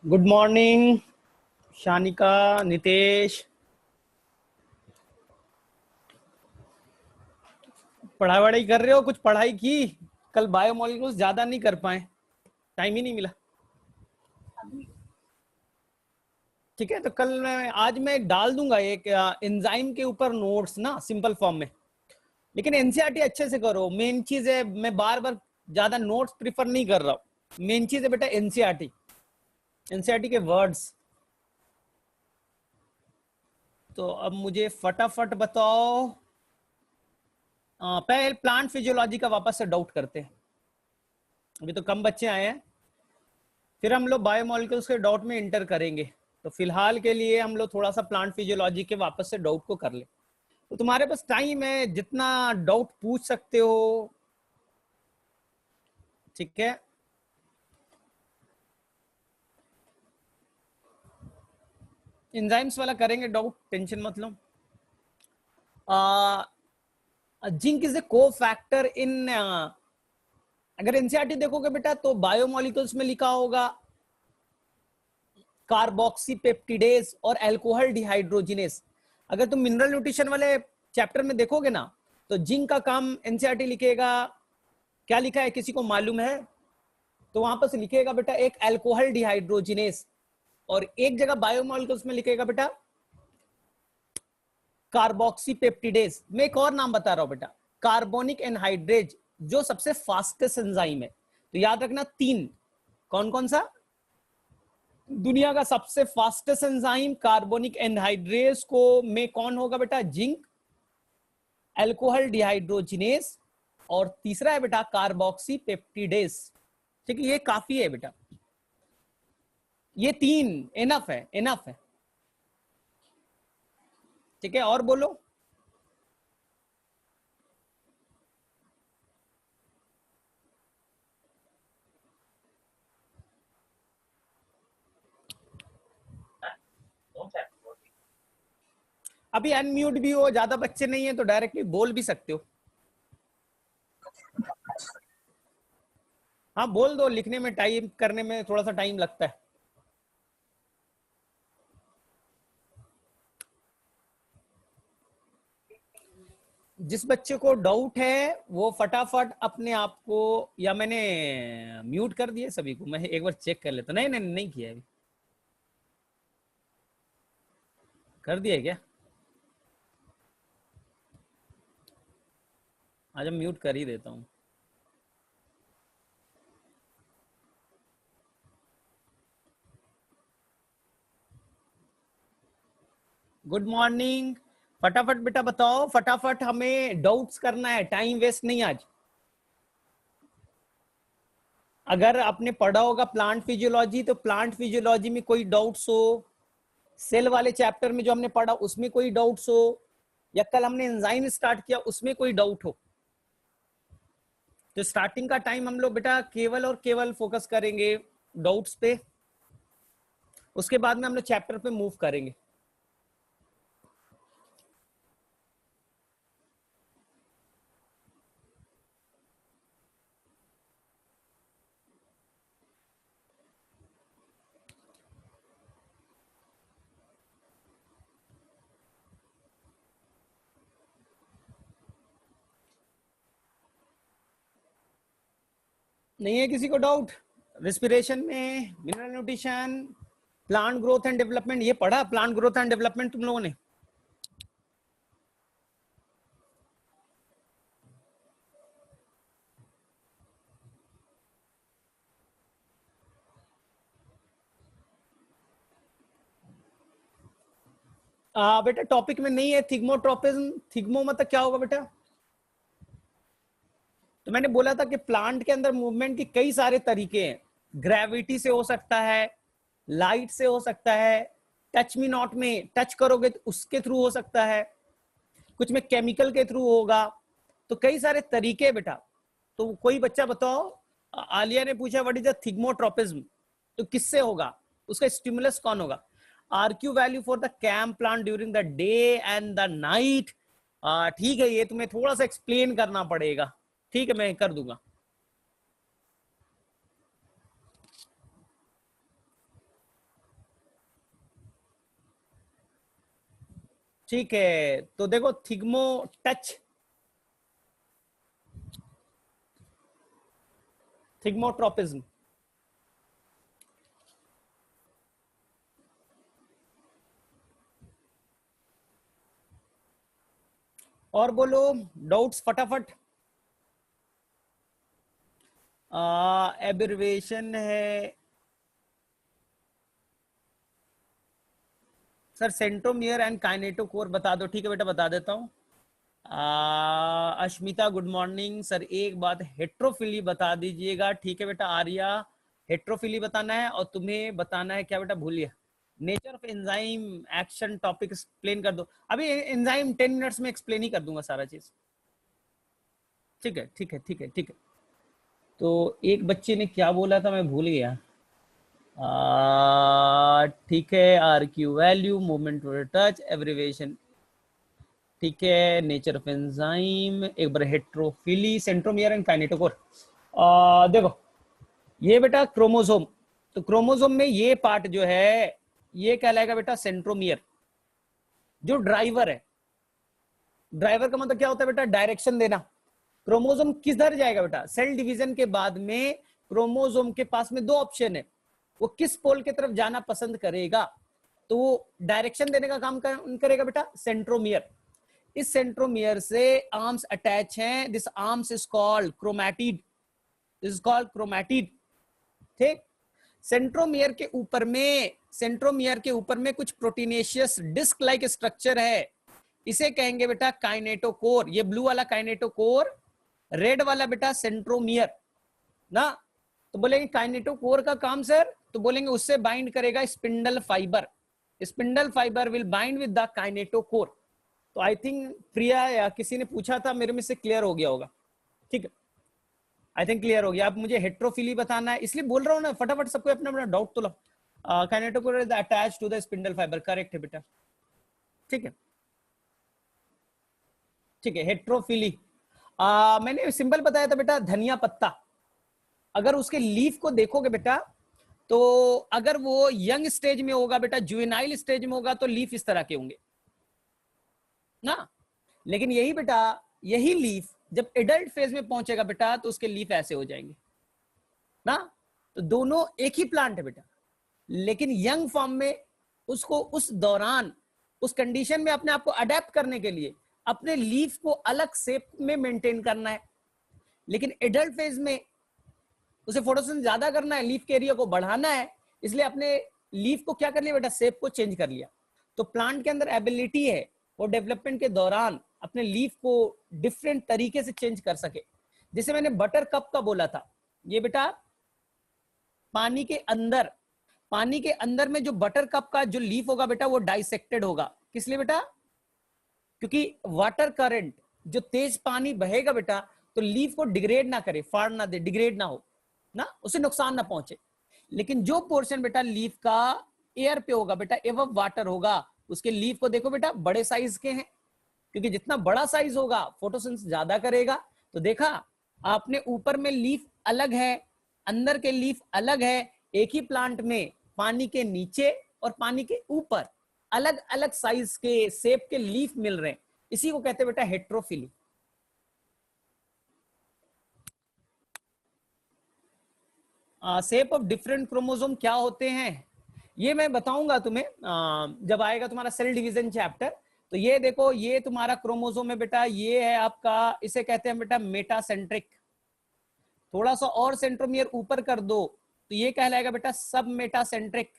Good morning शानिका, Nitesh. पढ़ाई वढ़ाई कर रहे हो? कुछ पढ़ाई की? कल बायोमोलिक्यूल्स ज्यादा नहीं कर पाए, टाइम ही नहीं मिला। ठीक है, तो आज मैं डाल दूंगा एक एंजाइम के ऊपर नोट्स ना, सिंपल फॉर्म में। लेकिन एनसीईआरटी अच्छे से करो, मेन चीज है। मैं बार बार ज्यादा नोट्स प्रिफर नहीं कर रहा हूँ। मेन चीज है बेटा एनसीईआरटी, एनसीईआरटी के वर्ड्स। तो अब मुझे फटाफट बताओ, पहले प्लांट फिजियोलॉजी का वापस से डाउट करते हैं। अभी तो कम बच्चे आए हैं, फिर हम लोग बायोमोलिक्यूल्स के डाउट में इंटर करेंगे। तो फिलहाल के लिए हम लोग थोड़ा सा प्लांट फिजियोलॉजी के वापस से डाउट को कर ले। तो तुम्हारे पास टाइम है, जितना डाउट पूछ सकते हो। ठीक है, एंजाइम्स वाला करेंगे डाउट, टेंशन मत लो। जिंक इज ए को फैक्टर इन, अगर एनसीईआरटी देखोगे बेटा तो बायोमोलिक्यूल्स में लिखा होगा कार्बोक्सीपेप्टिडेज और अल्कोहल डिहाइड्रोजिनेस। अगर तुम मिनरल न्यूट्रिशन वाले चैप्टर में देखोगे ना, तो जिंक का काम एनसीईआरटी लिखेगा। क्या लिखा है, किसी को मालूम है? तो वहां पर लिखेगा बेटा एक अल्कोहल डिहाइड्रोजिनेस, और एक जगह बायोमोलिक्यूल्स में लिखेगा बेटा कार्बोक्सीपेप्टिडेज। मैं एक और नाम बता रहा हूं बेटा, कार्बोनिक एनहाइड्रेज, जो सबसे फास्टेस्ट एंजाइम है। तो याद रखना तीन, कौन कौन सा? दुनिया का सबसे फास्टेस्ट एंजाइम कार्बोनिक एनहाइड्रेज को में कौन होगा बेटा? जिंक, अल्कोहल डिहाइड्रोजिनेस, और तीसरा है बेटा कार्बोक्सीपेप्टिडेज। ठीक है, ये काफी है बेटा, ये तीन इनफ है, इनफ है। ठीक है, और बोलो। अभी अनम्यूट भी हो, ज्यादा बच्चे नहीं है तो डायरेक्टली बोल भी सकते हो। हाँ बोल दो, लिखने में टाइप करने में थोड़ा सा टाइम लगता है। जिस बच्चे को डाउट है वो फटाफट अपने आप को, या मैंने म्यूट कर दिया सभी को, मैं एक बार चेक कर लेता। नहीं नहीं नहीं किया अभी, कर दिया क्या? आज हम म्यूट कर ही देता हूँ। गुड मॉर्निंग, फटाफट बेटा बताओ, फटाफट हमें डाउट्स करना है, टाइम वेस्ट नहीं आज। अगर आपने पढ़ा होगा प्लांट फिजियोलॉजी, तो प्लांट फिजियोलॉजी में कोई डाउट्स हो, सेल वाले चैप्टर में जो हमने पढ़ा उसमें कोई डाउट्स हो, या कल हमने एंजाइम स्टार्ट किया उसमें कोई डाउट हो, तो स्टार्टिंग का टाइम हम लोग बेटा केवल और केवल फोकस करेंगे डाउट्स पे। उसके बाद में हम लोग चैप्टर पे मूव करेंगे। नहीं है किसी को डाउट? रेस्पिरेशन में, mineral nutrition, plant growth and development, ये पढ़ा प्लांट ग्रोथ एंड डेवलपमेंट तुम लोगों ने? बेटा टॉपिक में नहीं है थिग्मोट्रोपिज्म। थिग्मो मतलब क्या होगा बेटा? तो मैंने बोला था कि प्लांट के अंदर मूवमेंट के कई सारे तरीके हैं। ग्रेविटी से हो सकता है, लाइट से हो सकता है, टच मी नॉट में टच करोगे तो उसके थ्रू हो सकता है, कुछ में केमिकल के थ्रू होगा। तो कई सारे तरीके हैं बेटा। तो कोई बच्चा बताओ, आलिया ने पूछा व्हाट इज द थिग्मोट्रोपिज्म, तो किससे होगा? उसका स्टिमुलस कौन होगा? RQ value for the CAM plant during the day and the night. ठीक है, ये तुम्हें थोड़ा सा एक्सप्लेन करना पड़ेगा। ठीक है, मैं कर दूंगा। ठीक है, तो देखो थिग्मो टच, थिग्मोट्रोपिज्म, और बोलो डाउट्स फटाफट। एब्रिवेशन है सर, सेंट्रोमियर एंड काइनेटोकोर बता दो। ठीक है बेटा, बता देता हूँ। अश्मिता गुड मॉर्निंग सर, एक बात हेट्रोफिली बता दीजिएगा। ठीक है बेटा, आर्या हेट्रोफिली बताना है, और तुम्हें बताना है क्या बेटा, भूलिए nature of enzyme action topic explain कर दो। अभी एंजाइम 10 मिनट्स में एक्सप्लेन ही कर दूंगा सारा चीज। ठीक है ठीक है ठीक है ठीक है। तो एक बच्चे ने क्या बोला था, मैं भूल गया। ठीक है, R Q value, movement touch, abbreviation, ठीक है, नेचर ऑफ एंजाइम, एक बार हेट्रोफिली, सेंट्रोमियर एंड काइनेटोकोर। देखो ये बेटा क्रोमोसोम, तो क्रोमोसोम में ये पार्ट जो है ये कहलाएगा बेटा सेंट्रोमियर, जो ड्राइवर है। ड्राइवर का मतलब क्या होता है बेटा, डायरेक्शन देना। क्रोमोसोम किधर जाएगा बेटा, सेल डिवीजन के बाद में क्रोमोसोम के पास में दो ऑप्शन है, वो किस पोल की तरफ जाना पसंद करेगा, तो वो डायरेक्शन देने का काम करेगा बेटा सेंट्रोमियर। इस सेंट्रोमियर से आर्म्स अटैच हैं, this arms is called chromatid, is called chromatid. ठीक, सेंट्रोमियर के ऊपर में, सेंट्रोमियर के ऊपर में कुछ प्रोटीनेशियस डिस्क लाइक स्ट्रक्चर है, इसे कहेंगे बेटा काइनेटोकोर। ये ब्लू वाला काइनेटोकोर, रेड वाला बेटा सेंट्रोमियर ना। तो बोलेंगे काइनेटोकोर का काम सर, तो बोलेंगे उससे बाइंड करेगा spindle fibre, spindle fibre will bind with the kinetochore. तो आई थिंक प्रिया या किसी ने पूछा था, मेरे में से क्लियर हो गया होगा। ठीक है, आई थिंक क्लियर हो गया। अब मुझे हेट्रोफिली बताना है, इसलिए बोल रहा हूँ ना, फटाफट सबको अपना अपना डाउट तो लो। Kinetochore is attached to the spindle fibre, correct है बेटा। ठीक है ठीक है, हेट्रोफिली मैंने सिंपल बताया था बेटा, धनिया पत्ता, अगर उसके लीफ को देखोगे बेटा, तो अगर वो यंग स्टेज में होगा बेटा, जुवेनाइल स्टेज में होगा, तो लीफ इस तरह के होंगे ना। लेकिन यही बेटा, यही लीफ जब एडल्ट फेज में पहुंचेगा बेटा, तो उसके लीफ ऐसे हो जाएंगे ना। तो दोनों एक ही प्लांट है बेटा, लेकिन यंग फॉर्म में उसको उस दौरान, उस कंडीशन में अपने आप को अडेप्ट करने के लिए अपने लीफ को अलग शेप में मेंटेन करना है। लेकिन एडल्ट फेज में उसे फोटोसिंथेसिस ज्यादा करना है, लीफ के एरिया को बढ़ाना है, इसलिए अपने लीफ को क्या कर लिया बेटा, शेप को चेंज कर लिया। तो प्लांट के अंदर एबिलिटी है वो डेवलपमेंट के दौरान अपने लीफ को डिफरेंट तरीके से चेंज कर सके। जैसे मैंने बटर कप का बोला था, ये बेटा पानी के अंदर, पानी के अंदर में जो बटर कप का जो लीफ होगा बेटा, वो डाइसेक्टेड होगा। किस लिए बेटा, क्योंकि वाटर करंट, जो तेज पानी बहेगा बेटा, तो लीफ को डिग्रेड ना करे, फाड़ ना दे, डिग्रेड ना हो ना, उसे नुकसान ना पहुंचे। लेकिन जो पोर्शन बेटा लीफ का एयर पे होगा बेटा, एवं वाटर होगा, उसके लीफ को देखो बेटा बड़े साइज के हैं, क्योंकि जितना बड़ा साइज होगा फोटोसिंथेसिस ज्यादा करेगा। तो देखा आपने, ऊपर में लीफ अलग है, अंदर के लीफ अलग है, एक ही प्लांट में पानी के नीचे और पानी के ऊपर अलग अलग साइज के शेप के लीफ मिल रहे हैं, इसी को कहते हैं बेटा heterophylly. Shape of different chromosome क्या होते हैं ये मैं बताऊंगा तुम्हें जब आएगा तुम्हारा सेल डिवीजन चैप्टर। तो ये देखो, ये तुम्हारा क्रोमोसोम है बेटा, ये है आपका, इसे कहते हैं बेटा मेटासेंट्रिक। थोड़ा सा और सेंट्रोमियर ऊपर कर दो तो ये कहलाएगा बेटा सब मेटासेंट्रिक।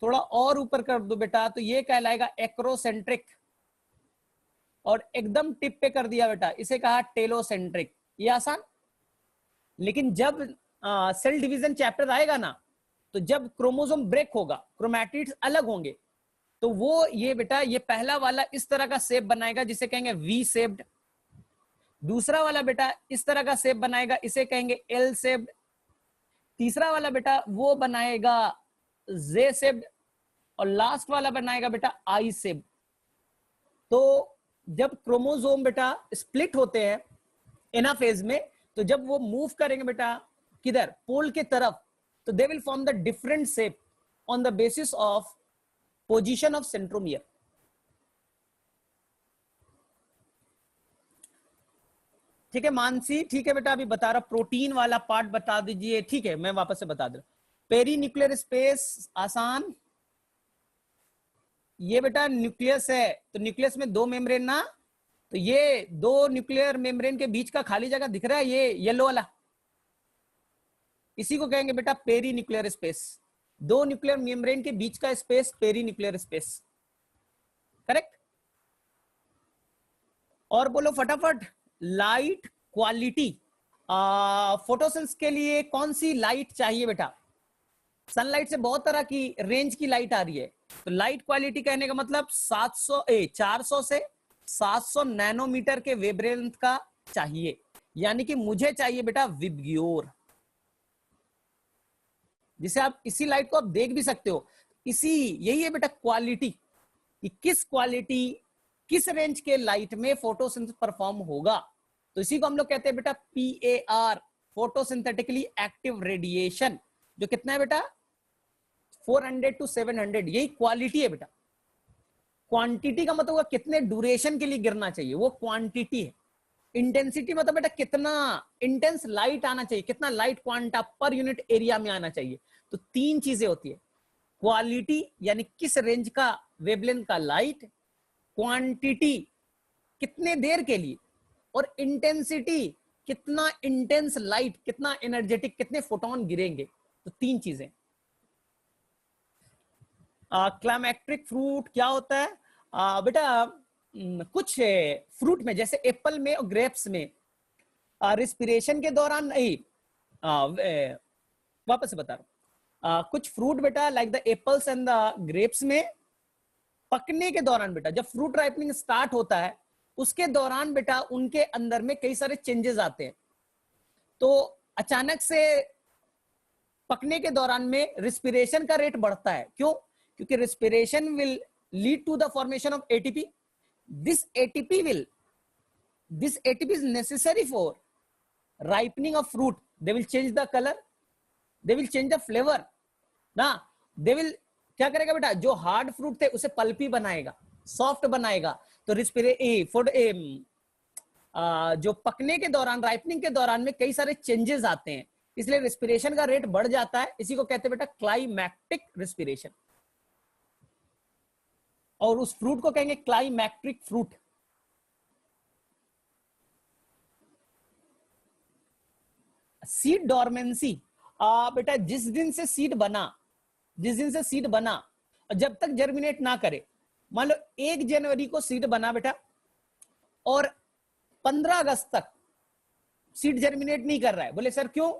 थोड़ा और ऊपर कर दो बेटा तो ये कहलाएगा एक्रोसेंट्रिक। और एकदम टिप पे कर दिया बेटा, इसे कहा टेलोसेंट्रिक। ये आसान। लेकिन जब सेल डिवीजन चैप्टर आएगा ना, तो जब क्रोमोसोम ब्रेक होगा, क्रोमैटिड्स अलग होंगे, तो वो ये बेटा, ये पहला वाला इस तरह का शेप बनाएगा जिसे कहेंगे वी शेप्ड। दूसरा वाला बेटा इस तरह का शेप बनाएगा, इसे कहेंगे एल शेप्ड। तीसरा वाला बेटा वो बनाएगा जे शेप्ड, और लास्ट वाला बनाएगा बेटा आई शेप्ड। तो जब क्रोमोसोम बेटा स्प्लिट होते हैं एनाफेज में, तो जब वो मूव करेंगे बेटा किधर, पोल के तरफ, तो they will form the different shape on the basis of position of centromere. ठीक है मानसी, ठीक है बेटा, अभी बता रहा प्रोटीन वाला पार्ट बता दीजिए। ठीक है, मैं वापस से बता दे रहा हूं। पेरी न्यूक्लियर स्पेस आसान, ये बेटा न्यूक्लियस है, तो न्यूक्लियस में 2 मेम्ब्रेन ना, तो ये 2 न्यूक्लियर मेम्ब्रेन के बीच का खाली जगह दिख रहा है, ये येलो वाला, इसी को कहेंगे बेटा perinuclear space. 2 nuclear membrane के बीच का space perinuclear space, correct. और बोलो फटाफट, लाइट क्वालिटी, फोटोसिंथेसिस के लिए कौन सी लाइट चाहिए बेटा? सनलाइट से बहुत तरह की रेंज की लाइट आ रही है, तो लाइट क्वालिटी कहने का मतलब 400 से 700 नैनोमीटर के वेवलेंथ का चाहिए, यानी कि मुझे चाहिए बेटा विबग्योर, जिसे आप इसी लाइट को आप देख भी सकते हो। इसी यही है बेटा क्वालिटी, कि किस क्वालिटी किस रेंज के लाइट में फोटोसिंथेसिस परफॉर्म होगा, तो इसी को हम लोग कहते हैं बेटा PAR, फोटोसिंथेटिकली एक्टिव रेडिएशन, जो कितना है बेटा 400 to 700, यही क्वालिटी है बेटा। क्वांटिटी का मतलब कितने ड्यूरेशन के लिए गिरना चाहिए, वो क्वांटिटी है। इंटेंसिटी मतलब बेटा कितना इंटेंस लाइट आना चाहिए, कितना light quanta per unit area में आना चाहिए। तो 3 चीजें होती है, क्वालिटी यानी किस रेंज का वेवलेंथ का लाइट, क्वांटिटी कितने देर के लिए, और इंटेंसिटी कितना इंटेंस लाइट, कितना एनर्जेटिक, कितने फोटोन गिरेंगे। तो 3 चीजें। क्लाइमेक्ट्रिक फ्रूट क्या होता है? बेटा कुछ फ्रूट में, जैसे एप्पल में और ग्रेप्स में रिस्पिरेशन के दौरान नहीं, वापस से बता रहा हूं, कुछ फ्रूट बेटा like the apples and the grapes में पकने के दौरान बेटा, जब फ्रूट राइपनिंग स्टार्ट होता है उसके दौरान बेटा उनके अंदर में कई सारे चेंजेस आते हैं। तो अचानक से पकने के दौरान में रिस्पिरेशन का रेट बढ़ता है, क्यों? क्योंकि respiration will lead to the formation of ATP. This ATP is necessary for ripening of fruit. They will change the color, they will change the flavor ना, they will क्या करेगा बेटा, जो हार्ड फ्रूट थे उसे पल्पी बनाएगा, soft बनाएगा। तो जो पकने के दौरान, राइपनिंग के दौरान में कई सारे चेंजेस आते हैं, इसलिए रिस्पिरेशन का रेट बढ़ जाता है। इसी को कहते हैं बेटा क्लाइमैक्टिक रिस्पिरेशन, और उस फ्रूट को कहेंगे क्लाइमैक्टिक फ्रूट। सीड डॉर्मेंसी, बेटा जिस दिन से सीड बना, और जब तक जर्मिनेट ना करे, मान लो 1 जनवरी को सीड बना बेटा, और 15 अगस्त तक सीड जर्मिनेट नहीं कर रहा है, बोले सर क्यों?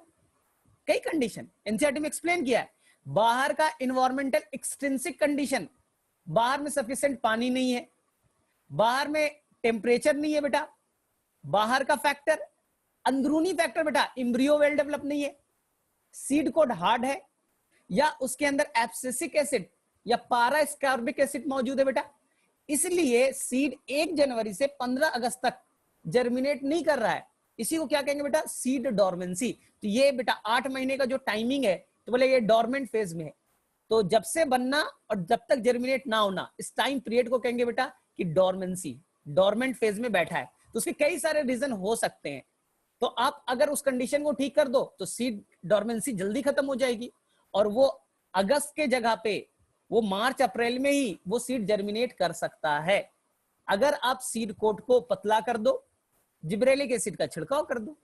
कई कंडीशन एनसीईआरटी में एक्सप्लेन किया है। बाहर का इन्वायरमेंटल एक्सट्रिंसिक कंडीशन, बाहर में सफिशिएंट पानी नहीं है, बाहर में टेम्परेचर नहीं है बेटा, बाहर का फैक्टर, अंदरूनी फैक्टर बेटा एम्ब्रियो वेल डेवलप नहीं है, सीड कोड हार्ड है, या उसके अंदर एब्सिसिक एसिड या पारा स्कॉर्बिक एसिड मौजूद है बेटा, इसलिए सीड 1 जनवरी से 15 अगस्त तक जर्मिनेट नहीं कर रहा है। इसी को क्या कहेंगे बेटा? Seed dormancy. तो ये बेटा 8 महीने का जो टाइमिंग है, तो बोले ये डॉर्मेंट फेज में है। तो जब से बनना और जब तक जर्मिनेट ना होना, इस टाइम पीरियड को कहेंगे बेटा कि डॉर्मेंसी, डॉर्मेंट फेज में बैठा है। तो उसके कई सारे रीजन हो सकते हैं। तो आप अगर उस कंडीशन को ठीक कर दो तो सीड डॉर्मेंसी जल्दी खत्म हो जाएगी, और वो अगस्त के जगह पे वो मार्च अप्रैल में ही वो सीड जर्मिनेट कर सकता है। अगर आप सीड कोट को पतला कर दो, जिब्रेलिक एसिड का छिड़काव कर दो।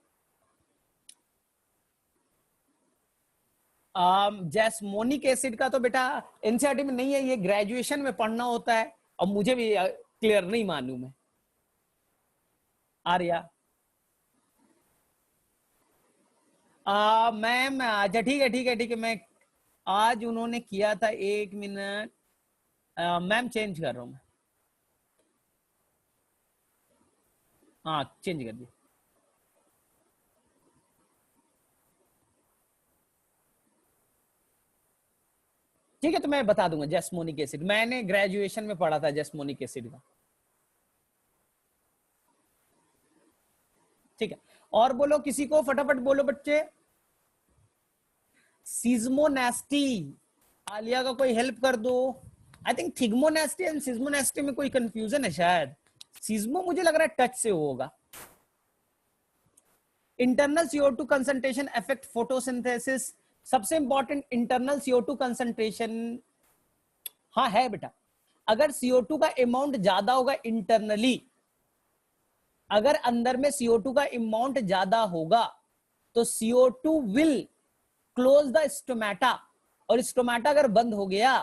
जैस्मोनिक एसिड का तो बेटा एनसीईआरटी में नहीं है, ये ग्रेजुएशन में पढ़ना होता है, और मुझे भी क्लियर नहीं मालूम है। आर्या मैम, अच्छा ठीक है, मैं आज उन्होंने किया था, 1 मिनट मैम, चेंज कर रहा हूं मैं। हाँ चेंज कर दिया। ठीक है, तो मैं बता दूंगा जैस्मोनिक एसिड, मैंने ग्रेजुएशन में पढ़ा था जैस्मोनिक एसिड का। ठीक है, और बोलो किसी को, फटाफट बोलो बच्चे। सिज्मोनेस्टी, आलिया का कोई हेल्प कर दो। आई थिंक थिग्मोनेस्टी एंड सिज्मोनेस्टी में कोई कंफ्यूजन है शायद। सिज्मो मुझे लग रहा है टच से होगा। Internal CO2 concentration affect photosynthesis. सबसे इंपॉर्टेंट इंटरनल CO2 कंसंट्रेशन, हाँ है बेटा, अगर CO2 का अमाउंट ज्यादा होगा इंटरनली, अगर अंदर में CO2 का अमाउंट ज्यादा होगा तो CO2 will close the stomata, और स्टोमेटा अगर बंद हो गया,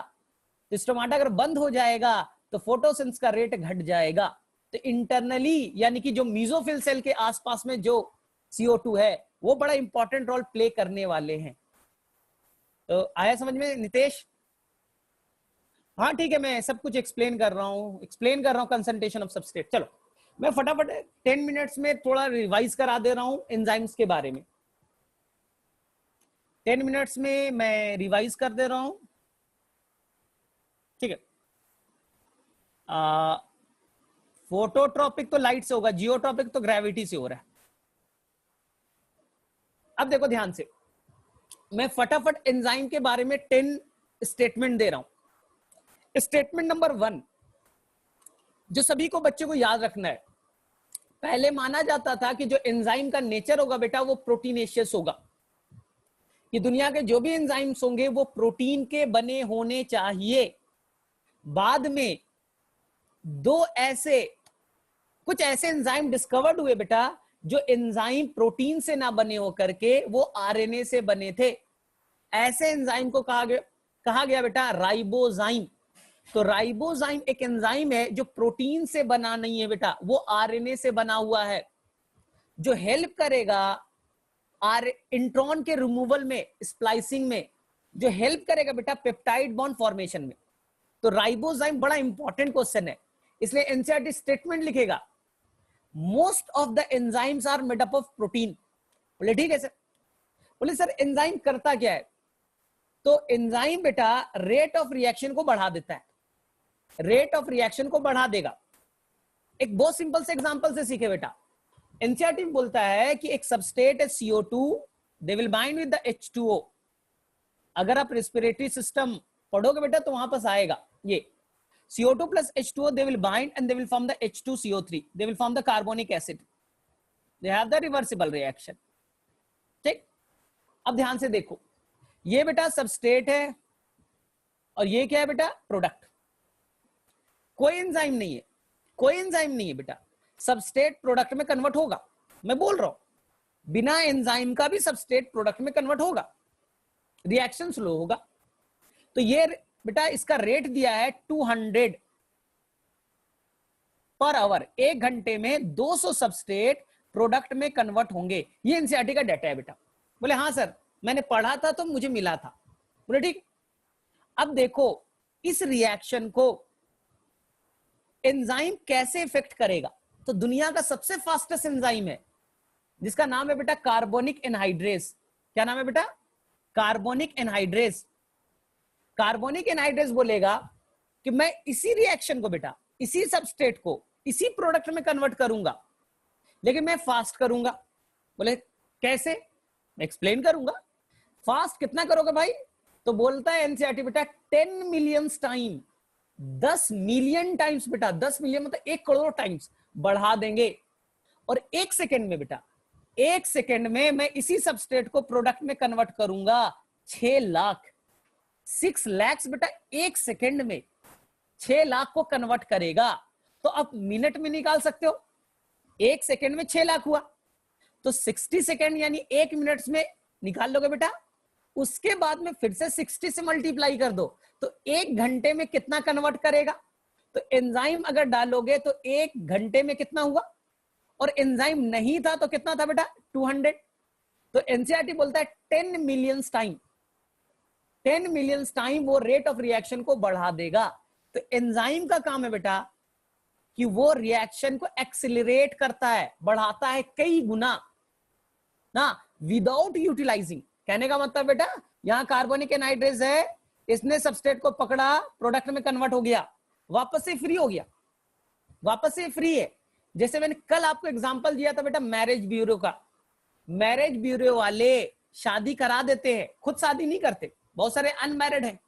तो स्टोमेटा अगर बंद हो जाएगा तो फोटोसिंथेसिस का रेट घट जाएगा। तो इंटरनली यानी कि जो मीजोफिल सेल के आसपास में जो CO2 है वो बड़ा इंपॉर्टेंट रोल प्ले करने वाले हैं। तो आया समझ में नितेश? हाँ ठीक है, मैं सब कुछ एक्सप्लेन कर रहा हूँ कंसंट्रेशन ऑफ सबस्ट्रेट। चलो मैं फटाफट 10 मिनट्स में थोड़ा रिवाइज करा दे रहा हूं एंजाइम्स के बारे में। 10 मिनट्स में मैं रिवाइज कर दे रहा हूं, ठीक है। फोटोट्रॉपिक तो लाइट से होगा, जियोट्रॉपिक तो ग्रेविटी से हो रहा है। अब देखो ध्यान से, मैं फटाफट एंजाइम के बारे में 10 स्टेटमेंट दे रहा हूं। स्टेटमेंट नंबर 1 जो सभी को बच्चे को याद रखना है, पहले माना जाता था कि जो एंजाइम का नेचर होगा बेटा वो प्रोटीनेशियस होगा, कि दुनिया के जो भी एंजाइम्स होंगे वो प्रोटीन के बने होने चाहिए। बाद में कुछ ऐसे एंजाइम डिस्कवर्ड हुए बेटा जो एंजाइम प्रोटीन से ना बने हो करके वो आरएनए से बने थे। ऐसे एंजाइम को कहा गया बेटा राइबोजाइम। तो राइबोजाइम एक एंजाइम है जो प्रोटीन से बना नहीं है बेटा, वो आरएनए से बना हुआ है, जो हेल्प करेगा इंट्रॉन के रिमूवल में, स्प्लाइसिंग में, जो हेल्प करेगा बेटा पेप्टाइड बॉन्ड फॉर्मेशन में। तो राइबोजाइम बड़ा इंपॉर्टेंट क्वेश्चन है, इसलिए एनसीईआरटी स्टेटमेंट लिखेगा most of the enzymes are made up of protein. बोले ठीक है सर। बोले सर एंजाइम करता क्या है? तो एंजाइम बेटा रेट ऑफ रिएक्शन को बढ़ा देता है, रेट ऑफ रिएक्शन को बढ़ा देगा। एक बहुत सिंपल से एग्जांपल से सीखे बेटा। एनसीईआरटी बोलता है कि एक सबस्ट्रेट है CO2, they will bind with the H2O। अगर आप रेस्पिरेटरी सिस्टम पढ़ोगे बेटा तो वहां पास आएगा ये CO2 plus H2O, they will bind and they will form the H2CO3, they will form the carbonic acid, they have the reversible reaction। ठीक, अब ध्यान से देखो, ये बेटा सबस्ट्रेट है और ये क्या है बेटा प्रोडक्ट। कोई एंजाइम नहीं है, कोई एंजाइम नहीं है बेटा, सबस्ट्रेट प्रोडक्ट में कन्वर्ट होगा। मैं बोल रहा हूं बिना एंजाइम का भी सबस्ट्रेट प्रोडक्ट में कन्वर्ट होगा, रिएक्शन स्लो होगा। तो ये बेटा इसका रेट दिया है 200 पर आवर, 1 घंटे में 200 सबस्ट्रेट प्रोडक्ट में कन्वर्ट होंगे। ये एनसीईआरटी का डाटा है बेटा। बोले हाँ सर मैंने पढ़ा था तो मुझे मिला था। बोले ठीक। अब देखो इस रिएक्शन को एंजाइम कैसे इफेक्ट करेगा। तो दुनिया का सबसे फास्टेस्ट एंजाइम है जिसका नाम है बेटा कार्बोनिक एनहाइड्रेस। क्या नाम है बेटा? Carbonic anhydrase. कार्बोनिक एनहाइड्रेस बोलेगा कि मैं इसी रिएक्शन को बेटा, इसी सबस्ट्रेट को इसी प्रोडक्ट में कन्वर्ट करूंगा, लेकिन मैं फास्ट करूंगा। बोले कैसे? मैं एक्सप्लेन करूंगा। फास्ट कितना करोगे भाई? तो बोलता है एनसीईआरटी बेटा 10 मिलियन टाइम, 10 मिलियन टाइम्स बेटा, 10 मिलियन मतलब 1 करोड़ टाइम्स बढ़ा देंगे। और 1 सेकेंड में बेटा, 1 सेकेंड में मैं इसी सबस्ट्रेट को प्रोडक्ट में कन्वर्ट करूंगा 6 लाख, 6 लाख बेटा 1 सेकेंड में 6 लाख को कन्वर्ट करेगा। तो आप मिनट में निकाल सकते हो, 1 सेकेंड में 6 लाख हुआ, तो 60 सेकेंड यानी 1 मिनट में निकाल लोगे बेटा। उसके बाद में फिर से 60 से मल्टीप्लाई कर दो तो 1 घंटे में कितना कन्वर्ट करेगा। तो एंजाइम अगर डालोगे तो 1 घंटे में कितना हुआ, और एंजाइम नहीं था तो कितना था बेटा 200। तो एनसीईआरटी बोलता है 10 मिलियन टाइम, 10 मिलियन टाइम वो रेट ऑफ रिएक्शन को बढ़ा देगा। तो एंजाइम का काम है बेटा कि वो रिएक्शन को एक्सिलरेट करता है, बढ़ाता है कई गुना ना, विदाउट यूटिलाइजिंग। कहने का मतलब बेटा यहां कार्बोनिक एनहाइड्रेस है, इसने सबस्ट्रेट को पकड़ा, प्रोडक्ट में कन्वर्ट हो गया, वापस से फ्री हो गया, वापस से फ्री है। जैसे मैंने कल आपको एग्जांपल दिया था बेटा मैरिज ब्यूरो का। मैरिज ब्यूरो वाले शादी करा देते हैं, खुद शादी नहीं करते, बहुत सारे अनमैरिड हैं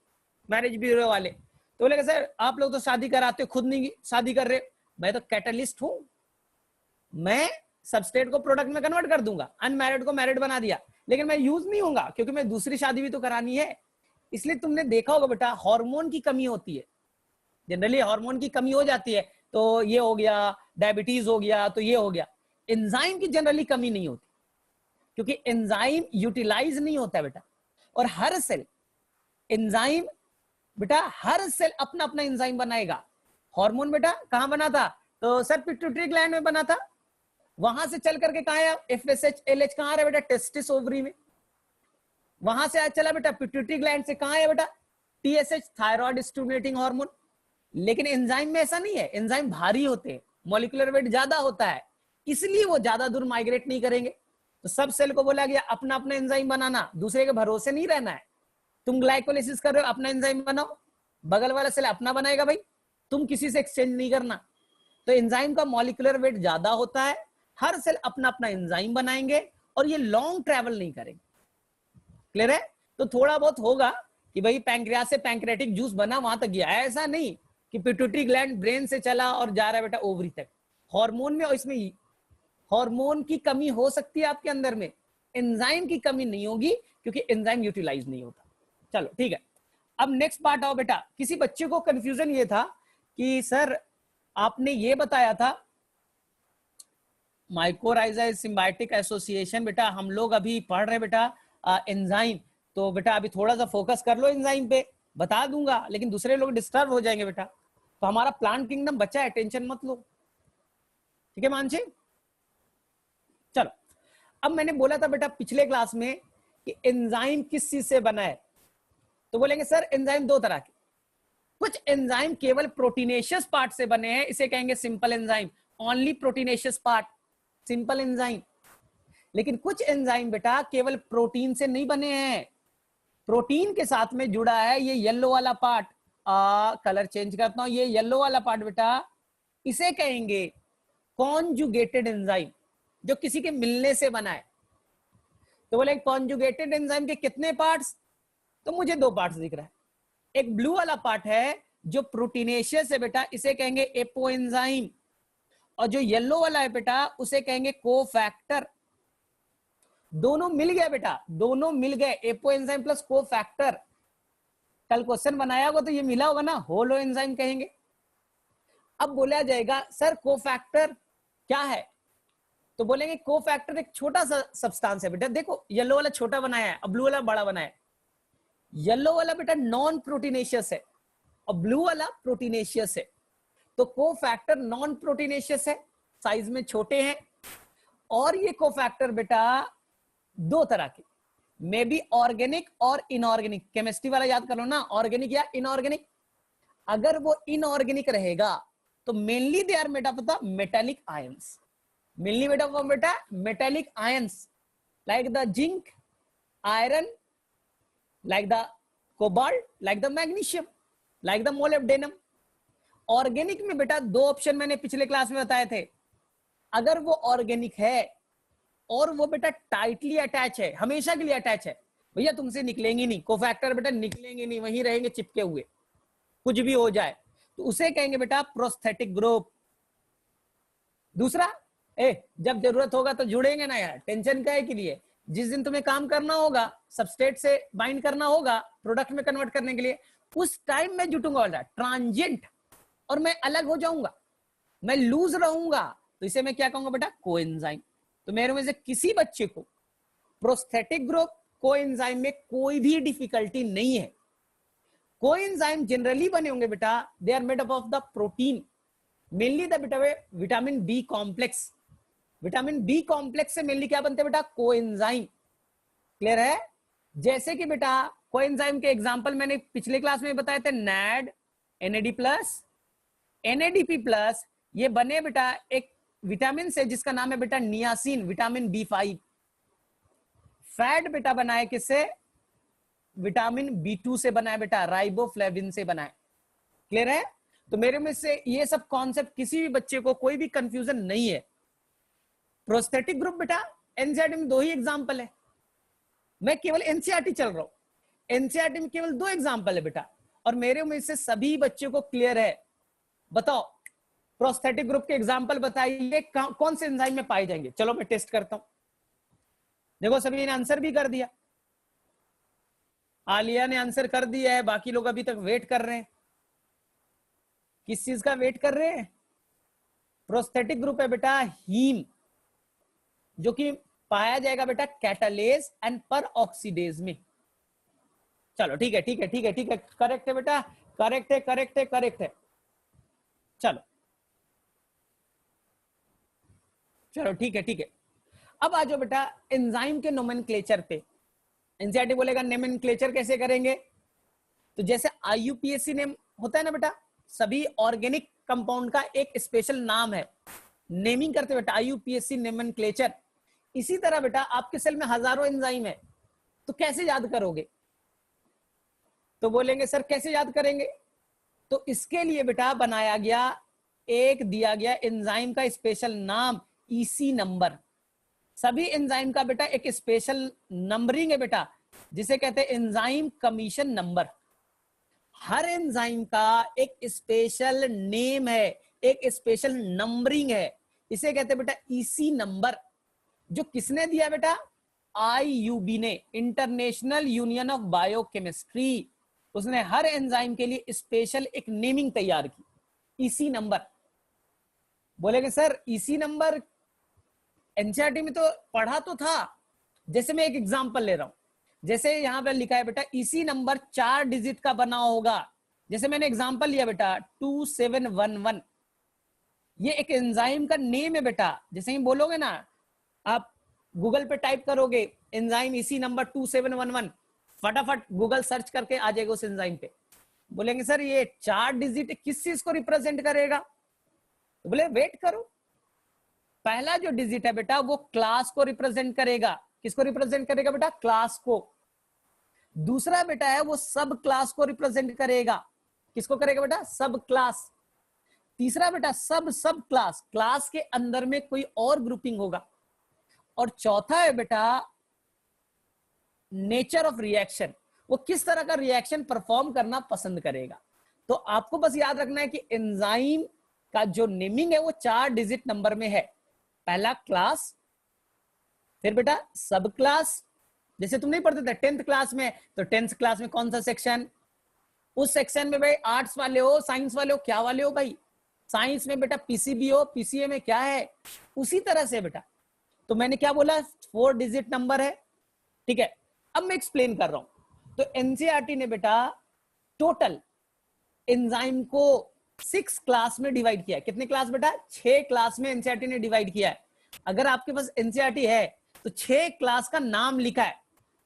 मैरिज ब्यूरो वाले। तो बोले सर आप लोग तो शादी कराते हो, खुद नहीं शादी कर रहे। मैं तो कैटलिस्ट हूं, मैं सबस्ट्रेट को प्रोडक्ट में कन्वर्ट कर दूंगा, अनमैरिड को मैरिड बना दिया, लेकिन मैं यूज नहीं होऊंगा क्योंकि मैं दूसरी शादी भी तो करानी है। इसलिए तुमने देखा होगा बेटा हार्मोन की कमी होती है, जनरली हार्मोन की कमी हो जाती है, तो ये हो गया, डायबिटीज हो गया, तो ये हो गया। एंजाइम की जनरली कमी नहीं होती क्योंकि एंजाइम यूटिलाइज नहीं होता बेटा। और हर सेल एंजाइम बेटा, हर सेल अपना अपना एंजाइम बनाएगा। हार्मोन बेटा कहां बना था? तो सर पिट्यूटरी ग्लैंड में बना था, वहां से चल करके कहां आया? FSH LH कहां आ रहा है बेटा? टेस्टिस ओवरी में। वहां से चला बेटा पिट्यूटरी ग्लैंड से कहां आया बेटा? TSH thyroid stimulating hormone. लेकिन एंजाइम में ऐसा नहीं है, एंजाइम भारी होते हैं, मॉलिक्यूलर वेट ज्यादा होता है, इसलिए वो ज्यादा दूर माइग्रेट नहीं करेंगे। तो सब सेल को बोला गया अपना अपना एंजाइम बनाना, दूसरे के भरोसे नहीं रहना है। तुम ग्लाइकोलाइसिस कर रहे हो, अपना एंजाइम बनाओ, बगल वाला सेल अपना बनाएगा भाई, तुम किसी से एक्सचेंज नहीं करना। तो एंजाइम का मॉलिक्यूलर वेट ज्यादा होता है, हर सेल अपना अपना एंजाइम बनाएंगे और ये लॉन्ग ट्रैवल नहीं करेंगे। क्लियर है? तो थोड़ा बहुत होगा कि भाई पैंक्रियास से पैंक्रेटिक जूस बना वहां तक गया, ऐसा नहीं कि पिट्यूटरी ग्लैंड ब्रेन से चला और जा रहा है बेटा ओवरी तक। हार्मोन में और इसमें हार्मोन की कमी हो सकती है आपके अंदर में, एंजाइम की कमी नहीं होगी क्योंकि एंजाइम यूटिलाइज नहीं होता। चलो ठीक है, अब नेक्स्ट पार्ट आओ बेटा। किसी बच्चे को कंफ्यूजन ये था कि सर आपने ये बताया था माइकोराइजा सिम्बायोटिक एसोसिएशन, बेटा हम लोग अभी पढ़ रहे बेटा एंजाइम, तो बेटा अभी थोड़ा सा फोकस कर लो एंजाइम पे, बता दूंगा लेकिन दूसरे लोग डिस्टर्ब हो जाएंगे बेटा। तो हमारा प्लांट किंगडम बचा है, टेंशन मत लो, ठीक है मानसी? चलो, अब मैंने बोला था बेटा पिछले क्लास में कि एंजाइम किस चीज से बना है, तो बोलेंगे सर एंजाइम दो तरह के, कुछ एंजाइम केवल प्रोटीनेशियस पार्ट से बने हैं, इसे कहेंगे simple enzyme, only proteinaceous part, simple enzyme. लेकिन कुछ एंजाइम बेटा केवल प्रोटीन से नहीं बने हैं, प्रोटीन के साथ में जुड़ा है ये येलो वाला पार्ट, कलर चेंज करता हूं, ये येलो वाला पार्ट बेटा इसे कहेंगे कॉन्जुगेटेड एंजाइम, जो किसी के मिलने से बना है। तो बोले कॉन्जुगेटेड एंजाइम के कितने पार्ट्स? तो मुझे दो पार्ट्स दिख रहा है, एक ब्लू वाला पार्ट है जो प्रोटीनेशियस है बेटा, इसे कहेंगे एपो एंजाइम, और जो येलो वाला है बेटा उसे कहेंगे कोफैक्टर। दोनों मिल गया बेटा, दोनों मिल गए, एपो एंजाइम प्लस कोफैक्टर। कल क्वेश्चन बनाया होगा तो ये मिला होगा ना, होलो एंजाइम कहेंगे। अब बोला जाएगा सर कोफैक्टर क्या है, तो बोलेंगे कोफैक्टर एक छोटा सा सब्सटेंस है बेटा, देखो येलो वाला छोटा बनाया है और ब्लू वाला बड़ा बनाया है। येलो वाला बेटा नॉन प्रोटीनेशियस है और ब्लू वाला प्रोटीनेशियस है, तो कोफैक्टर नॉन प्रोटीनेशियस है, साइज में छोटे हैं। और ये कोफैक्टर बेटा दो तरह के, मे बी ऑर्गेनिक और इनऑर्गेनिक, केमिस्ट्री वाला याद कर लो ना, ऑर्गेनिक या इनऑर्गेनिक। अगर वो इनऑर्गेनिक रहेगा तो mainly they are made of the metallic ions, mainly made of बेटा metallic ions, like the zinc, iron, like the cobalt, like the magnesium, like the molybdenum। Organic में बेटा दो ऑप्शन मैंने पिछले क्लास में बताए थे, अगर वो ऑर्गेनिक है और वो बेटा टाइटली अटैच है, हमेशा के लिए अटैच है, भैया तुमसे निकलेंगे नहीं, कोफैक्टर बेटा निकलेंगे नहीं, वहीं रहेंगे चिपके हुए, कुछ भी हो जाए, तो उसे कहेंगे बेटा प्रोस्थेटिक ग्रुप। दूसरा, जब जरूरत होगा तो जुड़ेंगे ना यार, टेंशन का है के लिए, जिस दिन तुम्हें काम करना होगा, सबस्ट्रेट से बाइंड करना होगा प्रोडक्ट में कन्वर्ट करने के लिए, उस टाइम मैं जुटूंगा वाला ट्रांजिएंट, और मैं अलग हो जाऊंगा, मैं लूज रहूंगा, तो इसे मैं क्या कहूंगा बेटा कोएंजाइम। तो मेरे में से किसी बच्चे को प्रोस्थेटिक ग्रुप कोएंजाइम में कोई भी डिफिकल्टी नहीं है। कोएंजाइम जनरली बने होंगे बेटा, they are made up of the protein, mainly the बेटा vitamin B complex, vitamin B complex से मेनली क्या बनते हैं बेटा कोएंजाइम। क्लियर है? जैसे कि बेटा कोएंजाइम के एग्जांपल मैंने पिछले क्लास में बताए थे, NAD, NAD plus, NADP plus, ये बने बेटा एक विटामिन से जिसका नाम है बेटा नियासिन, विटामिन B5। फैट बेटा बना है किससे? विटामिन B2 से बना है बेटा, राइबोफ्लेविन से बना है। क्लियर है? तो मेरे में से ये सब कॉन्सेप्ट किसी भी बच्चे को कोई भी कंफ्यूजन नहीं है। प्रोस्थेटिक ग्रुप बेटा एनसीईआरटी में दो ही एग्जांपल है, मैं केवल एनसीईआरटी चल रहा हूं, एनसीईआरटी में केवल दो एग्जांपल है बेटा, और मेरे में से सभी बच्चों को क्लियर है। बताओ प्रोस्थेटिक ग्रुप के एग्जाम्पल बताइए कौन से एंजाइम में पाए जाएंगे। चलो मैं टेस्ट करता हूं। देखो सभी ने आंसर भी कर दिया, आलिया ने आंसर कर दिया है, बाकी लोग अभी तक वेट कर रहे हैं। किस चीज का वेट कर रहे हैं? प्रोस्थेटिक ग्रुप है बेटा हीम, जो कि पाया जाएगा बेटा कैटालेज एंड पर ऑक्सीडेज में। चलो ठीक है ठीक है ठीक है ठीक है, करेक्ट है बेटा, करेक्ट है करेक्ट है करेक्ट है। चलो चलो ठीक है ठीक है। अब आ जाओ बेटा एंजाइम के नोमेनक्लेचर पे। एनसीईआरटी बोलेगा नोमेनक्लेचर कैसे करेंगे, तो जैसे आईयूपीएसी नेम होता है ना बेटा, सभी ऑर्गेनिक कंपाउंड का एक स्पेशल नाम है, नेमिंग करते बेटा आईयूपीएसी नोमेनक्लेचर। इसी तरह बेटा आपके सेल में हजारों एंजाइम है, तो कैसे याद करोगे? तो बोलेंगे सर कैसे याद करेंगे, तो इसके लिए बेटा बनाया गया, एक दिया गया एंजाइम का स्पेशल नाम ईसी नंबर। सभी एंजाइम का बेटा एक स्पेशल नंबरिंग है बेटा, जिसे कहते हैं एंजाइम कमीशन नंबर। हर एंजाइम का एक स्पेशल नेम है, एक स्पेशल नंबरिंग है, इसे कहते हैं बेटा ईसी नंबर। जो किसने दिया बेटा? आईयूबी ने, इंटरनेशनल यूनियन ऑफ बायोकेमिस्ट्री। उसने हर एंजाइम के लिए स्पेशल एक नेमिंग तैयार की, ईसी नंबर। बोलेंगे सर ईसी नंबर एनसीईआरटी में तो पढ़ा तो था। जैसे मैं एक एग्जांपल ले रहा हूं, जैसे यहां पे लिखा है बेटा ईसी नंबर 4 डिजिट का बना होगा। जैसे मैंने एग्जांपल लिया बेटा 2711, ये एक एंजाइम का नेम है बेटा। जैसे ही बोलोगे ना, आप गूगल पे टाइप करोगे एंजाइम ईसी नंबर 2711, फटाफट गूगल सर्च करके आ जाएगा उस एंजाइम पे। बोलेंगे सर ये 4 डिजिट किस चीज को रिप्रेजेंट करेगा, तो बोले वेट करो। पहला जो डिजिट है बेटा वो क्लास को रिप्रेजेंट करेगा। किसको रिप्रेजेंट करेगा बेटा? क्लास को। दूसरा बेटा है वो सब क्लास को रिप्रेजेंट करेगा। किसको करेगा बेटा? सब क्लास। तीसरा बेटा सब सब क्लास, क्लास के अंदर में कोई और ग्रुपिंग होगा। और चौथा है बेटा नेचर ऑफ रिएक्शन, वो किस तरह का रिएक्शन परफॉर्म करना पसंद करेगा। तो आपको बस याद रखना है कि एंजाइम का जो नेमिंग है वो 4 डिजिट नंबर में है। पहला क्लास, फिर बेटा सब क्लास। जैसे तुम नहीं पढ़ते थे 10th क्लास में, तो 10th क्लास में कौन सा सेक्शन, उस सेक्शन में भाई आर्ट्स वाले हो, साइंस वाले हो, क्या वाले हो भाई, साइंस में बेटा पीसीबी हो, पीसीए में क्या है, उसी तरह से बेटा। तो मैंने क्या बोला, 4 डिजिट नंबर है, ठीक है। अब मैं एक्सप्लेन कर रहा हूं। तो एनसीईआरटी ने बेटा टोटल एंजाइम को 6 क्लास में डिवाइड किया है। कितने क्लास बेटा? 6 क्लास में एनसीईआरटी ने डिवाइड किया है। अगर आपके पास एनसीईआरटी है तो 6 क्लास का नाम लिखा है,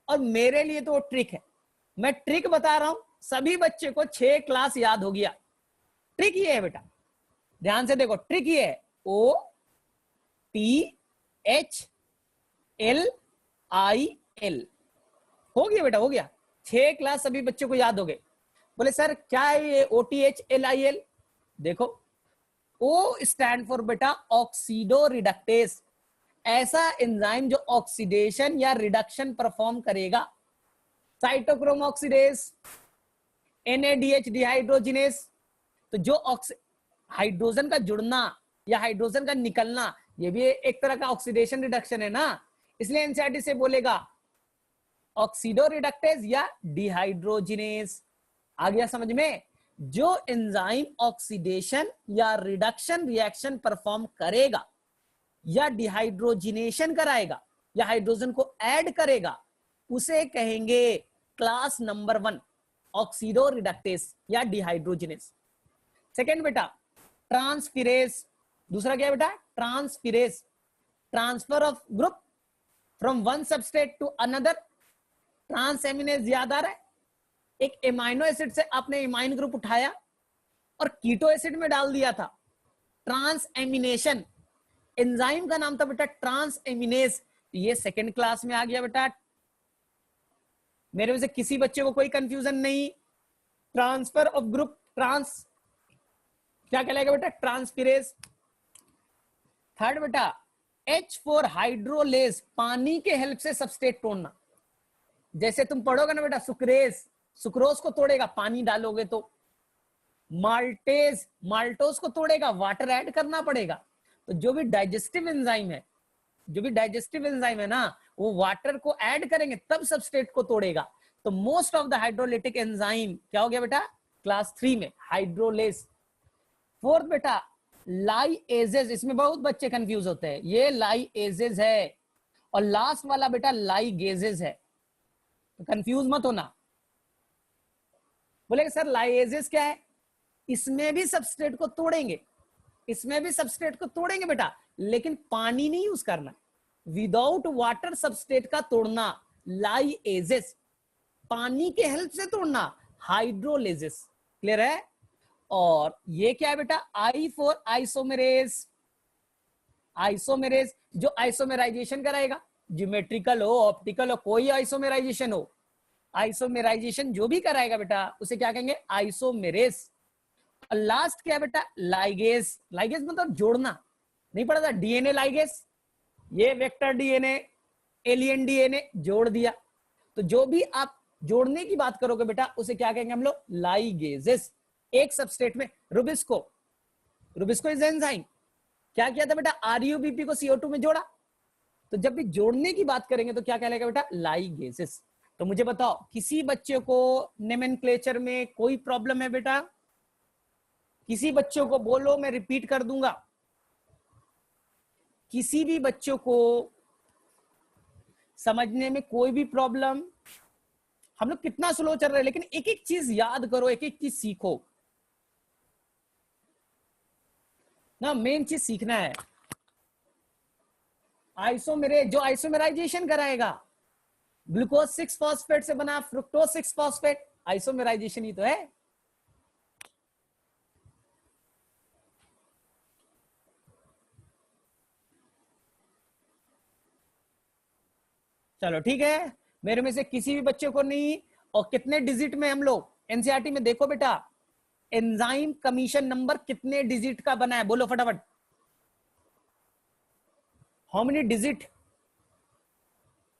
और मेरे लिए तो वो ट्रिक है। मैं ट्रिक बता रहा हूं, सभी बच्चे को 6 क्लास याद हो गया। ट्रिक ये है बेटा, ध्यान से देखो, ट्रिक ये है OTHLIL। हो गया बेटा, हो गया। 6 क्लास सभी बच्चों को याद हो गए। बोले सर क्या है ये OTHLIL? देखो, O स्टैंड फॉर बेटा ऑक्सीडो रिडक्टेस, ऐसा एंजाइम जो ऑक्सीडेशन या रिडक्शन परफॉर्म करेगा। साइटोक्रोम ऑक्सीडेस, NADH डिहाइड्रोजिनेस, तो जो हाइड्रोजन का जुड़ना या हाइड्रोजन का निकलना, ये भी एक तरह का ऑक्सीडेशन रिडक्शन है ना। इसलिए एनसीईआरटी से बोलेगा ऑक्सीडो रिडक्टेस या डिहाइड्रोजिनेस। आ गया समझ में? जो एंजाइम ऑक्सीडेशन या रिडक्शन रिएक्शन परफॉर्म करेगा या डिहाइड्रोजिनेशन कराएगा या हाइड्रोजन को ऐड करेगा, उसे कहेंगे क्लास नंबर 1 ऑक्सीडो रिडक्टेस या डिहाइड्रोजिनेस। सेकेंड बेटा ट्रांसफिरेस। दूसरा क्या है बेटा? Transferase, transfer of group from one substrate to another. Transaminase याद आ रहा है? एक एमाइनो एसिड से आपने इमाइन ग्रुप उठाया और कीटो एसिड में डाल दिया था, ट्रांस एमिनेशन। एंजाइम का नाम था बेटा ट्रांस एमिनेज। ये सेकेंड क्लास में आ गया बेटा। मेरे वजह से किसी बच्चे को कोई कंफ्यूजन नहीं। ट्रांसफर ऑफ ग्रुप, ट्रांस क्या कहलाएगा बेटा? ट्रांसफिरेस। थर्ड बेटा H4 हाइड्रोलेज, पानी के हेल्प से सबस्ट्रेट तोड़ना। जैसे तुम पढ़ोगे ना बेटा सुक्रेज, सुक्रोज को तोड़ेगा पानी डालोगे तो। माल्टेज, माल्टोज को तोड़ेगा, वाटर ऐड करना पड़ेगा। तो जो भी डाइजेस्टिव एंजाइम है, जो भी डाइजेस्टिव एंजाइम है ना, वो वाटर को ऐड करेंगे तब सबस्ट्रेट को तोड़ेगा। तो most of the hydrolytic enzyme क्या हो गया बेटा, क्लास 3 में हाइड्रोलेस। फोर्थ बेटा लाइएजेस, इसमें बहुत बच्चे कंफ्यूज होते हैं, ये लाइएजेस है। और लास्ट वाला बेटा लाइगेजेस है, तो कंफ्यूज मत होना। बोलेंगे सर लाइएजेस क्या है, इसमें भी सबस्ट्रेट को तोड़ेंगे, इसमें भी सबस्ट्रेट को तोड़ेंगे बेटा, लेकिन पानी नहीं यूज करना, विदाउट वाटर सबस्ट्रेट का तोड़ना लाइएजेस, पानी के हेल्प से तोड़ना हाइड्रोलेजेस। क्लियर है? और ये क्या है बेटा, आई फॉर आइसोमेरेज। आइसोमेरेज जो आइसोमेराइजेशन कराएगा, ज्योमेट्रिकल हो, ऑप्टिकल हो, कोई आइसोमेराइजेशन हो, आइसोमेराइजेशन जो भी कराएगा बेटा उसे क्या कहेंगे, आइसोमेरेज। और लास्ट क्या है बेटा, लाइगेज। लाइगेज मतलब जोड़ना, नहीं पढ़ा था डीएनए लाइगेज, ये वेक्टर डीएनए, एलियन डीएनए जोड़ दिया। तो जो भी आप जोड़ने की बात करोगे बेटा उसे क्या कहेंगे हम लोग, लाइगेजेस। एक सबस्ट्रेट में रुबिस्को, रुबिस्को इज एंजाइम, क्या किया था बेटा, आरयूबीपी को CO2 में जोड़ा। तो जब भी जोड़ने की बात करेंगे तो क्या कहलाएगा बेटा, लाइगेजेस। तो मुझे बताओ किसी बच्चे को नोमेनक्लेचर में कोई प्रॉब्लम है बेटा, किसी बच्चों को बोलो, मैं रिपीट कर दूंगा, किसी भी बच्चों को समझने में कोई भी प्रॉब्लम, हम लोग कितना स्लो चल रहे हैं, लेकिन एक एक चीज याद करो, एक एक चीज सीखो ना, मेन चीज सीखना है। आइसोमेरेज जो आइसोमेराइजेशन कराएगा, ग्लूकोज 6 फॉस्फेट से बना फ्रुक्टोज 6 फॉस्फेट, आइसोमेराइजेशन ही तो है। चलो ठीक है, मेरे में से किसी भी बच्चे को नहीं। और कितने डिजिट में हम लोग एनसीईआरटी में देखो बेटा, एंजाइम कमीशन नंबर कितने डिजिट का बना है, बोलो फटाफट, how many digit,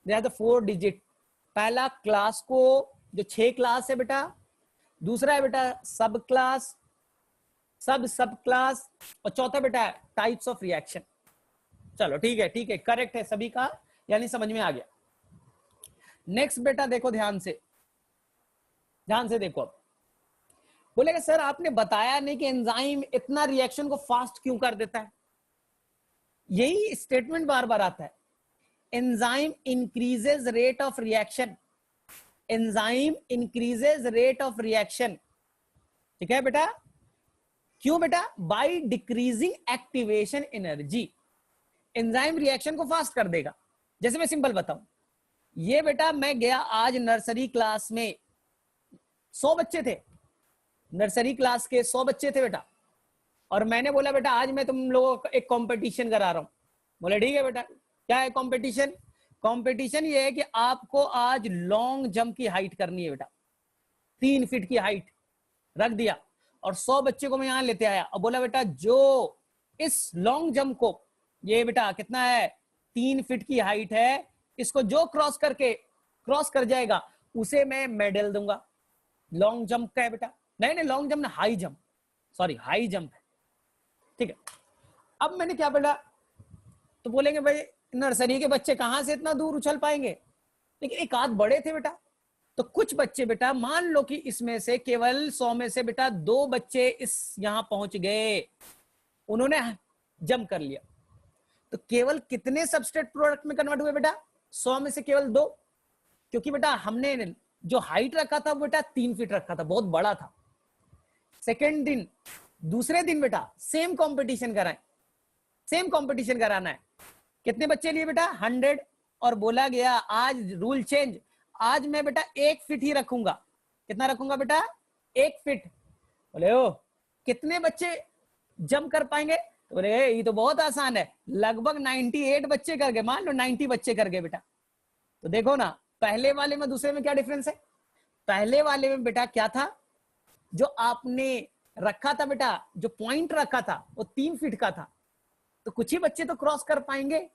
they are the 4 digit. पहला क्लास को, जो 6 क्लास है बेटा, दूसरा है बेटा सब क्लास, सब क्लास, और चौथा बेटा टाइप्स ऑफ रिएक्शन। चलो ठीक है, ठीक है, करेक्ट है सभी का, यानी समझ में आ गया। नेक्स्ट बेटा देखो ध्यान से, ध्यान से देखो। बोलेगा सर आपने बताया नहीं कि एंजाइम इतना रिएक्शन को फास्ट क्यों कर देता है। यही स्टेटमेंट बार बार आता है, enzyme increases rate of reaction, enzyme increases rate of reaction. ठीक है बेटा, क्यों बेटा, by decreasing activation energy. Enzyme reaction को फास्ट कर देगा। जैसे मैं सिंपल बताऊं, ये बेटा मैं गया आज नर्सरी क्लास में, 100 बच्चे थे, नर्सरी क्लास के 100 बच्चे थे बेटा, और मैंने बोला बेटा आज मैं तुम लोगों को एक कंपटीशन करा रहा हूं। बोले ठीक है बेटा, क्या है कंपटीशन, कंपटीशन ये है कि आपको आज लॉन्ग जंप की हाइट करनी है बेटा, 3 फीट की हाइट रख दिया, और 100 बच्चे को मैं यहां लेते आया और बोला बेटा जो इस लॉन्ग जंप को, ये बेटा कितना है, 3 फीट की हाइट है, इसको जो क्रॉस कर जाएगा उसे मैं मेडल दूंगा। लॉन्ग जंप का है बेटा, नहीं लॉन्ग जंप ना, high jump, sorry high jump है। ठीक है, अब मैंने क्या बोला, तो बोलेंगे भाई नर्सरी के बच्चे कहां से इतना दूर उछल पाएंगे, लेकिन एक आध बड़े थे बेटा। तो कुछ बच्चे बेटा, मान लो कि इसमें से केवल 100 में से बेटा 2 बच्चे इस यहां पहुंच गए, उन्होंने जंप कर लिया, तो केवल कितने सबस्ट्रेट प्रोडक्ट में कन्वर्ट हुए बेटा, 100 में से केवल 2, क्योंकि बेटा हमने जो हाइट रखा था बेटा 3 फीट रखा था, बहुत बड़ा था। सेकेंड दिन, दूसरे दिन बेटा सेम कंपटीशन कराएं, सेम कंपटीशन कराना है, कितने बच्चे लिए बेटा 100, और बोला गया आज रूल चेंज, आज मैं बेटा 1 फीट ही रखूंगा। कितना रखूंगा बेटा, 1 फीट। बोले ओ कितने बच्चे जंप कर पाएंगे, तो बोले ये तो बहुत आसान है, लगभग 98 बच्चे कर गए, मान लो 90 बच्चे कर गए बेटा। तो देखो ना, पहले वाले में दूसरे में क्या डिफरेंस है, पहले वाले में बेटा क्या था, जो आपने रखा था बेटा, जो पॉइंट रखा था वो 3 फीट का था, तो कुछ ही बच्चे तो क्रॉस कर पाएंगे,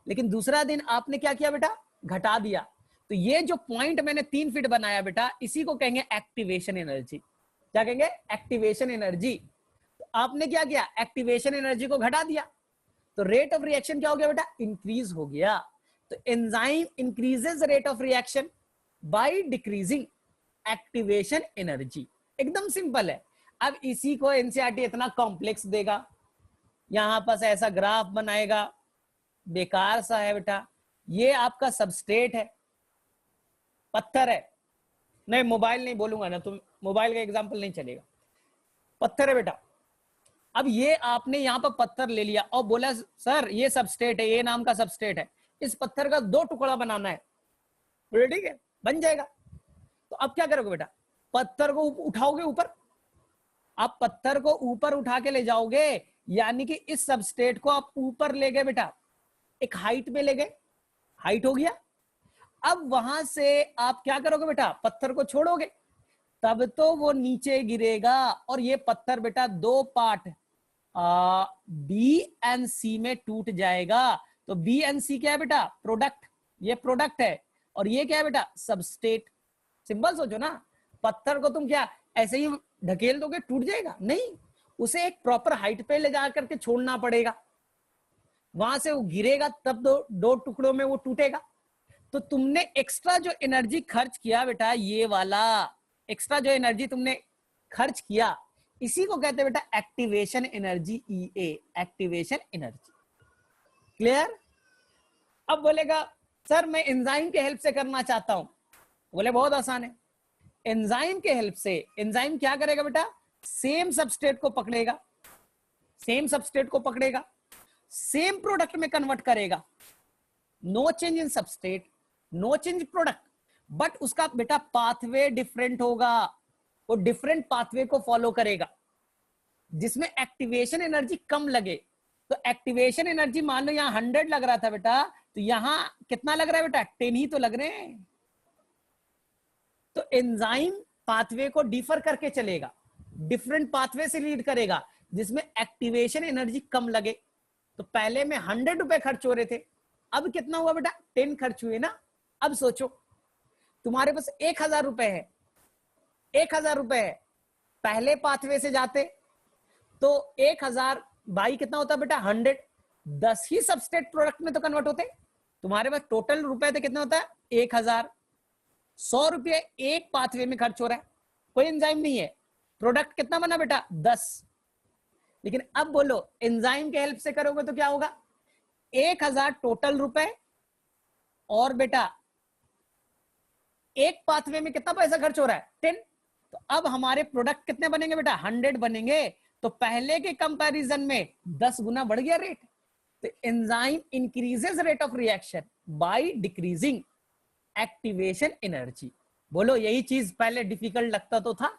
लेकिन दूसरा दिन आपने क्या किया बेटा, घटा दिया। तो ये जो पॉइंट मैंने 3 फीट बनाया बेटा, इसी को कहेंगे एक्टिवेशन एनर्जी। क्या कहेंगे, एक्टिवेशन एनर्जी। तो आपने क्या किया, एक्टिवेशन एनर्जी को घटा दिया, तो रेट ऑफ रिएक्शन क्या हो गया बेटा, इंक्रीज हो गया। तो enzyme increases rate of reaction by decreasing activation energy. एकदम सिंपल है। अब इसी को एनसीईआरटी इतना कॉम्प्लेक्स देगा, यहां पास ऐसा ग्राफ बनाएगा, बेकार सा है बेटा। ये आपका सबस्ट्रेट है, पत्थर है, नहीं मोबाइल नहीं बोलूंगा ना, तुम मोबाइल का एग्जांपल नहीं चलेगा, पत्थर है बेटा। अब ये आपने यहां पर पत्थर ले लिया और बोला सर ये सबस्ट्रेट है, ये नाम का सबस्ट्रेट है, इस पत्थर का 2 टुकड़ा बनाना है, ठीक है, बन जाएगा। तो अब क्या करोगे बेटा, पत्थर को उठाओगे ऊपर, आप पत्थर को ऊपर उठा के ले जाओगे, यानी कि इस सबस्ट्रेट को आप ऊपर ले गए बेटा, एक हाइट पे ले गए, हाइट हो गया। अब वहां से आप क्या करोगे बेटा, पत्थर को छोड़ोगे, तब तो वो नीचे गिरेगा और ये पत्थर बेटा 2 पार्ट बी एंड सी में टूट जाएगा। तो बी एंड सी क्या है बेटा, प्रोडक्ट, ये प्रोडक्ट है, और ये क्या है बेटा, सबस्ट्रेट। सिंपल सोचो ना, पत्थर को तुम क्या ऐसे ही ढकेल दोगे टूट जाएगा, नहीं, उसे एक प्रॉपर हाइट पे ले जा करके छोड़ना पड़ेगा, वहां से वो गिरेगा तब 2 टुकड़ों में वो टूटेगा। तो तुमने एक्स्ट्रा जो एनर्जी खर्च किया बेटा, ये वाला एक्स्ट्रा जो एनर्जी तुमने खर्च किया, इसी को कहते हैं बेटा एक्टिवेशन एनर्जी, ईए, एक्टिवेशन एनर्जी। क्लियर। अब बोलेगा सर मैं एंजाइम के हेल्प से करना चाहता हूं, बोले बहुत आसान है, एंजाइम के हेल्प से, एंजाइम क्या करेगा बेटा, सेम सबस्ट्रेट को पकड़ेगा, सेम सबस्ट्रेट को पकड़ेगा, सेम प्रोडक्ट में कन्वर्ट करेगा, no change in substrate, no change product, but उसका बेटा पाथवे डिफरेंट होगा, वो डिफरेंट पाथवे को फॉलो करेगा जिसमें एक्टिवेशन एनर्जी कम लगे। तो एक्टिवेशन एनर्जी मान लो यहां 100 लग रहा था बेटा, तो यहां कितना लग रहा है बेटा, 10 ही तो लग रहे हैं। तो एंजाइम पाथवे को डिफर करके चलेगा, डिफरेंट पाथवे से लीड करेगा जिसमें एक्टिवेशन एनर्जी कम लगे। तो पहले में 100 रुपए खर्च हो रहे थे, अब कितना हुआ बेटा, 10 खर्च हुए ना। अब सोचो तुम्हारे पास 1000 रुपए है, 1000 रुपए है, पहले पाथवे से जाते तो 1000 बाई कितना होता बेटा, 100, 10 ही सबस्ट्रेट प्रोडक्ट में तो कन्वर्ट होते, तुम्हारे पास टोटल रुपए थे कितना होता है, 1000, 100 रुपये एक पाथवे में खर्च हो रहा है, कोई एंजाइम नहीं है, प्रोडक्ट कितना बना बेटा, 10। लेकिन अब बोलो एंजाइम के हेल्प से करोगे तो क्या होगा, 1000 टोटल रुपए, और बेटा एक पाथवे में कितना पैसा खर्च हो रहा है, 10। तो अब हमारे प्रोडक्ट कितने बनेंगे बेटा, 100 बनेंगे। तो पहले के कंपैरिजन में 10 गुना बढ़ गया रेट। तो enzyme increases rate of reaction by decreasing activation energy. बोलो यही चीज पहले डिफिकल्ट लगता तो था,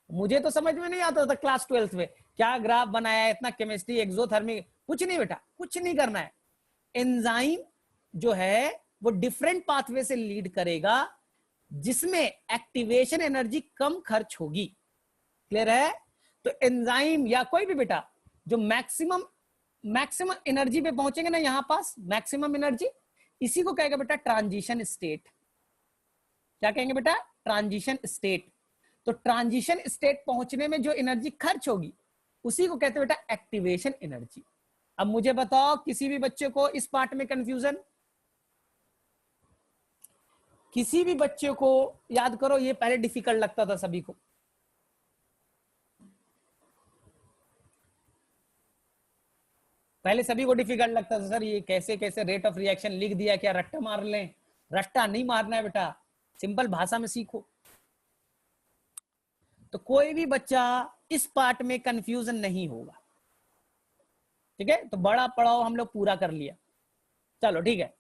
मुझे तो समझ में नहीं आता था क्लास 12th में, क्या ग्राफ बनाया है, इतना केमिस्ट्री एक्सोथर्मिक, कुछ नहीं बेटा, कुछ नहीं करना है। एंजाइम जो है वो डिफरेंट पाथवे से लीड करेगा जिसमें एक्टिवेशन एनर्जी कम खर्च होगी। क्लियर है। तो एंजाइम या कोई भी बेटा जो मैक्सिमम एनर्जी पे पहुंचेंगे ना, यहां पास मैक्सिमम एनर्जी, इसी को कहेगा बेटा ट्रांजिशन स्टेट। क्या कहेंगे बेटा, ट्रांजिशन स्टेट। तो ट्रांजिशन स्टेट पहुंचने में जो एनर्जी खर्च होगी उसी को कहते हैं बेटा एक्टिवेशन एनर्जी। अब मुझे बताओ किसी भी बच्चे को इस पार्ट में कंफ्यूजन, किसी भी बच्चे को याद करो, ये पहले डिफिकल्ट लगता था सभी को, पहले सभी को डिफिकल्ट लगता था, सर ये कैसे कैसे रेट ऑफ रिएक्शन लिख दिया, क्या रट्टा मार लें, रट्टा नहीं मारना है बेटा, सिंपल भाषा में सीखो। तो कोई भी बच्चा इस पार्ट में कंफ्यूजन नहीं होगा, ठीक है। तो बड़ा पड़ाव हम लोग पूरा कर लिया, चलो ठीक है,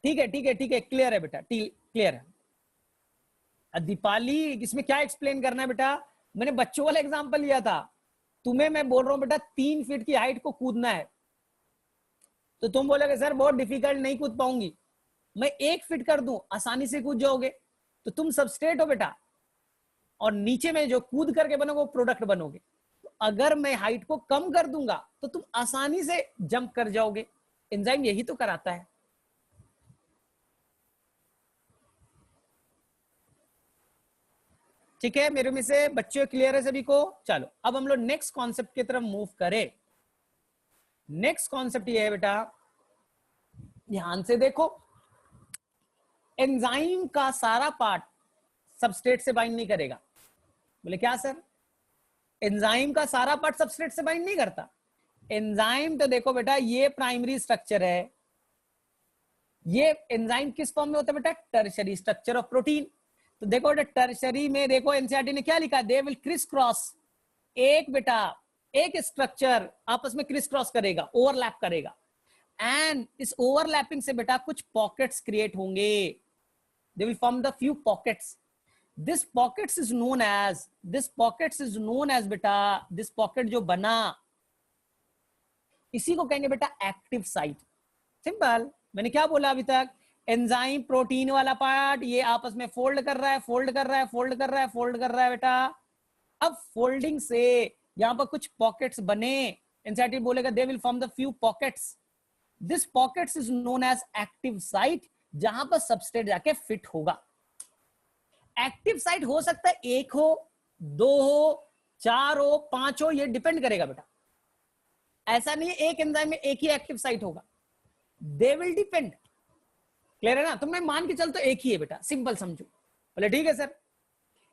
ठीक है, ठीक है, ठीक है, क्लियर है बेटा, क्लियर है। दीपाली इसमें क्या एक्सप्लेन करना है बेटा, मैंने बच्चों वाला एग्जांपल लिया था, तुम्हें मैं बोल रहा हूं बेटा 3 फीट की हाइट को कूदना है, तो तुम बोलोगे सर बहुत डिफिकल्ट, नहीं कूद पाऊंगी। मैं 1 फीट कर दूं, आसानी से कूद जाओगे। तो तुम सबस्ट्रेट हो बेटा, और नीचे में जो कूद करके बनोगे वो प्रोडक्ट बनोगे। तो अगर मैं हाइट को कम कर दूंगा तो तुम आसानी से जंप कर जाओगे। एंजाइम यही तो कराता है। ठीक है, मेरे में से बच्चों क्लियर है सभी को? चलो अब हम लोग नेक्स्ट कॉन्सेप्ट की तरफ मूव करें। नेक्स्ट कॉन्सेप्ट ये है बेटा, ध्यान से देखो, एंजाइम का सारा पार्ट सबस्ट्रेट से बाइंड नहीं करेगा। बोले क्या सर? एंजाइम का सारा पार्ट सबस्ट्रेट से बाइंड नहीं करता। एंजाइम तो देखो बेटा, ये प्राइमरी स्ट्रक्चर है। ये एंजाइम किस फॉर्म में होता है बेटा? Tertiary structure of protein. तो देखो बेटा, टर्शरी में देखो एनसीईआरटी ने क्या लिखा? They will crisscross. एक बेटा, एक स्ट्रक्चर आपस में क्रिस क्रॉस करेगा, ओवरलैप करेगा, एंड इस ओवरलैपिंग से बेटा कुछ पॉकेट्स क्रिएट होंगे। They will form the few pockets. This pockets is known as बेटा, दिस पॉकेट जो बना, इसी को कहेंगे बेटा एक्टिव साइट। सिंपल। मैंने क्या बोला अभी तक? एंजाइम प्रोटीन वाला पार्ट ये आपस में फोल्ड कर रहा है, फोल्ड कर रहा है, फोल्ड कर रहा है, फोल्ड कर रहा है बेटा। अब फोल्डिंग से यहां पर कुछ पॉकेट्स बने, एनसीईआरटी बोलेगा they will form the few pockets. This pockets is known as active site, जहां पर सबस्ट्रेट जाके फिट होगा। एक्टिव साइट हो सकता है एक हो, दो हो, चार हो, पांच हो, ये डिपेंड करेगा बेटा। ऐसा नहीं है एक एंजाइम में एक ही एक्टिव साइट होगा, दे विल डिपेंड। क्लियर है ना? तो मैं मान के चलता एक ही है बेटा, सिंपल समझो। बोले ठीक है सर।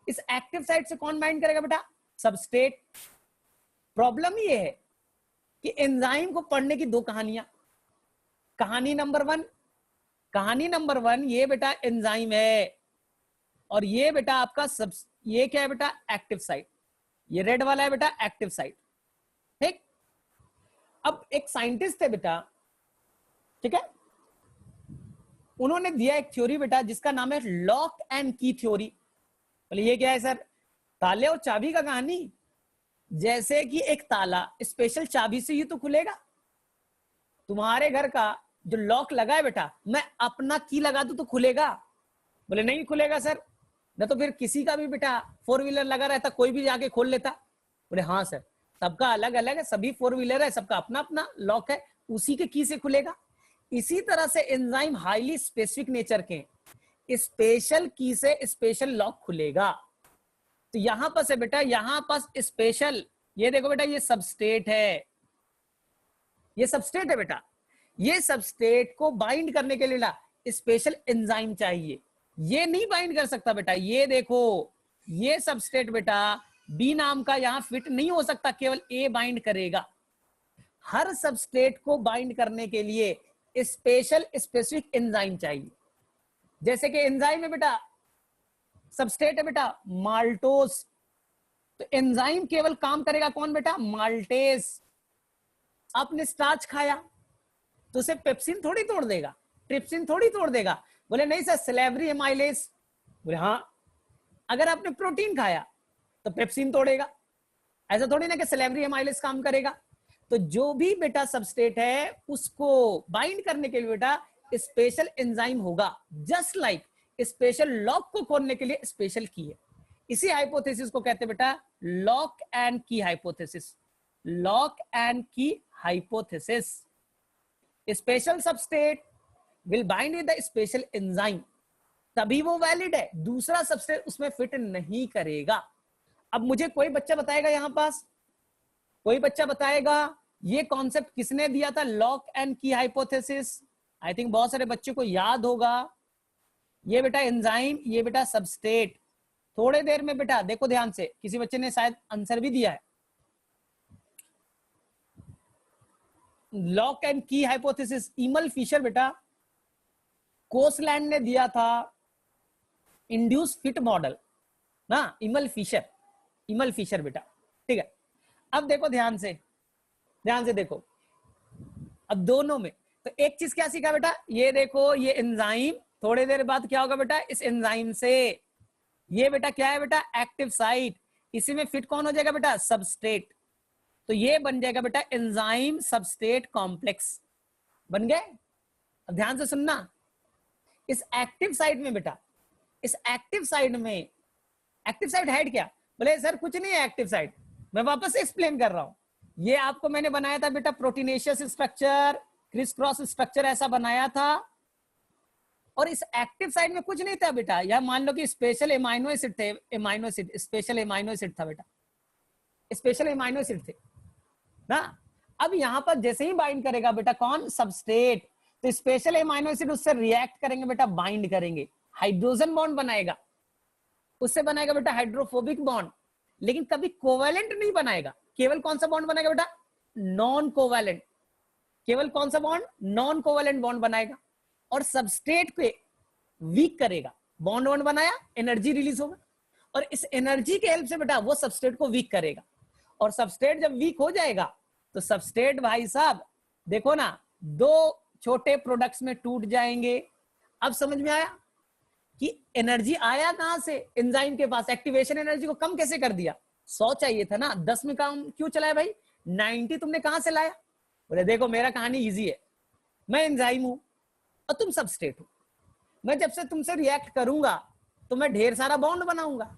इस एक्टिव साइट से कौन बाइंड करेगा बेटा? सबस्ट्रेट। प्रॉब्लम ये है कि एंजाइम को पढ़ने की दो कहानियां। कहानी नंबर वन, ये बेटा एंजाइम है, और ये बेटा आपका ये क्या है बेटा? Active site. ये रेड वाला है बेटा एक्टिव साइट। ठीक। अब एक साइंटिस्ट है बेटा, ठीक है, उन्होंने दिया एक थ्योरी बेटा जिसका नाम है लॉक एंड की थ्योरी। बोले ये क्या है सर? ताले और चाबी का कहानी। जैसे कि एक ताला स्पेशल चाबी से ही तो खुलेगा। तुम्हारे घर का जो लॉक लगा है बेटा, मैं अपना की लगा दूं तो खुलेगा? बोले नहीं खुलेगा सर। न तो फिर किसी का भी बेटा 4 व्हीलर लगा रहता, कोई भी जाके खोल लेता। बोले हाँ सर, सबका अलग अलग है, सभी 4 व्हीलर है, सबका अपना अपना लॉक है, उसी के की से खुलेगा। इसी तरह से एंजाइम हाईली स्पेसिफिक नेचर के, स्पेशल की से स्पेशल लॉक खुलेगा। तो यहां पर से बेटा, यहां पास स्पेशल, ये देखो बेटा, ये सबस्ट्रेट है, ये सबस्ट्रेट है बेटा। ये सबस्ट्रेट को बाइंड करने के लिए स्पेशल एंजाइम चाहिए। ये नहीं बाइंड कर सकता बेटा। ये देखो, ये सबस्ट्रेट बेटा बी नाम का यहां फिट नहीं हो सकता, केवल ए बाइंड करेगा। हर सबस्ट्रेट को बाइंड करने के लिए स्पेशल स्पेसिफिक एंजाइम चाहिए। जैसे कि एंजाइम है बेटा, सबस्ट्रेट है बेटा माल्टोस, तो एंजाइम केवल काम करेगा कौन बेटा? माल्टेस। आपने स्टार्च खाया तो उसे पेप्सिन थोड़ी तोड़ देगा, ट्रिप्सिन थोड़ी तोड़ देगा। बोले नहीं सर, सिलेवरी एमाइलेस। बोले हाँ। अगर आपने प्रोटीन खाया तो पेप्सिन तोड़ेगा, ऐसा थोड़ी ना कि सिलेवरी एमाइलेस काम करेगा। तो जो भी बेटा सबस्ट्रेट है उसको बाइंड करने के लिए बेटा स्पेशल एंजाइम होगा। जस्ट लाइक स्पेशल लॉक को खोलने के लिए स्पेशल की है। इसी हाइपोथेसिस को कहते हैं बेटा लॉक एंड की हाइपोथेसिस। लॉक एंड की hypothesis. Special substrate will bind with the special enzyme, तभी वो वैलिड है। दूसरा सबस्ट्रेट उसमें फिट नहीं करेगा। अब मुझे कोई बच्चा बताएगा, यहां पास कोई बच्चा बताएगा ये कॉन्सेप्ट किसने दिया था? लॉक एंड की हाइपोथेसिस। आई थिंक बहुत सारे बच्चों को याद होगा। ये बेटा एंजाइम, ये बेटा सबस्ट्रेट। थोड़े देर में बेटा देखो ध्यान से, किसी बच्चे ने शायद आंसर भी दिया है। लॉक एंड की हाइपोथेसिस इमल फिशर बेटा, कोसलैंड ने दिया था। इंड्यूस फिट मॉडल ना, इमल फिशर बेटा। ठीक है, अब देखो ध्यान से देखो। अब दोनों में तो एक चीज क्या सीखा बेटा? ये देखो, ये एंजाइम थोड़ी देर बाद क्या होगा बेटा? इस एंजाइम से ये बेटा क्या है बेटा? Active site. इसी में फिट कौन हो जाएगा बेटा? सबस्ट्रेट। तो ये बन जाएगा बेटा एंजाइम सबस्ट्रेट कॉम्प्लेक्स। बन गए? अब ध्यान से सुनना। इस एक्टिव साइट में बेटा, इस एक्टिव साइट में, एक्टिव साइट है क्या? बोले सर कुछ नहीं है एक्टिव साइट। मैं वापस से एक्सप्लेन कर रहा हूं। ये आपको मैंने बनाया था बेटा proteinaceous structure, criss cross structure ऐसा बनाया था। और इस एक्टिव साइड में कुछ नहीं था बेटा, या मान लो कि स्पेशल एमाइनो एसिड थे, amino acid, special amino acid था बेटा, स्पेशल एमाइनो एसिड थे ना। अब यहां पर जैसे ही बाइंड करेगा बेटा कौन, सबस्ट्रेट, तो स्पेशल एमाइनो एसिड उससे रिएक्ट करेंगे बेटा, बाइंड करेंगे, हाइड्रोजन बॉन्ड बनाएगा, उससे बनाएगा बेटा हाइड्रोफोबिक बॉन्ड, लेकिन कभी कोवेलेंट नहीं बनाएगा। केवल कौन सा बॉन्ड बनाएगा बेटा, नॉन कोवेलेंट, केवल कौन सा बॉन्ड, नॉन कोवेलेंट बॉन्ड बनाएगा, और सबस्ट्रेट पे वीक करेगा। बॉन्ड बॉन्ड बनाया, एनर्जी रिलीज होगा, और इस एनर्जी के हेल्प से बेटा वो सबस्ट्रेट को वीक करेगा, और सबस्ट्रेट जब वीक हो जाएगा तो सबस्ट्रेट भाई साहब देखो ना, दो छोटे प्रोडक्ट्स में टूट जाएंगे। अब समझ में आया कि एनर्जी आया कहां से, एंजाइम के पास, एक्टिवेशन एनर्जी को कम कैसे कर दिया, 100 चाहिए था ना, 10 में काम क्यों चलाया भाई, 90 तुमने कहां से लाया। बोले देखो मेरा कहानी इजी है, मैं एंजाइम हूं और तुम सबस्ट्रेट हो, मैं जब से तुमसे रिएक्ट करूंगा तो मैं ढेर सारा बॉन्ड बनाऊंगा,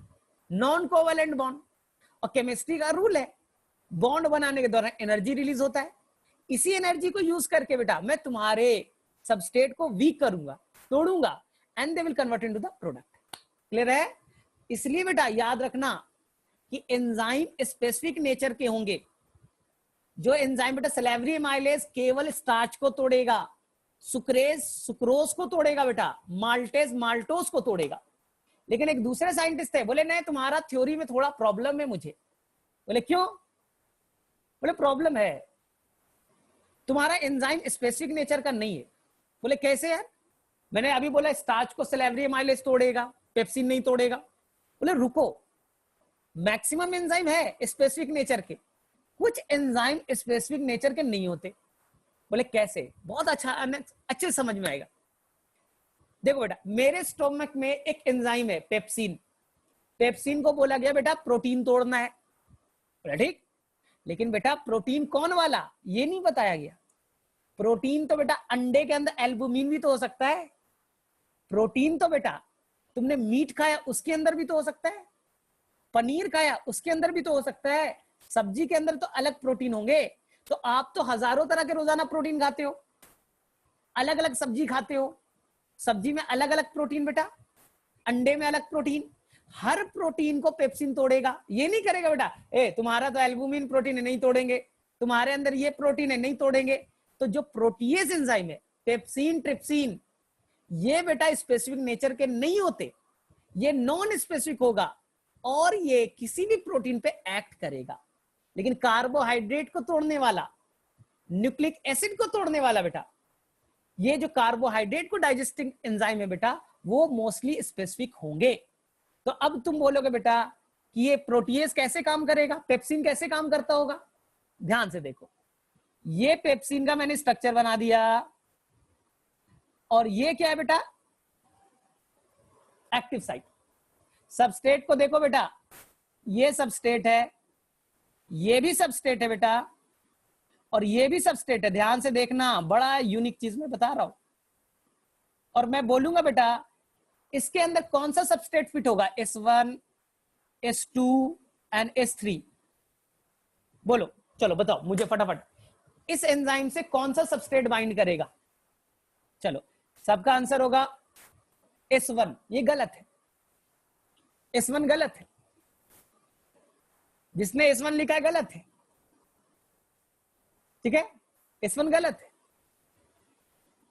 नॉन कोवेलेंट बॉन्ड, और केमिस्ट्री का रूल है बॉन्ड बनाने के दौरान एनर्जी रिलीज होता है, इसी एनर्जी को यूज करके बेटा मैं तुम्हारे सबस्ट्रेट को वीक करूंगा, तोड़ूंगा, and they will convert into the product. Clear है। इसलिए बेटा याद रखना कि एंजाइम स्पेसिफिक नेचर के होंगे। जो एंजाइम बेटा सैलिवरी एमाइलेज केवल स्टार्च को तोड़ेगा, सुक्रेज सुक्रोज को तोड़ेगा बेटा, माल्टेज माल्टोज को तोड़ेगा। लेकिन एक दूसरे साइंटिस्ट थे, बोले नहीं तुम्हारा थ्योरी में थोड़ा प्रॉब्लम है मुझे। बोले क्यों, बोले प्रॉब्लम है, तुम्हारा एंजाइम स्पेसिफिक नेचर का नहीं है। बोले कैसे यार, मैंने अभी बोला स्टार्च को सैलिवरी एमाइलेज तोड़ेगा, पेप्सिन नहीं तोड़ेगा। बोले रुको, मैक्सिमम एंजाइम है स्पेसिफिक नेचर के, कुछ एंजाइम स्पेसिफिक नेचर के नहीं होते। बोले कैसे, बहुत अच्छा, अच्छे समझ में आएगा। देखो बेटा मेरे स्टोमक में एक एंजाइम है पेप्सिन, पेप्सिन को बोला गया बेटा प्रोटीन तोड़ना है, बोला ठीक, लेकिन बेटा प्रोटीन कौन वाला ये नहीं बताया गया। प्रोटीन तो बेटा अंडे के अंदर एल्बुमिन भी तो हो सकता है, प्रोटीन तो बेटा तुमने मीट खाया उसके अंदर भी तो हो सकता है, पनीर खाया उसके अंदर भी तो हो सकता है, सब्जी के अंदर तो अलग प्रोटीन होंगे। तो आप तो हजारों तरह के रोजाना प्रोटीन खाते हो, अलग अलग सब्जी खाते हो, सब्जी में अलग अलग प्रोटीन बेटा, अंडे में अलग प्रोटीन, हर प्रोटीन को पेप्सिन तोड़ेगा, ये नहीं करेगा बेटा ए तुम्हारा तो एल्बुमिन प्रोटीन है नहीं तोड़ेंगे, तुम्हारे अंदर ये प्रोटीन है नहीं तोड़ेंगे। तो जो प्रोटीएज एंजाइम है पेप्सिन ट्रिप्सिन, ये बेटा स्पेसिफिक नेचर के नहीं होते, ये नॉन स्पेसिफिक होगा और ये किसी भी प्रोटीन पे एक्ट करेगा। लेकिन कार्बोहाइड्रेट को तोड़ने वाला, न्यूक्लिक एसिड को तोड़ने वाला बेटा, ये जो कार्बोहाइड्रेट को डाइजेस्टिंग एंजाइम है बेटा वो मोस्टली स्पेसिफिक होंगे। तो अब तुम बोलोगे बेटा कि ये प्रोटीएज कैसे काम करेगा, पेप्सिन कैसे काम करता होगा। ध्यान से देखो, ये पेप्सिन का मैंने स्ट्रक्चर बना दिया, और ये क्या है बेटा एक्टिव साइट। सबस्ट्रेट को देखो बेटा, ये सबस्ट्रेट है, ये भी सबस्ट्रेट है बेटा, और ये भी सबस्ट्रेट है। ध्यान से देखना, बड़ा यूनिक चीज मैं बता रहा हूं, और मैं बोलूंगा बेटा इसके अंदर कौन सा सबस्ट्रेट फिट होगा, S1 S2 एंड S3, बोलो चलो बताओ मुझे फटाफट, इस एंजाइम से कौन सा सबस्ट्रेट बाइंड करेगा। चलो सबका आंसर होगा S1, ये गलत है, S1 गलत है, जिसने S1 लिखा है गलत है, ठीक है, S1 गलत है।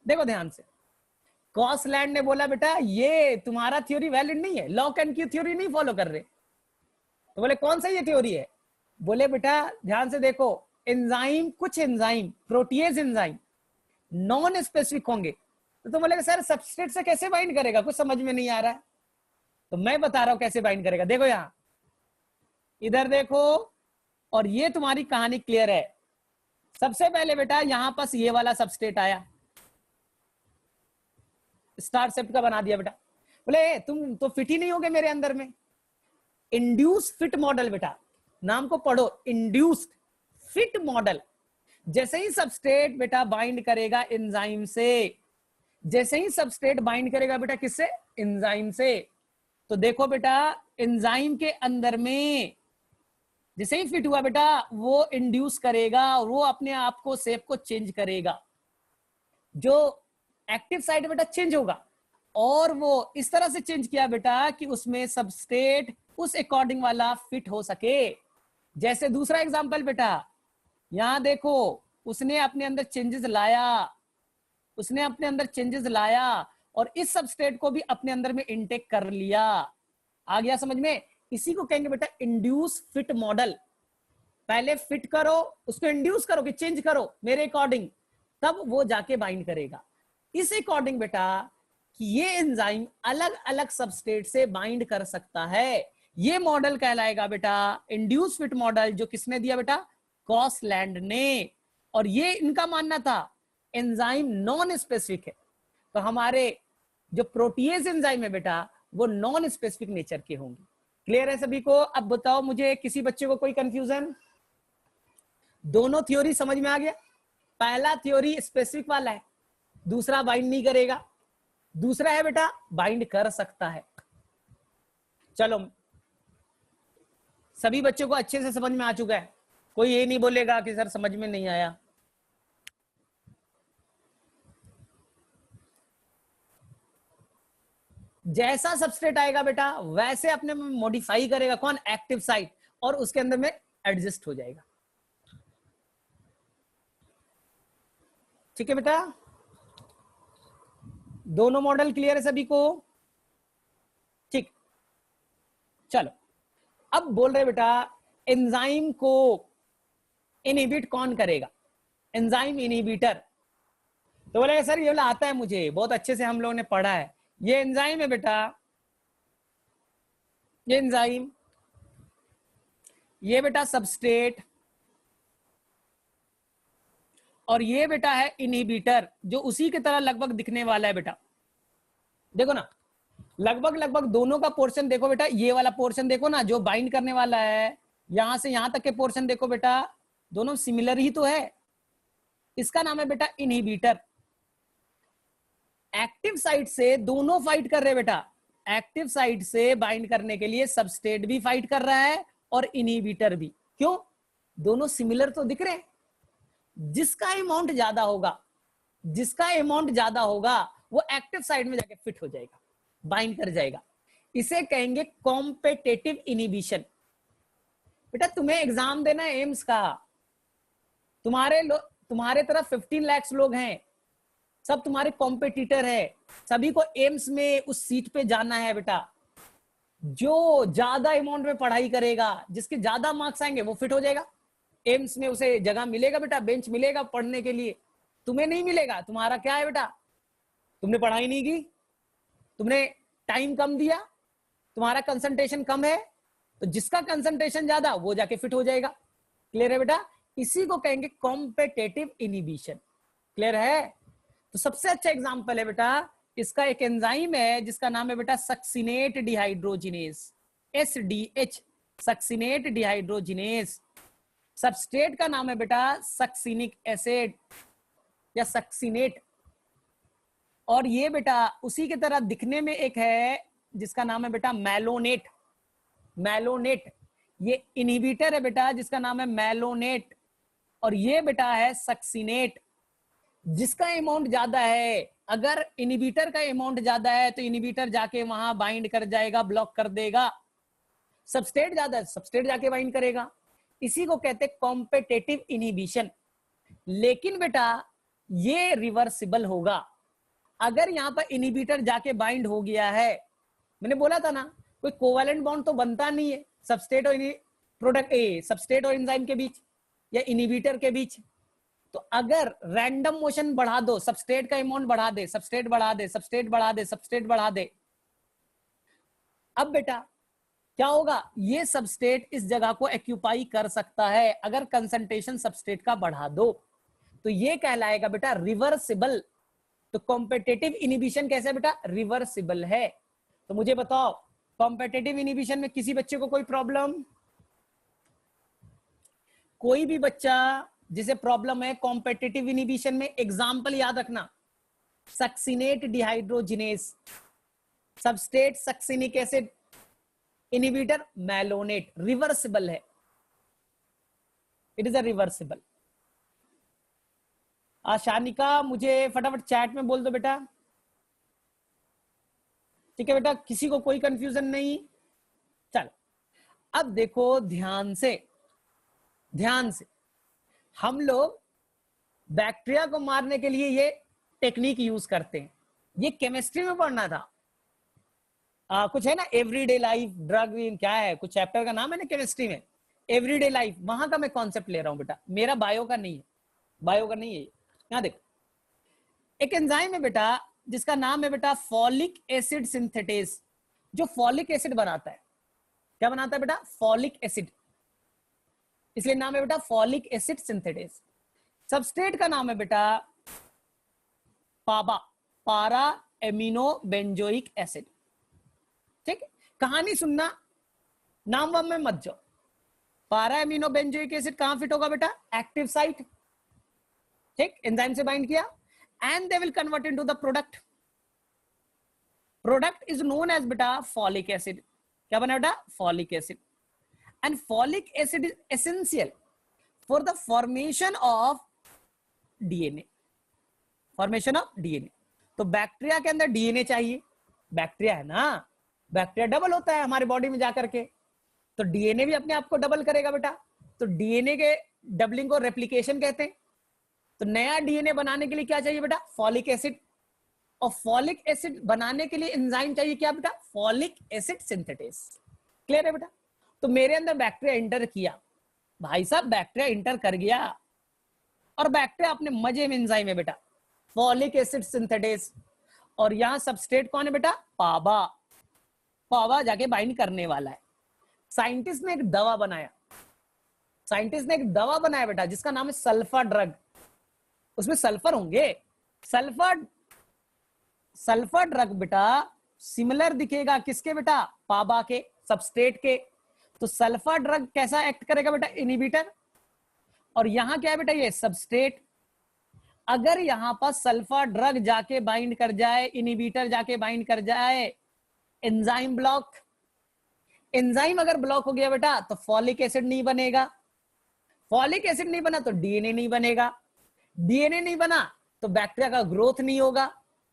देखो ध्यान से, कॉसलैंड ने बोला बेटा ये तुम्हारा थ्योरी वैलिड नहीं है, लॉक एंड की थ्योरी नहीं फॉलो कर रहे। तो बोले कौन सा ये थ्योरी है, बोले बेटा ध्यान से देखो, एंजाइम, कुछ enzyme protease enzyme non specific होंगे। तो तुम बोले सर सबस्ट्रेट से कैसे बाइंड करेगा, कुछ समझ में नहीं आ रहा है। तो मैं बता रहा हूं कैसे बाइंड करेगा। देखो यहां, इधर देखो, और ये तुम्हारी कहानी क्लियर है। सबसे पहले बेटा यहां पास ये वाला सबस्ट्रेट आया, स्टार सेप्ट का बना दिया बेटा। बोले तुम तो फिट ही नहीं होगे मेरे अंदर में। इंड्यूस फिट मॉडल बेटा, नाम को पढ़ो, इंड्यूस्ड फिट मॉडल। जैसे ही सबस्ट्रेट बेटा बाइंड करेगा एंजाइम से, जैसे ही सबस्ट्रेट बाइंड करेगा बेटा किससे, एंजाइम से, तो देखो बेटा एंजाइम के अंदर में जैसे ही फिट हुआ बेटा वो इंड्यूस करेगा और वो अपने आप को शेप को चेंज करेगा। जो एक्टिव साइड बेटा चेंज होगा, और वो इस तरह से चेंज किया बेटा कि उसमें सबस्टेट उस अकॉर्डिंग वाला फिट हो सके। जैसे दूसरा एग्जांपल बेटा, यहां देखो, उसने अपने अंदर चेंजेस लाया, उसने अपने अंदर चेंजेस लाया और इस सबस्टेट को भी अपने अंदर में इनटेक कर लिया। आ गया समझ में? इसी को कहेंगे बेटा इंड्यूस फिट मॉडल। पहले फिट करो, उसको इंड्यूस करो कि चेंज करो मेरे अकॉर्डिंग, तब वो जाके बाइंड करेगा। इस अकॉर्डिंग बेटा कि ये एंजाइम अलग अलग सबस्टेट से बाइंड कर सकता है, ये मॉडल कहलाएगा बेटा इंड्यूस फिट मॉडल। जो किसने दिया बेटा? कॉसलैंड ने। और ये इनका मानना था एंजाइम नॉन स्पेसिफिक है, तो हमारे जो प्रोटीएज एंजाइम है बेटा वो नॉन स्पेसिफिक नेचर के होंगे। क्लियर है सभी को? अब बताओ मुझे, किसी बच्चे को कोई कंफ्यूजन? दोनों थ्योरी समझ में आ गया? पहला थ्योरी स्पेसिफिक वाला है, दूसरा बाइंड नहीं करेगा, दूसरा है बेटा बाइंड कर सकता है। चलो, सभी बच्चों को अच्छे से समझ में आ चुका है? कोई ये नहीं बोलेगा कि सर समझ में नहीं आया। जैसा सबस्ट्रेट आएगा बेटा वैसे अपने में मॉडिफाई करेगा कौन? एक्टिव साइट, और उसके अंदर में एडजस्ट हो जाएगा। ठीक है बेटा? दोनों मॉडल क्लियर है सभी को? ठीक, चलो अब बोल रहे बेटा एंजाइम को इनहिबिट कौन करेगा? Enzyme inhibitor. तो बोलेगा सर ये वाला आता है मुझे, बहुत अच्छे से हम लोगों ने पढ़ा है। ये एंजाइम है बेटा, ये एंजाइम, ये बेटा सबस्ट्रेट, और ये बेटा है इनहिबिटर, जो उसी की तरह लगभग दिखने वाला है बेटा। देखो ना, लगभग लगभग दोनों का पोर्शन देखो बेटा, ये वाला पोर्शन देखो ना जो बाइंड करने वाला है, यहां से यहां तक के पोर्शन देखो बेटा, दोनों सिमिलर ही तो है। इसका नाम है बेटा इनहिबिटर। एक्टिव साइट से दोनों फाइट कर रहे बेटा, एक्टिव साइट से बाइंड करने के लिए सबस्टेट भी फाइट कर रहा है और इनहिबिटर भी। क्यों? दोनों सिमिलर तो दिख रहे हैं। जिसका अमाउंट ज्यादा होगा, जिसका अमाउंट ज्यादा होगा वो एक्टिव साइट में जाके फिट हो जाएगा, बाइंड कर जाएगा। इसे कहेंगे कॉम्पिटिटिव इनहिबिशन। बेटा तुम्हें एग्जाम देना है एम्स का, तुम्हारे तरफ 15 लाख लोग हैं, सब तुम्हारे कॉम्पिटिटर है, सभी को एम्स में उस सीट पे जाना है बेटा। जो ज्यादा अमाउंट में पढ़ाई करेगा, जिसके ज्यादा मार्क्स आएंगे वो फिट हो जाएगा। एम्स में उसे जगह मिलेगा बेटा, बेंच मिलेगा पढ़ने के लिए। तुम्हें नहीं मिलेगा, तुम्हारा क्या है बेटा, तुमने पढ़ाई नहीं की, तुमने टाइम कम दिया, तुम्हारा कंसंट्रेशन कम है, तो जिसका कंसंट्रेशन ज्यादा वो जाके फिट हो जाएगा। क्लियर है बेटा? इसी को कहेंगे कॉम्पिटिटिव इनहिबिशन। क्लियर है? तो सबसे अच्छा एग्जांपल है बेटा, इसका एक एंजाइम है जिसका नाम है बेटा succinate dehydrogenase, SDH, succinate dehydrogenase. Substrate का नाम है बेटा सक्सिनिक एसिड या सक्सिनेट। और ये बेटा उसी की तरह दिखने में एक है जिसका नाम है बेटा मैलोनेट। मैलोनेट ये इनहिबिटर है बेटा जिसका नाम है मैलोनेट, और ये बेटा है सक्सिनेट। जिसका अमाउंट ज्यादा है, अगर इनहिबिटर का अमाउंट ज्यादा है तो इनहिबिटर जाके वहां बाइंड कर जाएगा, ब्लॉक कर देगा। सबस्ट्रेट ज्यादा है, सबस्ट्रेट जाके बाइंड करेगा। इसी को कहते हैं कॉम्पिटिटिव इनहिबिशन। लेकिन बेटा ये रिवर्सिबल होगा। अगर यहां पर इनहिबिटर जाके बाइंड हो गया है, मैंने बोला था ना कोई कोवैलेंट बॉन्ड तो बनता नहीं है सबस्ट्रेट और प्रोडक्ट सबस्ट्रेट और एंजाइम के बीच या इनहिबिटर के बीच। तो अगर रैंडम मोशन बढ़ा दो, सबस्ट्रेट का अमाउंट बढ़ा दे, सबस्ट्रेट बढ़ा दे, सबस्ट्रेट बढ़ा दे, सबस्ट्रेट बढ़ा दे, अब बेटा क्या होगा? ये सबस्ट्रेट इस जगह को एक्यूपाई कर सकता है अगर कंसंट्रेशन सबस्ट्रेट का बढ़ा दो, तो ये कहलाएगा बेटा रिवर्सिबल। तो कॉम्पिटिटिव इनहिबिशन कैसे बेटा? रिवर्सिबल है। तो मुझे बताओ कॉम्पिटिटिव इनहिबिशन में किसी बच्चे को कोई प्रॉब्लम? कोई भी बच्चा जिसे प्रॉब्लम है कॉम्पिटिटिव इनहिबिशन में, एग्जांपल याद रखना, succinate dehydrogenase, substrate succinic acid, inhibitor malonate, reversible है, इट इज अ रिवर्सिबल। शानिका मुझे फटाफट चैट में बोल दो बेटा। ठीक है बेटा, किसी को कोई कंफ्यूजन नहीं? चलो अब देखो ध्यान से, ध्यान से, हम लोग बैक्टीरिया को मारने के लिए ये टेक्निक यूज करते हैं। ये केमिस्ट्री में पढ़ना था। कुछ है ना एवरीडे लाइफ, ड्रग, क्या है कुछ चैप्टर का नाम है ना केमिस्ट्री में, एवरीडे लाइफ, वहां का मैं कॉन्सेप्ट ले रहा हूं बेटा, मेरा बायो का नहीं है, बायो का नहीं है। यहाँ देखो एक एंजाइम है बेटा जिसका नाम है बेटा फॉलिक एसिड सिंथेटेज, जो फॉलिक एसिड बनाता है। क्या बनाता है बेटा? फॉलिक एसिड, इसलिए नाम है बेटा फॉलिक एसिड सिंथेटेज। सबस्ट्रेट का नाम है बेटा पाबा, पारा एमिनो बेंजोइक एसिड। ठीक है, कहानी सुनना, नाम वाम में मत जाओ। पारा एमिनो बेंजोइक एसिड कहां फिट होगा बेटा? Active site. ठीक, एंजाइम से बाइंड किया and they will convert into the product. Product is known as बेटा फॉलिक एसिड। क्या बना बेटा? Folic acid. And folic acid is essential for the formation of DNA, formation of DNA. तो bacteria के अंदर DNA चाहिए, bacteria है ना, बैक्टीरिया डबल होता है हमारे बॉडी में जाकर के, तो डीएनए भी अपने आप को डबल करेगा बेटा। तो डीएनए के डबलिंग को रेप्लिकेशन कहते हैं। तो नया डीएनए बनाने के लिए क्या चाहिए बेटा? Folic acid. और फॉलिक एसिड बनाने के लिए एंजाइम चाहिए क्या बेटा? Folic acid synthetase. क्लियर है बेटा? तो मेरे अंदर बैक्टीरिया इंटर किया, भाई साहब बैक्टीरिया इंटर कर गया, और बैक्टीरिया अपने मजे में एंजाइम है बेटा फॉलिक एसिड सिंथेटेज। और यहां सबस्ट्रेट कौन है बेटा? पाबा। पाबा जाके बाइंड करने वाला है। साइंटिस्ट ने एक दवा बनाया, साइंटिस्ट ने एक दवा बनाया बेटा जिसका नाम है सल्फा ड्रग। उसमें सल्फर होंगे, सल्फर, सल्फर ड्रग बेटा सिमिलर दिखेगा किसके बेटा? पाबा के, सबस्ट्रेट के। तो सल्फर ड्रग कैसा एक्ट करेगा बेटा? इनहिबिटर। और यहां क्या है बेटा? ये सबस्ट्रेट। अगर यहां पर सल्फर ड्रग जाके बाइंड कर जाए, इनहिबिटर जाके बाइंड कर जाए, एंजाइम ब्लॉक। एंजाइम अगर ब्लॉक हो गया बेटा तो फॉलिक एसिड नहीं बनेगा, फॉलिक एसिड नहीं बना तो डीएनए नहीं बनेगा, डीएनए नहीं बना तो बैक्टीरिया का ग्रोथ नहीं होगा,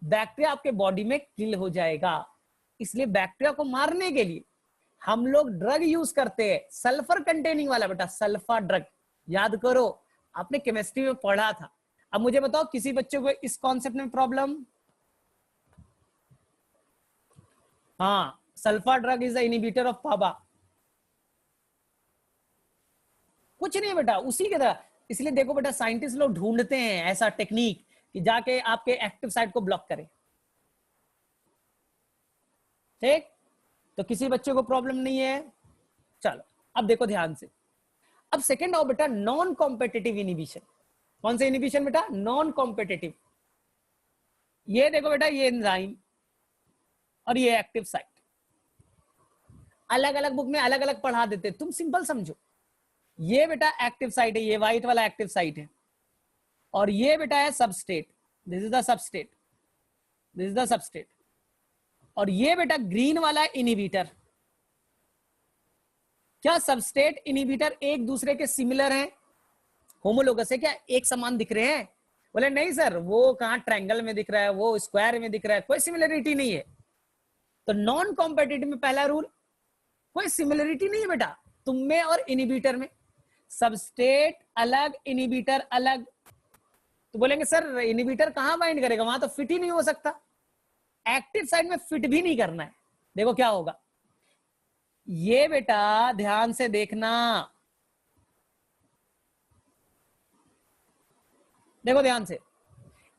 बैक्टीरिया आपके बॉडी में किल हो जाएगा। इसलिए बैक्टीरिया को मारने के लिए हम लोग ड्रग यूज करते हैं, सल्फर कंटेनिंग वाला बेटा, सल्फर ड्रग। याद करो, आपने केमिस्ट्री में पढ़ा था। अब मुझे बताओ किसी बच्चे को इस कॉन्सेप्ट में प्रॉब्लम? हाँ, sulphur drug is the inhibitor of PABA. कुछ नहीं बेटा, उसी की तरह। इसलिए देखो बेटा साइंटिस्ट लोग ढूंढते हैं ऐसा टेक्निक कि जाके आपके एक्टिव साइट को ब्लॉक करे। ठीक, तो किसी बच्चे को प्रॉब्लम नहीं है। चलो अब देखो ध्यान से। अब सेकेंड आओ बेटा नॉन कॉम्पिटिटिव इनहिबिशन। कौन सा इनहिबिशन बेटा? Non competitive. ये देखो बेटा, ये एंजाइम और ये एक्टिव साइट, अलग अलग बुक में अलग अलग पढ़ा देते, तुम सिंपल समझो। ये बेटा एक्टिव साइट है, ये व्हाइट वाला एक्टिव साइट है, और ये बेटा है substrate, this is the substrate, this is the substrate, और ये बेटा ग्रीन वाला इनहिबिटर। क्या सबस्ट्रेट इनहिबिटर एक दूसरे के सिमिलर हैं? होमोलोगस है क्या? एक समान दिख रहे हैं? बोले नहीं सर, वो कहां ट्रायंगल में दिख रहा है, वो स्क्वायर में दिख रहा है, कोई सिमिलरिटी नहीं है। तो नॉन कॉम्पिटिटिव में पहला रूल, कोई सिमिलरिटी नहीं है बेटा तुम में और इनहिबिटर में। सबस्ट्रेट अलग, इनहिबिटर अलग। तो बोलेंगे सर इनहिबिटर कहां बाइंड करेगा? वहां तो फिट ही नहीं हो सकता। एक्टिव साइड में फिट भी नहीं करना है। देखो क्या होगा, ये बेटा ध्यान से देखना, देखो ध्यान से।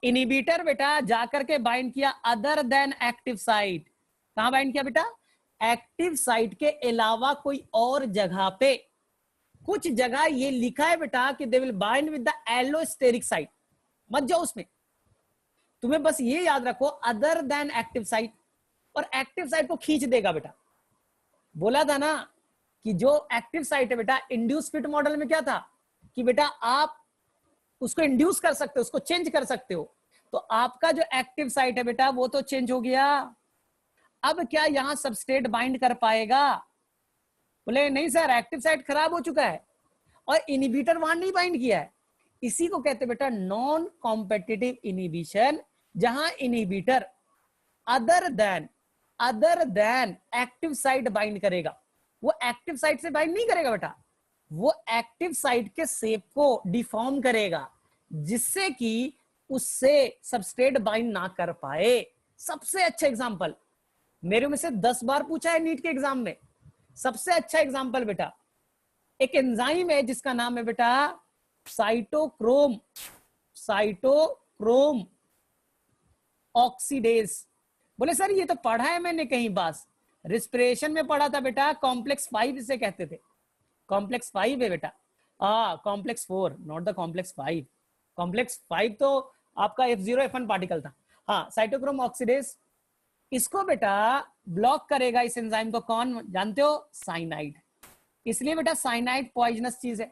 इनहिबिटर बेटा जाकर के बाइंड किया अदर देन एक्टिव साइट। कहां बाइंड किया बेटा? एक्टिव साइट के अलावा कोई और जगह पे। कुछ जगह ये लिखा है बेटा कि they will bind with the allosteric site, मत जाओ उसमें। तुम्हें बस ये याद रखो अदर देन एक्टिव साइट, और एक्टिव साइट को खींच देगा बेटा। बोला था ना कि जो एक्टिव साइट है बेटा, इंड्यूस फिट मॉडल में क्या था कि बेटा आप उसको इंड्यूस कर सकते हो, उसको चेंज कर सकते हो। तो आपका जो एक्टिव साइट है बेटा वो तो चेंज हो गया। अब क्या यहां सबस्ट्रेट बाइंड कर पाएगा? बोले नहीं सर, एक्टिव साइट खराब हो चुका है और इनहिबिटर वहां नहीं बाइंड किया है। इसी को कहते हैं बेटा नॉन कॉम्पिटिटिव इनहिबिशन, जहां inhibitor other than other than active site bind करेगा। वो एक्टिव साइट से बाइंड नहीं करेगा बेटा, वो एक्टिव साइट के शेप को डिफॉर्म करेगा जिससे कि उससे सबस्ट्रेट बाइंड ना कर पाए। सबसे अच्छा एग्जांपल मेरे में से 10 बार पूछा है नीट के एग्जाम में, सबसे अच्छा एग्जांपल बेटा एक एंजाइम है जिसका नाम है बेटा साइटोक्रोम, साइटोक्रोम ऑक्सीडेज। बोले सर ये तो पढ़ा है मैंने कहीं, बस रिस्पिरेशन में पढ़ा था बेटा, कॉम्प्लेक्स 5 इसे कहते थे, कॉम्प्लेक्स 5 है बेटा, complex 4 not the complex 5, complex 5 तो आपका F0F1 पार्टिकल था। हाँ, साइटोक्रोम ऑक्सीडेज, इसको बेटा ब्लॉक करेगा इस एंजाइम को, कौन जानते हो? साइनाइड। इसलिए बेटा साइनाइड पॉइजनस चीज है,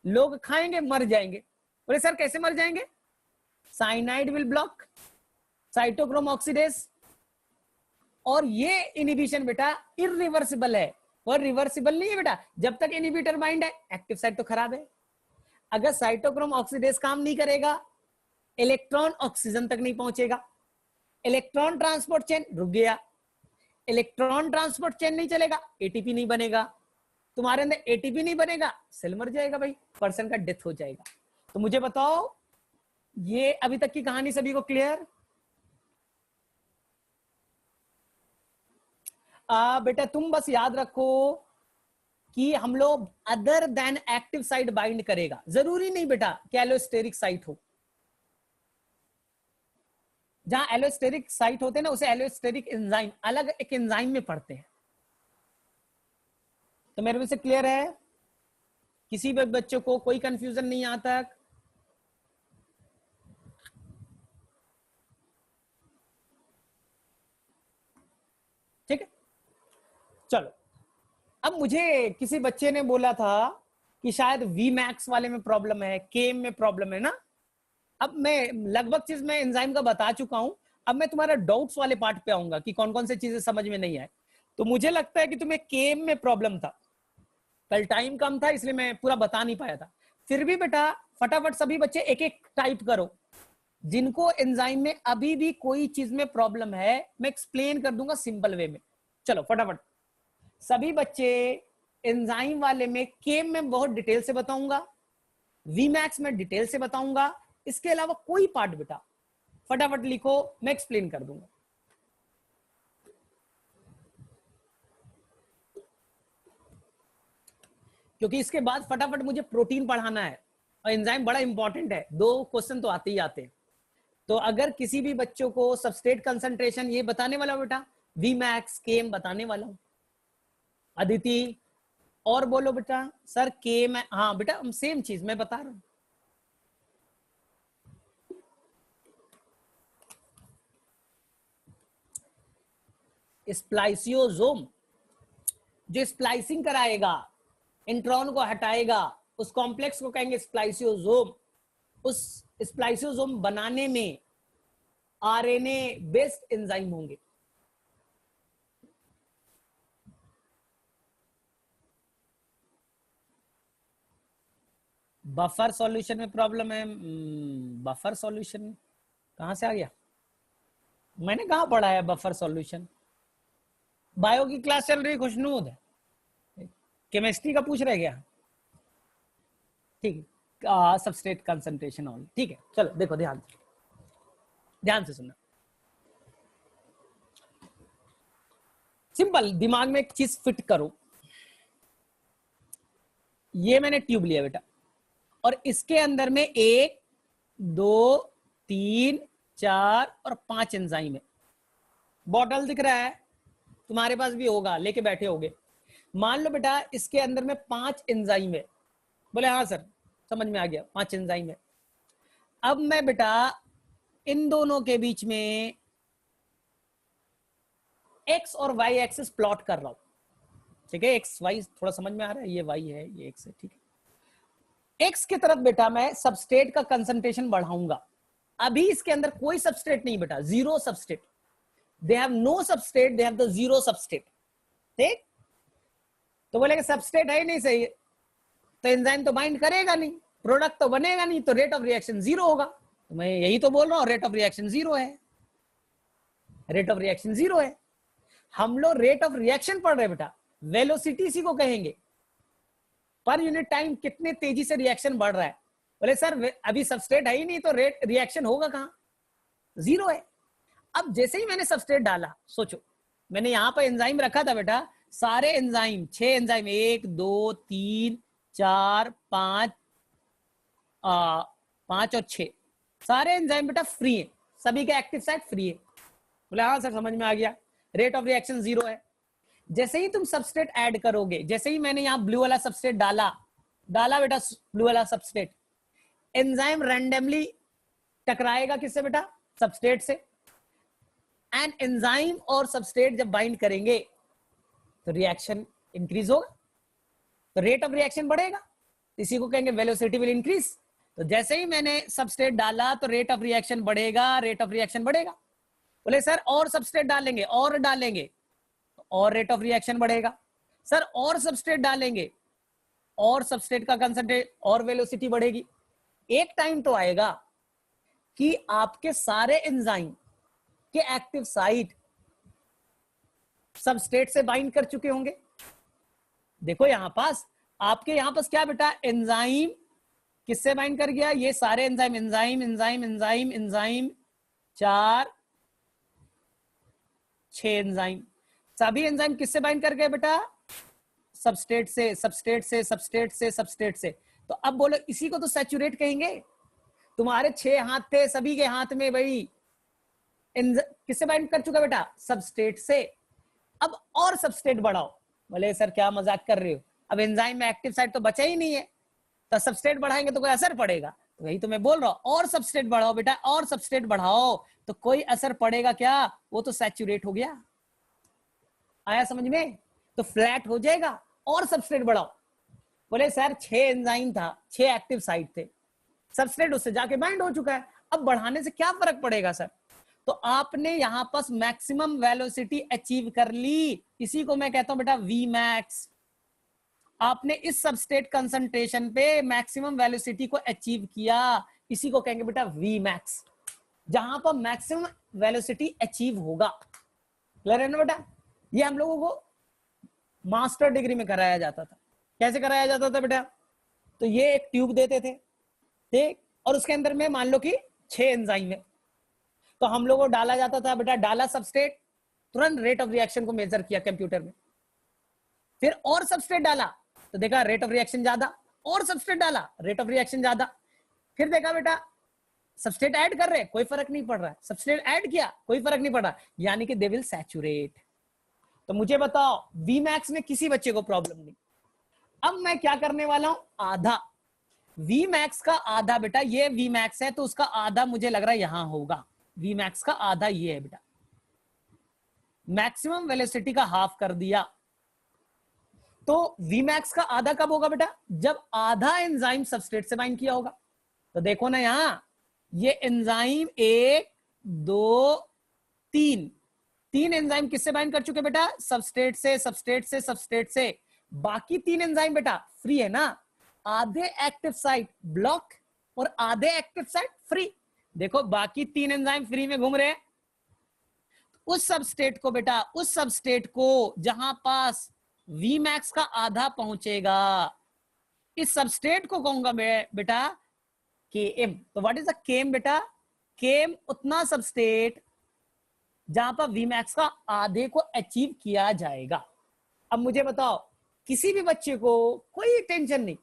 लोग खाएंगे मर जाएंगे। बोले सर कैसे मर जाएंगे? Cyanide will block cytochrome oxidase, और ये इनिबिशन बेटा इरिवर्सिबल है, और रिवर्सिबल नहीं है बेटा। जब तक इनिबिटर बाइंड है एक्टिव साइट तो खराब है। अगर साइटोक्रोम ऑक्सीडेज काम नहीं करेगा, इलेक्ट्रॉन ऑक्सीजन तक नहीं पहुंचेगा, इलेक्ट्रॉन ट्रांसपोर्ट चेन रुक गया, इलेक्ट्रॉन ट्रांसपोर्ट चेन नहीं चलेगा, एटीपी नहीं बनेगा, तुम्हारे अंदर एटीपी नहीं बनेगा, सेल मर जाएगा भाई, पर्सन का डेथ हो जाएगा। तो मुझे बताओ ये अभी तक की कहानी सभी को क्लियर? बेटा तुम बस याद रखो कि हम लोग other than active site bind करेगा, जरूरी नहीं बेटा कि एलोस्टेरिक साइट हो। जहां एलोस्टेरिक साइट होते हैं ना उसे एलोस्टेरिक एंजाइम, अलग एक एंजाइम में पढ़ते हैं। तो मेरे में से क्लियर है? किसी भी बच्चों को कोई कंफ्यूजन नहीं आता? ठीक है, चलो। अब मुझे किसी बच्चे ने बोला था कि शायद वी मैक्स वाले में प्रॉब्लम है, केम में प्रॉब्लम है ना। अब मैं लगभग चीज मैं एंजाइम का बता चुका हूं, अब मैं तुम्हारा डाउट्स वाले पार्ट पे आऊंगा कि कौन कौन से चीजें समझ में नहीं आए। तो मुझे लगता है कि तुम्हें केम में प्रॉब्लम था, कल टाइम कम था इसलिए मैं पूरा बता नहीं पाया था। फिर भी बेटा फटाफट सभी बच्चे एक एक टाइप करो, जिनको एंजाइम में अभी भी कोई चीज में प्रॉब्लम है मैं एक्सप्लेन कर दूंगा सिंपल वे में। चलो फटाफट सभी बच्चे, एंजाइम वाले में केम में बहुत डिटेल से बताऊंगा, वीमैक्स में डिटेल से बताऊंगा, इसके अलावा कोई पार्ट बेटा फटाफट लिखो मैं एक्सप्लेन कर दूंगा। क्योंकि इसके बाद फटाफट मुझे प्रोटीन पढ़ाना है और एंजाइम बड़ा इंपॉर्टेंट है, 2 क्वेश्चन तो आते ही आते हैं। तो अगर किसी भी बच्चों को सबस्ट्रेट कंसंट्रेशन ये बताने वाला बेटा, वीमैक्स केम बताने वाला हूं। अदिति और बोलो बेटा सर केम, हाँ बेटा सेम चीज मैं बता रहा हूं। स्प्लाइसियोसोम जो स्प्लाइसिंग कराएगा, इंट्रॉन को हटाएगा, उस कॉम्प्लेक्स को कहेंगे स्प्लाइसियोसोम। उस स्प्लाइसियोसोम बनाने में आरएनए बेस्ड एंजाइम होंगे। बफर सॉल्यूशन में प्रॉब्लम है, बफर सॉल्यूशन कहां से आ गया? मैंने कहा पढ़ा है बफर सॉल्यूशन? बायो की क्लास चल रही, खुशनूद है, केमिस्ट्री का पूछ रहे क्या? ठीक है, सबस्ट्रेट कंसंट्रेशन ऑल, ठीक है। चलो देखो ध्यान से सुनना। सिंपल दिमाग में एक चीज फिट करो, ये मैंने ट्यूब लिया बेटा और इसके अंदर में 1 2 3 4 और 5 एंजाइम है। बॉटल दिख रहा है, तुम्हारे पास भी होगा, लेके बैठे होगे। मान लो बेटा इसके अंदर में 5 एंजाइम है। बोले हाँ सर समझ में आ गया, 5 एंजाइम है। अब मैं बेटा इन दोनों के बीच में एक्स और वाई एक्सिस प्लॉट कर रहा हूं, ठीक है। एक्स वाई थोड़ा समझ में आ रहा है, ये वाई है ये एक्स है, ठीक है। एक्स की तरफ बेटा मैं सबस्ट्रेट का कंसंट्रेशन बढ़ाऊंगा। अभी इसके अंदर कोई सबस्ट्रेट नहीं बेटा, zero substrate, they have no substrate, they have the zero substrate, ठीक। तो बोलेगा सबस्ट्रेट है ही नहीं, सही है, तो एंजाइम तो बाइंड करेगा नहीं, प्रोडक्ट तो बनेगा नहीं, तो रेट ऑफ रिएक्शन 0 होगा। तो मैं यही तो बोल रहा हूं, रेट ऑफ रिएक्शन 0 है, रेट ऑफ रिएक्शन 0 है। हम लोग रेट ऑफ रिएक्शन पढ़ रहे हैं बेटा, वेलोसिटी इसी को कहेंगे, पर यूनिट टाइम कितने तेजी से रिएक्शन बढ़ रहा है। बोले सर अभी सबस्ट्रेट है ही नहीं तो रेट रिएक्शन होगा कहां, जीरो है। अब जैसे ही मैंने सबस्ट्रेट डाला, सोचो मैंने यहां पर एंजाइम रखा था बेटा, सारे एंजाइम 6 एंजाइम 1 2 3 4 5 5 और 6 सारे एंजाइम बेटा फ्री है, सभी के एक्टिव साइट फ्री है। बोले हाँ सर समझ में आ गया, रेट ऑफ रिएक्शन जीरो है। जैसे ही तुम सबस्ट्रेट ऐड करोगे, जैसे ही मैंने यहाँ ब्लू वाला सबस्ट्रेट डाला बेटा, ब्लू वाला सबस्ट्रेट, एंजाइम रैंडमली टकराएगा किससे बेटा, सबस्ट्रेट से। एंड एंजाइम और सबस्ट्रेट जब बाइंड करेंगे तो रिएक्शन इंक्रीज होगा, तो रेट ऑफ रिएक्शन बढ़ेगा, इसी को कहेंगे वेलोसिटी विल इंक्रीज। तो जैसे ही मैंने सबस्ट्रेट डाला तो रेट ऑफ रिएक्शन बढ़ेगा, रेट ऑफ रिएक्शन बढ़ेगा। बोले सर और सबस्ट्रेट डालेंगे, और डालेंगे और रेट ऑफ रिएक्शन बढ़ेगा। सर और सबस्ट्रेट डालेंगे, और सबस्ट्रेट का कंसंट्रेट और वेलोसिटी बढ़ेगी। एक टाइम तो आएगा कि आपके सारे एंजाइम के एक्टिव साइट सबस्ट्रेट से बाइंड कर चुके होंगे। देखो यहां पास आपके यहां पास क्या बेटा, एंजाइम किससे बाइंड कर गया, ये सारे enzyme enzyme enzyme enzyme enzyme 4 6 enzyme, सभी एंजाइम किससे बाइंड कर गए बेटा, सबस्ट्रेट से सबस्ट्रेट से सबस्ट्रेट से सबस्ट्रेट से। तो अब बोलो इसी को तो सैचुरेट कहेंगे। तुम्हारे 6 हाथ थे, सभी के हाथ में भाई किससे बाइंड कर चुका बेटा, सबस्ट्रेट से। अब और सबस्ट्रेट बढ़ाओ। बोले सर क्या मजाक कर रहे हो, अब एंजाइम में एक्टिव साइट तो बचा ही नहीं है, तो सबस्ट्रेट बढ़ाएंगे तो कोई असर पड़ेगा। तो वही तो मैं बोल रहा हूं, और सबस्ट्रेट बढ़ाओ बेटा, और सबस्ट्रेट बढ़ाओ तो कोई असर पड़ेगा क्या, वो तो सैचुरेट हो गया। आया समझ में, तो फ्लैट हो जाएगा, और सबस्ट्रेट बढ़ाओ। बोले सर 6 एंजाइम था, 6 एक्टिव साइट थे, सबस्ट्रेट उससे जाके बाइंड हो चुका है, अब बढ़ाने से क्या फर्क पड़ेगा सर। तो आपने यहां पास मैक्सिमम वेलोसिटी अचीव कर ली, इसी को मैं कहता हूं बेटा वी मैक्स। आपने इस सबस्ट्रेट कंसंट्रेशन पे मैक्सिमम वेलोसिटी को अचीव किया, इसी को कहेंगे बेटा वी मैक्स, जहां पर मैक्सिमम वेलोसिटी अचीव होगा। क्लियर है ना बेटा, ये हम लोगों को मास्टर डिग्री में कराया जाता था। कैसे कराया जाता था बेटा, तो ये एक ट्यूब देते थे, ठीक, और उसके अंदर में मान लो कि 6 एंजाइम है, तो हम लोगों को डाला जाता था बेटा, डाला सबस्ट्रेट, तुरंत रेट ऑफ रिएक्शन को मेजर किया कंप्यूटर में, फिर और सबस्ट्रेट डाला तो देखा रेट ऑफ रिएक्शन ज्यादा, और सबस्ट्रेट डाला रेट ऑफ रिएक्शन ज्यादा, फिर देखा बेटा सबस्ट्रेट ऐड कर रहे कोई फर्क नहीं पड़ रहा है, सबस्ट्रेट ऐड किया कोई फर्क नहीं पड़ रहा, यानी कि दे विल सैचुरेट। तो मुझे बताओ वी मैक्स में किसी बच्चे को प्रॉब्लम नहीं। अब मैं क्या करने वाला हूं, आधा वी मैक्स का आधा बेटा, ये वी मैक्स है तो उसका आधा मुझे लग रहा है यहां होगा, वी मैक्स का आधा ये है बेटा, मैक्सिमम वेलोसिटी का हाफ कर दिया। तो वी मैक्स का आधा कब होगा बेटा, जब आधा एंजाइम सबस्ट्रेट से बाइंड किया होगा। तो देखो ना यहां, ये एंजाइम 1 2 3 3 एंजाइम किससे बाइंड कर चुके बेटा, सबस्ट्रेट से सबस्ट्रेट से सबस्ट्रेट से। बाकी 3 एंजाइम बेटा फ्री है ना, आधे एक्टिव साइट ब्लॉक और आधे एक्टिव साइट फ्री। देखो बाकी 3 एंजाइम फ्री में घूम रहे हैं। उस सबस्ट्रेट को बेटा, उस सबस्ट्रेट को जहां पास वी मैक्स का आधा पहुंचेगा, इस सबस्ट्रेट को कहूंगा बेटा Km। तो व्हाट इज द Km बेटा, Km उतना सबस्ट्रेट जहां पर वी मैक्स का आधे को अचीव किया जाएगा। अब मुझे बताओ, किसी भी बच्चे को कोई टेंशन नहीं,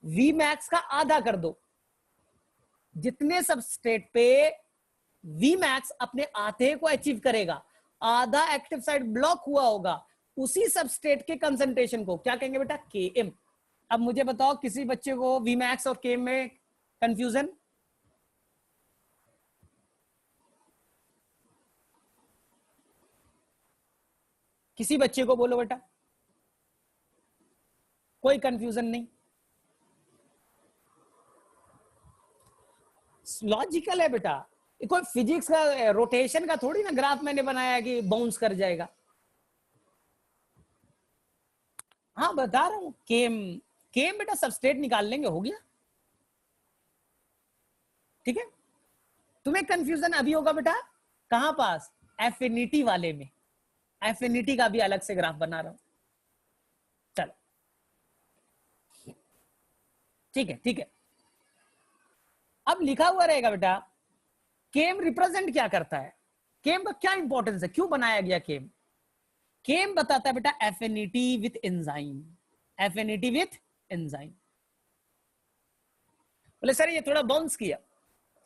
वी मैक्स का आधा कर दो, जितने सबस्ट्रेट पे वी मैक्स अपने आधे को अचीव करेगा, आधा एक्टिव साइट ब्लॉक हुआ होगा, उसी सबस्ट्रेट के कंसंट्रेशन को क्या कहेंगे बेटा, Km। अब मुझे बताओ किसी बच्चे को वी मैक्स और Km में कंफ्यूजन, किसी बच्चे को बोलो बेटा, कोई कंफ्यूजन नहीं, लॉजिकल है बेटा। कोई फिजिक्स का रोटेशन का थोड़ी ना ग्राफ मैंने बनाया कि बाउंस कर जाएगा। हाँ बता रहा हूं, केम बेटा सबस्ट्रेट निकाल लेंगे, हो गया, ठीक है। तुम्हें कंफ्यूजन अभी होगा बेटा कहां पास, एफिनिटी वाले में। एफिनिटी का भी अलग से ग्राफ बना रहा हूं। चलो ठीक है ठीक है। अब लिखा हुआ रहेगा बेटा केम रिप्रेजेंट क्या करता है, केम का क्या इंपॉर्टेंस है, क्यों बनाया गया केम। केम बताता है बेटा affinity with enzyme, affinity with enzyme. बोले सर ये थोड़ा बाउंस किया,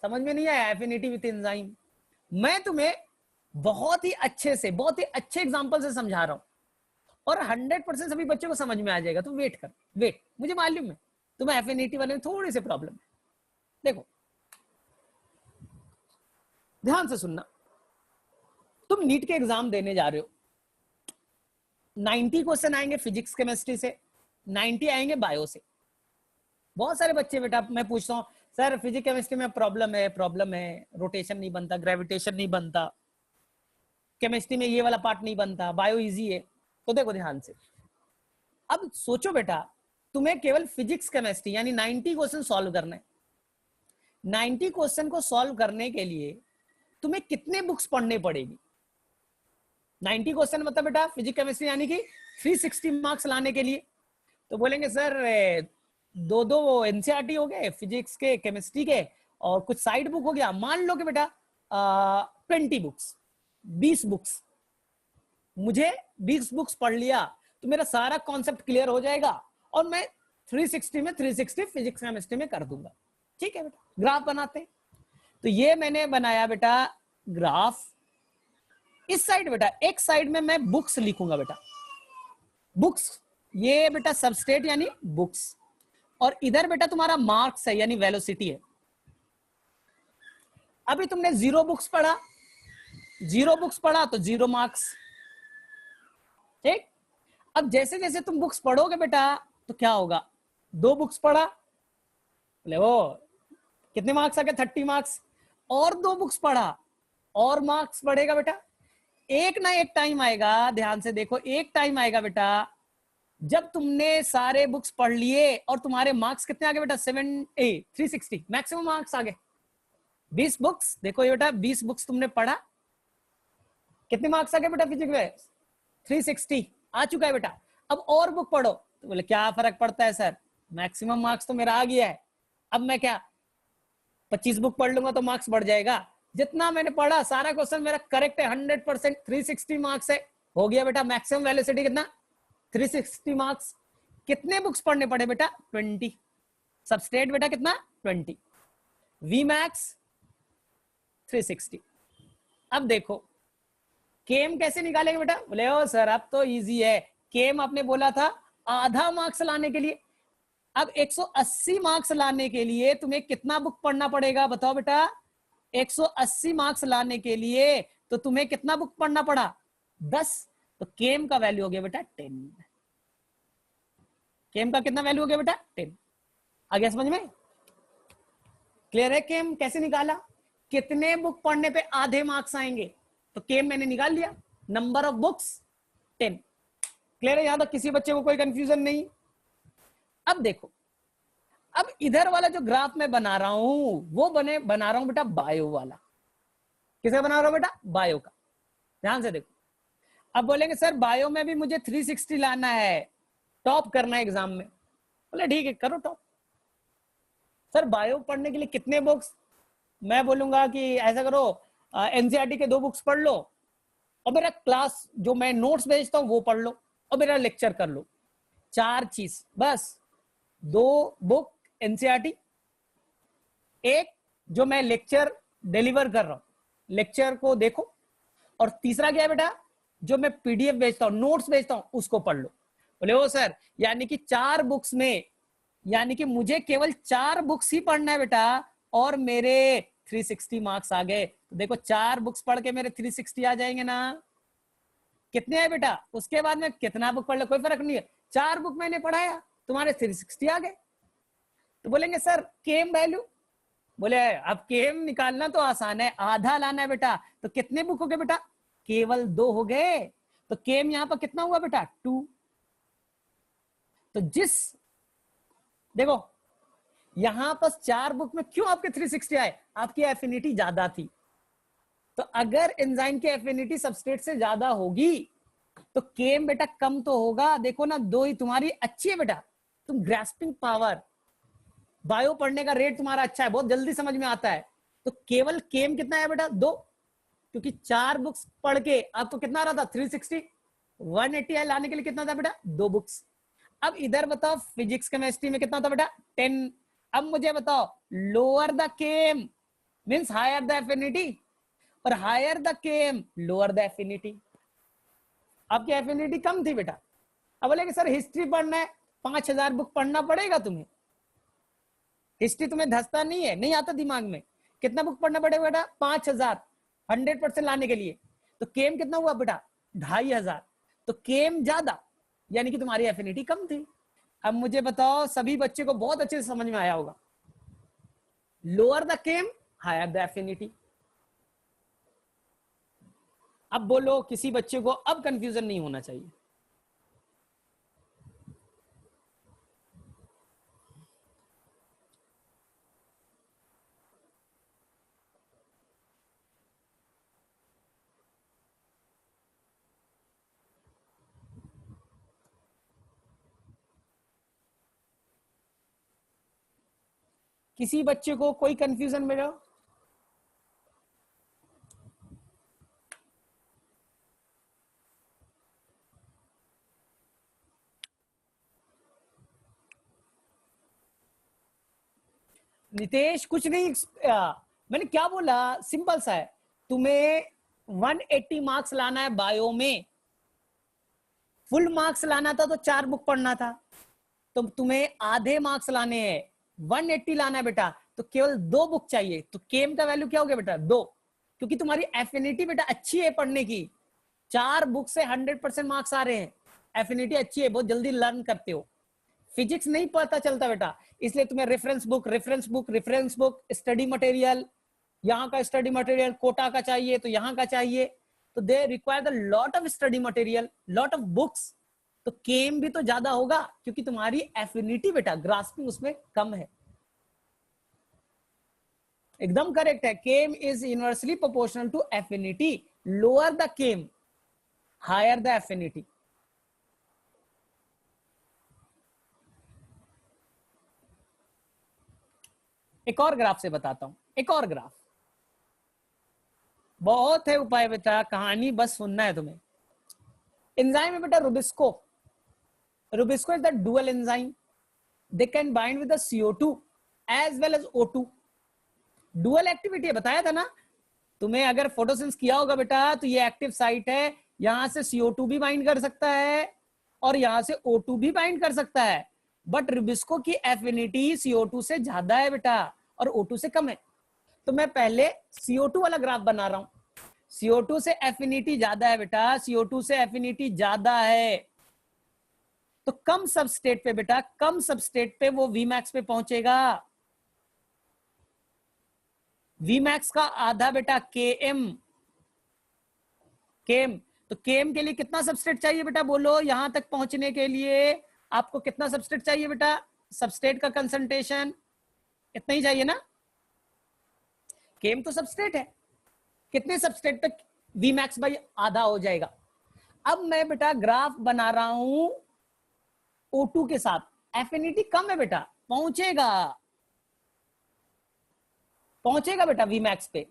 समझ में नहीं आया एफिनिटी विथ एंजाइम। मैं तुम्हें बहुत ही अच्छे से, बहुत ही अच्छे एग्जांपल से समझा रहा हूं और 100% सभी बच्चों को समझ में आ जाएगा। तुम वेट कर, वेट, मुझे मालूम है तुम्हें एफिनिटी वाले में थोड़ी सी प्रॉब्लम है। देखो ध्यान से सुनना, तुम नीट के एग्जाम देने जा रहे हो, 90 क्वेश्चन आएंगे फिजिक्स केमिस्ट्री से, 90 आएंगे बायो से। बहुत सारे बच्चे बेटा मैं पूछता हूँ सर फिजिक्स केमिस्ट्री में प्रॉब्लम है, रोटेशन नहीं बनता, ग्रेविटेशन नहीं बनता, केमिस्ट्री में ये वाला पार्ट नहीं बनता, बायो इजी है। तो देखो ध्यान से, अब सोचो बेटा तुम्हें केवल फिजिक्स केमिस्ट्री यानी 90 क्वेश्चन सॉल्व करना है। 90 क्वेश्चन को सॉल्व करने के लिए तुम्हें कितने बुक्स पढ़ने पड़ेगी। 90 क्वेश्चन मतलब बेटा फिजिक्स केमिस्ट्री यानी कि 360 मार्क्स लाने के लिए तो बोलेंगे सर दो एनसीईआरटी हो गए फिजिक्स के, केमिस्ट्री के, और कुछ साइड बुक हो गया। मान लो कि बेटा 20 बुक्स, 20 बुक्स, मुझे 20 बुक्स पढ़ लिया तो मेरा सारा कॉन्सेप्ट क्लियर हो जाएगा और मैं 360 में 360 फिजिक्स केमिस्ट्री में कर दूंगा। ठीक है बेटा, ग्राफ बनाते हैं। तो ये मैंने बनाया बेटा ग्राफ। इस साइड बेटा, एक साइड में मैं बुक्स लिखूंगा बेटा, बुक्स, ये बेटा सबस्टेट यानी बुक्स, और इधर बेटा तुम्हारा मार्क्स है यानी वेलोसिटी है। अभी तुमने 0 बुक्स पढ़ा, 0 बुक्स पढ़ा तो 0 मार्क्स। ठीक, अब जैसे जैसे तुम बुक्स पढ़ोगे बेटा तो क्या होगा, 2 बुक्स पढ़ा, बोले वो कितने मार्क्स आ गए, 30 मार्क्स, और 2 बुक्स पढ़ा और मार्क्स बढ़ेगा बेटा। एक ना एक टाइम आएगा, ध्यान से देखो, एक टाइम आएगा बेटा जब तुमने सारे बुक्स पढ़ लिए और तुम्हारे मार्क्स कितने आ गए बेटा, 360 मैक्सिमम मार्क्स आ गए। 20 बुक्स, देखो ये बेटा 20 बुक्स तुमने पढ़ा, कितने मार्क्स आ गए बेटा फिजिक्स में, 360 आ चुका है बेटा। अब और बुक पढ़ो तो बोले क्या फर्क पड़ता है सर, मैक्सिमम मार्क्स तो मेरा आ गया है, अब मैं क्या 25 बुक पढ़ लूंगा तो मार्क्स बढ़ जाएगा। जितना मैंने पढ़ा सारा क्वेश्चन मेरा करेक्ट है, 100%, 360 मार्क्स है, हो गया बेटा मैक्सिमम वेलोसिटी कितना, 360 मार्क्स। कितने बुक्स पढ़ने पड़े बेटा, 20, सबस्टेट बेटा कितना 20, वी मैक्स 360। अब देखो केम कैसे निकालेंगे बेटा, बोले ओ सर अब तो इजी है, केम आपने बोला था आधा मार्क्स लाने के लिए। अब 180 मार्क्स लाने के लिए तुम्हें कितना बुक पढ़ना पड़ेगा बताओ बेटा, 180 मार्क्स लाने के लिए तो तुम्हें कितना बुक पढ़ना पड़ा, 10, तो केम का वैल्यू हो गया बेटा 10। केम का कितना वैल्यू हो गया बेटा 10। आ गया समझ में, क्लियर है। केम कैसे निकाला, कितने बुक पढ़ने पे आधे मार्क्स आएंगे, तो केम मैंने निकाल लिया, नंबर ऑफ बुक्स 10। क्लियर है, यहां तक किसी बच्चे को कोई कंफ्यूजन नहीं। अब देखो, अब इधर वाला जो ग्राफ मैं बना रहा हूं वो बना रहा हूं बेटा बायो वाला। किसका बना रहा हूं बेटा, बायो का। ध्यान से देखो, अब बोलेंगे सर बायो में भी मुझे 360 लाना है, टॉप करना है एग्जाम में। बोले ठीक है करो टॉप। सर बायो पढ़ने के लिए कितने बुक्स, मैं बोलूंगा कि ऐसा करो एनसीईआरटी के 2 बुक्स पढ़ लो और मेरा क्लास जो मैं नोट्स भेजता हूं वो पढ़ लो और मेरा लेक्चर कर लो। 4 चीज बस, 2 बुक एनसीईआरटी, एक जो मैं लेक्चर डिलीवर कर रहा हूं, लेक्चर को देखो, और तीसरा क्या है बेटा, जो मैं पीडीएफ भेजता हूं, नोट्स भेजता हूं, उसको पढ़ लो। बोले ओ सर यानी कि 4 बुक्स में, यानी कि मुझे केवल 4 बुक्स ही पढ़ना है बेटा और मेरे 360 मार्क्स आ गए। तो देखो 4 बुक्स पढ़ के मेरे 360 आ जाएंगे ना। कितने हैं बेटा, उसके बाद में कितना बुक पढ़ लो कोई फर्क नहीं है, 4 बुक मैंने पढ़ाया तुम्हारे 360 आ गए। तो बोलेंगे सर केम वैल्यू, बोले अब केम निकालना तो आसान है, आधा लाना है बेटा, तो कितने बुक हो गए बेटा, केवल 2 हो गए, तो केम यहां पर कितना हुआ बेटा 2। तो देखो यहां पर 4 बुक में क्यों आपके 360 आए, आपकी एफिनिटी ज्यादा थी। तो अगर एंजाइम की एफिनिटी सबस्ट्रेट से ज्यादा होगी तो केम बेटा कम तो होगा, देखो ना 2 ही तुम्हारी अच्छी है बेटा, तुम ग्रास्पिंग पावर, बायो पढ़ने का रेट तुम्हारा अच्छा है, बहुत जल्दी समझ में आता है। तो केवल केम कितना है बेटा 2, क्योंकि 4 बुक्स पढ़ के आपको कितना आ रहा था 360, 180 लाने के लिए कितना था बेटा 2 बुक्स। अब इधर बताओ फिजिक्स केमिस्ट्री में कितना था बेटा 10। अब मुझे बताओ lower the Km means higher the affinity, और higher the Km lower the affinity. आपकी एफिनिटी कम थी बेटा। अब बोले कि सर हिस्ट्री पढ़ना है, 5000 बुक पढ़ना पड़ेगा तुम्हें। हिस्ट्री तुम्हें धसता नहीं है, नहीं आता दिमाग में, कितना बुक पढ़ना पड़ेगा बेटा 5000, 100% लाने के लिए। तो केम कितना हुआ बेटा 2500, तो केम ज्यादा, यानी कि तुम्हारी एफिनिटी कम थी। अब मुझे बताओ सभी बच्चे को बहुत अच्छे से समझ में आया होगा, lower the Km higher the affinity. अब बोलो किसी बच्चे को अब कंफ्यूजन नहीं होना चाहिए। किसी बच्चे को कोई कंफ्यूजन में रहो? नितेश कुछ नहीं, मैंने क्या बोला, सिंपल सा है, तुम्हें 180 मार्क्स लाना है बायो में, फुल मार्क्स लाना था तो 4 बुक पढ़ना था, तो तुम्हें आधे मार्क्स लाने हैं, 180 लाना है बेटा, तो केवल 2 बुक चाहिए। तो केम का वैल्यू क्या हो गया बेटा 2, क्योंकि तुम्हारी एफिनिटी बेटा अच्छी है पढ़ने की, 4 बुक से 100% मार्क्स आ रहे हैं, एफिनिटी अच्छी है, बहुत जल्दी लर्न करते हो। फिजिक्स नहीं पता चलता बेटा, इसलिए तुम्हें रेफरेंस बुक स्टडी मटेरियल, यहाँ का स्टडी मटेरियल कोटा का चाहिए तो यहाँ का चाहिए, तो they require the lot of study material, lot of books. तो केम भी तो ज्यादा होगा, क्योंकि तुम्हारी एफिनिटी बेटा ग्रास्पिंग उसमें कम है। एकदम करेक्ट है, Km is inversely proportional to affinity, lower the Km higher the affinity. एक और ग्राफ से बताता हूं, एक और ग्राफ, बहुत है उपाय बेटा, कहानी बस सुनना है तुम्हें। एंजाइम है बेटा rubisco, rubisco is the dual enzyme, they can bind with the CO2 as well as O2। Dual activity है, बताया था ना तुम्हें, अगर फोटोसिंथेसिस किया होगा बेटा तो ये एक्टिव साइट है, यहां से CO2 भी बाइंड कर सकता है और यहां से O2 भी बाइंड कर सकता है, बट रुबिस्को की एफिनिटी CO2 से ज्यादा है बेटा और O2 से कम है। तो मैं पहले CO2 वाला ग्राफ बना रहा हूं, CO2 से एफिनिटी ज्यादा है बेटा, CO2 से एफिनिटी ज्यादा है, तो कम सबस्टेट पे बेटा, कम सबस्टेट पे वो Vmax पे पहुंचेगा। Vmax का आधा बेटा Km, Km, तो Km के लिए कितना सबस्टेट चाहिए बेटा बोलो, यहां तक पहुंचने के लिए आपको कितना सबस्टेट चाहिए बेटा, सबस्टेट का कंसंट्रेशन इतना ही चाहिए ना, Km तो सबस्टेट है, कितने सबस्टेट तक Vmax बाई आधा हो जाएगा। अब मैं बेटा ग्राफ बना रहा हूं O2 के साथ, एफिनिटी कम है बेटा, पहुंचेगा पहुंचेगा बेटा Vmax पे,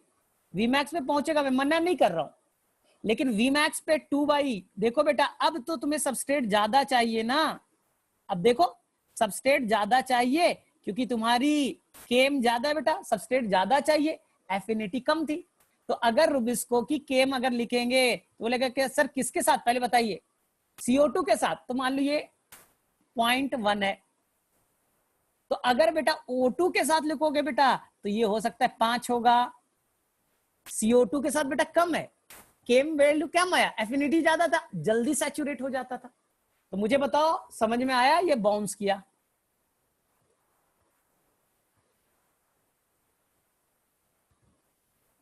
Vmax पे पहुंचेगा, मैं मना नहीं कर रहा हूं, लेकिन Vmax पे 2/, देखो बेटा अब तो तुम्हें सबस्ट्रेट ज्यादा चाहिए ना, अब देखो सबस्ट्रेट ज्यादा चाहिए क्योंकि तुम्हारी केम ज्यादा है बेटा, सबस्ट्रेट ज्यादा चाहिए, एफिनिटी कम थी। तो अगर रुबिस्को की केम अगर लिखेंगे तो बोलेगा कि सर किसके साथ, पहले बताइए, CO2 के साथ, तो मान लो ये 0.1 है, तो अगर बेटा O2 के साथ लिखोगे बेटा तो ये हो सकता है 5 होगा, CO2 के साथ बेटा कम है, केम वैल्यू कम आया, एफिनिटी ज्यादा था, जल्दी सैचुरेट हो जाता था। तो मुझे बताओ समझ में आया, ये बाउंस किया।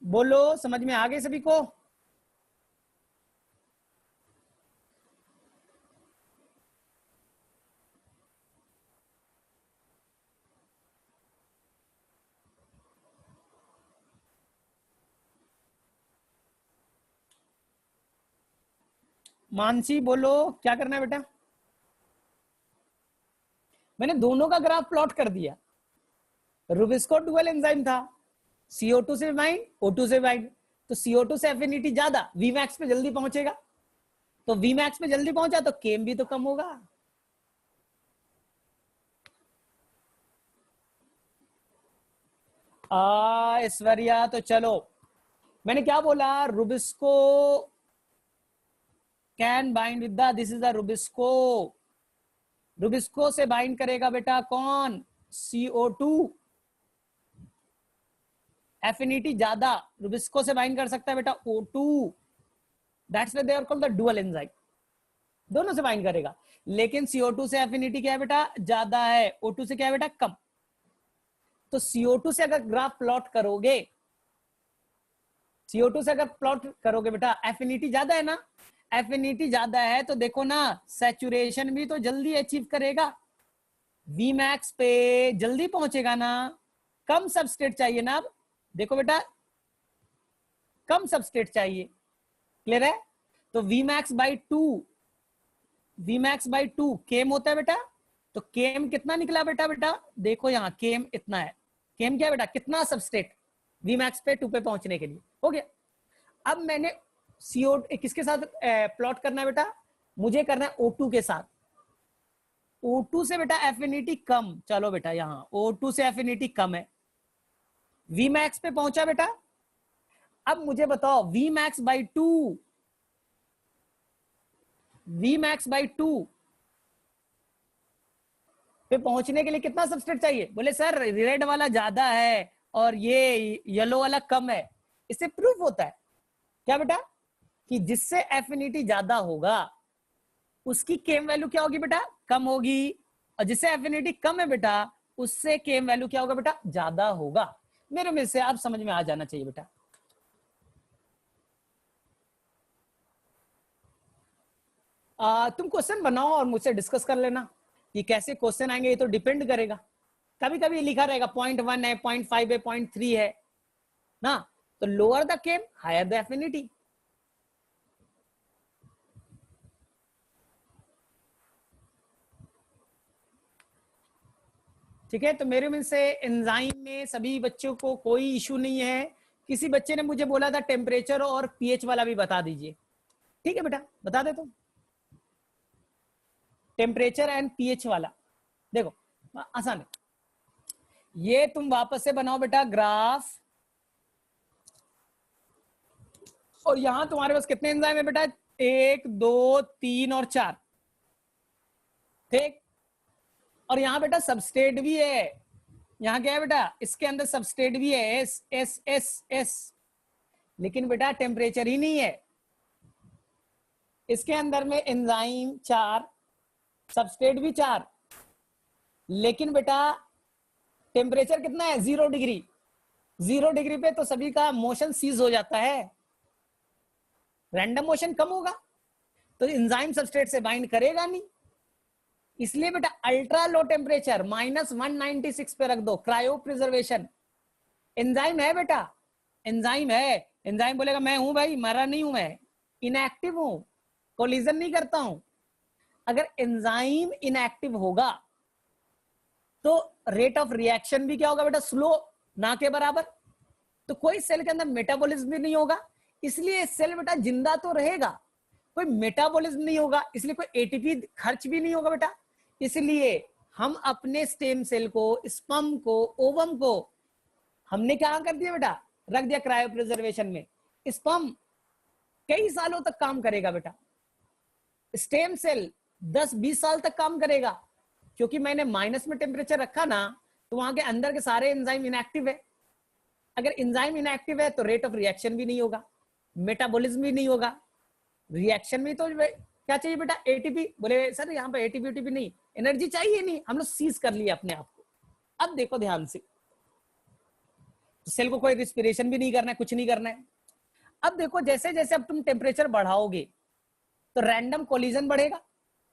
बोलो समझ में आ गए सभी को? मानसी बोलो क्या करना है बेटा? मैंने दोनों का ग्राफ प्लॉट कर दिया। रुबिस्को डुअल एंजाइम था, CO2 से बाइंड, O2 से बाइंड, तो CO2 से एफिनिटी ज्यादा, Vmax पे जल्दी पहुंचेगा, तो Vmax पे जल्दी पहुंचा तो Km भी तो कम होगा। ऐश्वर्या, तो चलो मैंने क्या बोला, Rubisco can bind with the, this is the Rubisco, Rubisco से बाइंड करेगा बेटा कौन? CO2, एफिनिटी ज्यादा, रुबिस्को से बाइंड कर सकता है बेटा O2, that's why they are called the dual enzyme, दोनों से बाइंड करेगा। लेकिन CO2 से एफिनिटी क्या है बेटा? ज्यादा है, O2 से क्या है बेटा? कम। तो CO2 से अगर ग्राफ प्लॉट करोगे, CO2 से अगर प्लॉट करोगे बेटा, एफिनिटी ज्यादा है ना, एफिनिटी ज्यादा है तो देखो ना सैचुरेशन भी तो जल्दी अचीव करेगा, Vmax पे जल्दी पहुंचेगा ना, कम सबस्ट्रेट चाहिए ना। अब देखो बेटा कम सबस्ट्रेट चाहिए, क्लियर है? तो Vmax बाई 2, Vmax बाई 2 केम होता है बेटा, तो केम कितना निकला बेटा? बेटा देखो यहाँ केम इतना है, केम क्या है बेटा? कितना सबस्ट्रेट Vmax पे 2 पे पहुंचने के लिए, हो गया। अब मैंने CO किसके साथ प्लॉट करना है बेटा? मुझे करना है O2 के साथ। O2 से बेटा एफिनिटी कम, चलो बेटा यहाँ O2 से एफिनिटी कम है, Vmax पे पहुंचा बेटा। अब मुझे बताओ Vmax बाई 2, Vmax बाई 2 पे पहुंचने के लिए कितना सबस्ट्रेट चाहिए? बोले सर रेड वाला ज्यादा है और ये येलो वाला कम है। इससे प्रूफ होता है क्या बेटा? कि जिससे एफिनिटी ज्यादा होगा उसकी केम वैल्यू क्या होगी बेटा? कम होगी, और जिससे एफिनिटी कम है बेटा उससे केम वैल्यू क्या होगा बेटा? ज्यादा होगा। मेरे में से आप समझ में आ जाना चाहिए बेटा। तुम क्वेश्चन बनाओ और मुझसे डिस्कस कर लेना, ये कैसे क्वेश्चन आएंगे ये तो डिपेंड करेगा। कभी कभी लिखा रहेगा 0.1 है, 0.5 है, 0.3 है ना, तो lower the Km higher the affinity. ठीक है, तो मेरे में से एंजाइम में सभी बच्चों को कोई इशू नहीं है। किसी बच्चे ने मुझे बोला था टेम्परेचर और पीएच वाला भी बता दीजिए। ठीक है बेटा, बता देता हूं, टेम्परेचर एंड पीएच वाला देखो आसान है। ये तुम वापस से बनाओ बेटा ग्राफ, और यहां तुम्हारे पास कितने एंजाइम है बेटा? 1 2 3 और 4, ठीक। और यहां बेटा सबस्ट्रेट भी है, यहां क्या है बेटा? इसके अंदर सबस्ट्रेट भी है, एस एस एस एस, लेकिन बेटा टेम्परेचर ही नहीं है। इसके अंदर में एंजाइम 4, सबस्ट्रेट भी 4, लेकिन बेटा टेम्परेचर कितना है? 0 डिग्री। 0 डिग्री पे तो सभी का मोशन सीज हो जाता है, रैंडम मोशन कम होगा, तो एंजाइम सबस्ट्रेट से बाइंड करेगा नहीं। इसलिए बेटा अल्ट्रा लो टेम्परेचर -196 पे रख दो, क्रायो प्रिजर्वेशन। एंजाइम है बेटा, एंजाइम है। एंजाइम बोलेगा मैं हूं भाई, मरा नहीं हूं, मैं इनएक्टिव हूं, कोलिजन नहीं करता हूं। अगर एंजाइम इनएक्टिव होगा तो रेट ऑफ रिएक्शन भी क्या होगा बेटा? स्लो, ना के बराबर। तो कोई सेल के अंदर मेटाबॉलिज्म भी नहीं होगा, इसलिए सेल बेटा जिंदा तो रहेगा, कोई मेटाबॉलिज्म नहीं होगा, इसलिए कोई एटीपी खर्च भी नहीं होगा बेटा। इसलिए हम अपने स्टेम सेल को, स्पर्म को, ओवम को हमने क्या कर दिया बेटा? रख दिया क्रायो प्रिजर्वेशन में। स्पर्म कई सालों तक काम करेगा बेटा, स्टेम सेल 10-20 साल तक काम करेगा, क्योंकि मैंने माइनस में टेम्परेचर रखा ना, तो वहां के अंदर के सारे एंजाइम इनएक्टिव है। अगर एंजाइम इनएक्टिव है तो रेट ऑफ रिएक्शन भी नहीं होगा, मेटाबॉलिज्म भी नहीं होगा, रिएक्शन में तो क्या चाहिए बेटा? एटीपी। बोले सर यहाँ पे एटीपी उटीपी नहीं, एनर्जी चाहिए नहीं, हम लोग सीज कर लिए अपने आप को। अब देखो ध्यान से, सेल को कोई रिस्पिरेशन भी नहीं करना है, कुछ नहीं करना है। अब देखो जैसे जैसे अब तुम टेम्परेचर बढ़ाओगे तो रैंडम कोलिजन बढ़ेगा,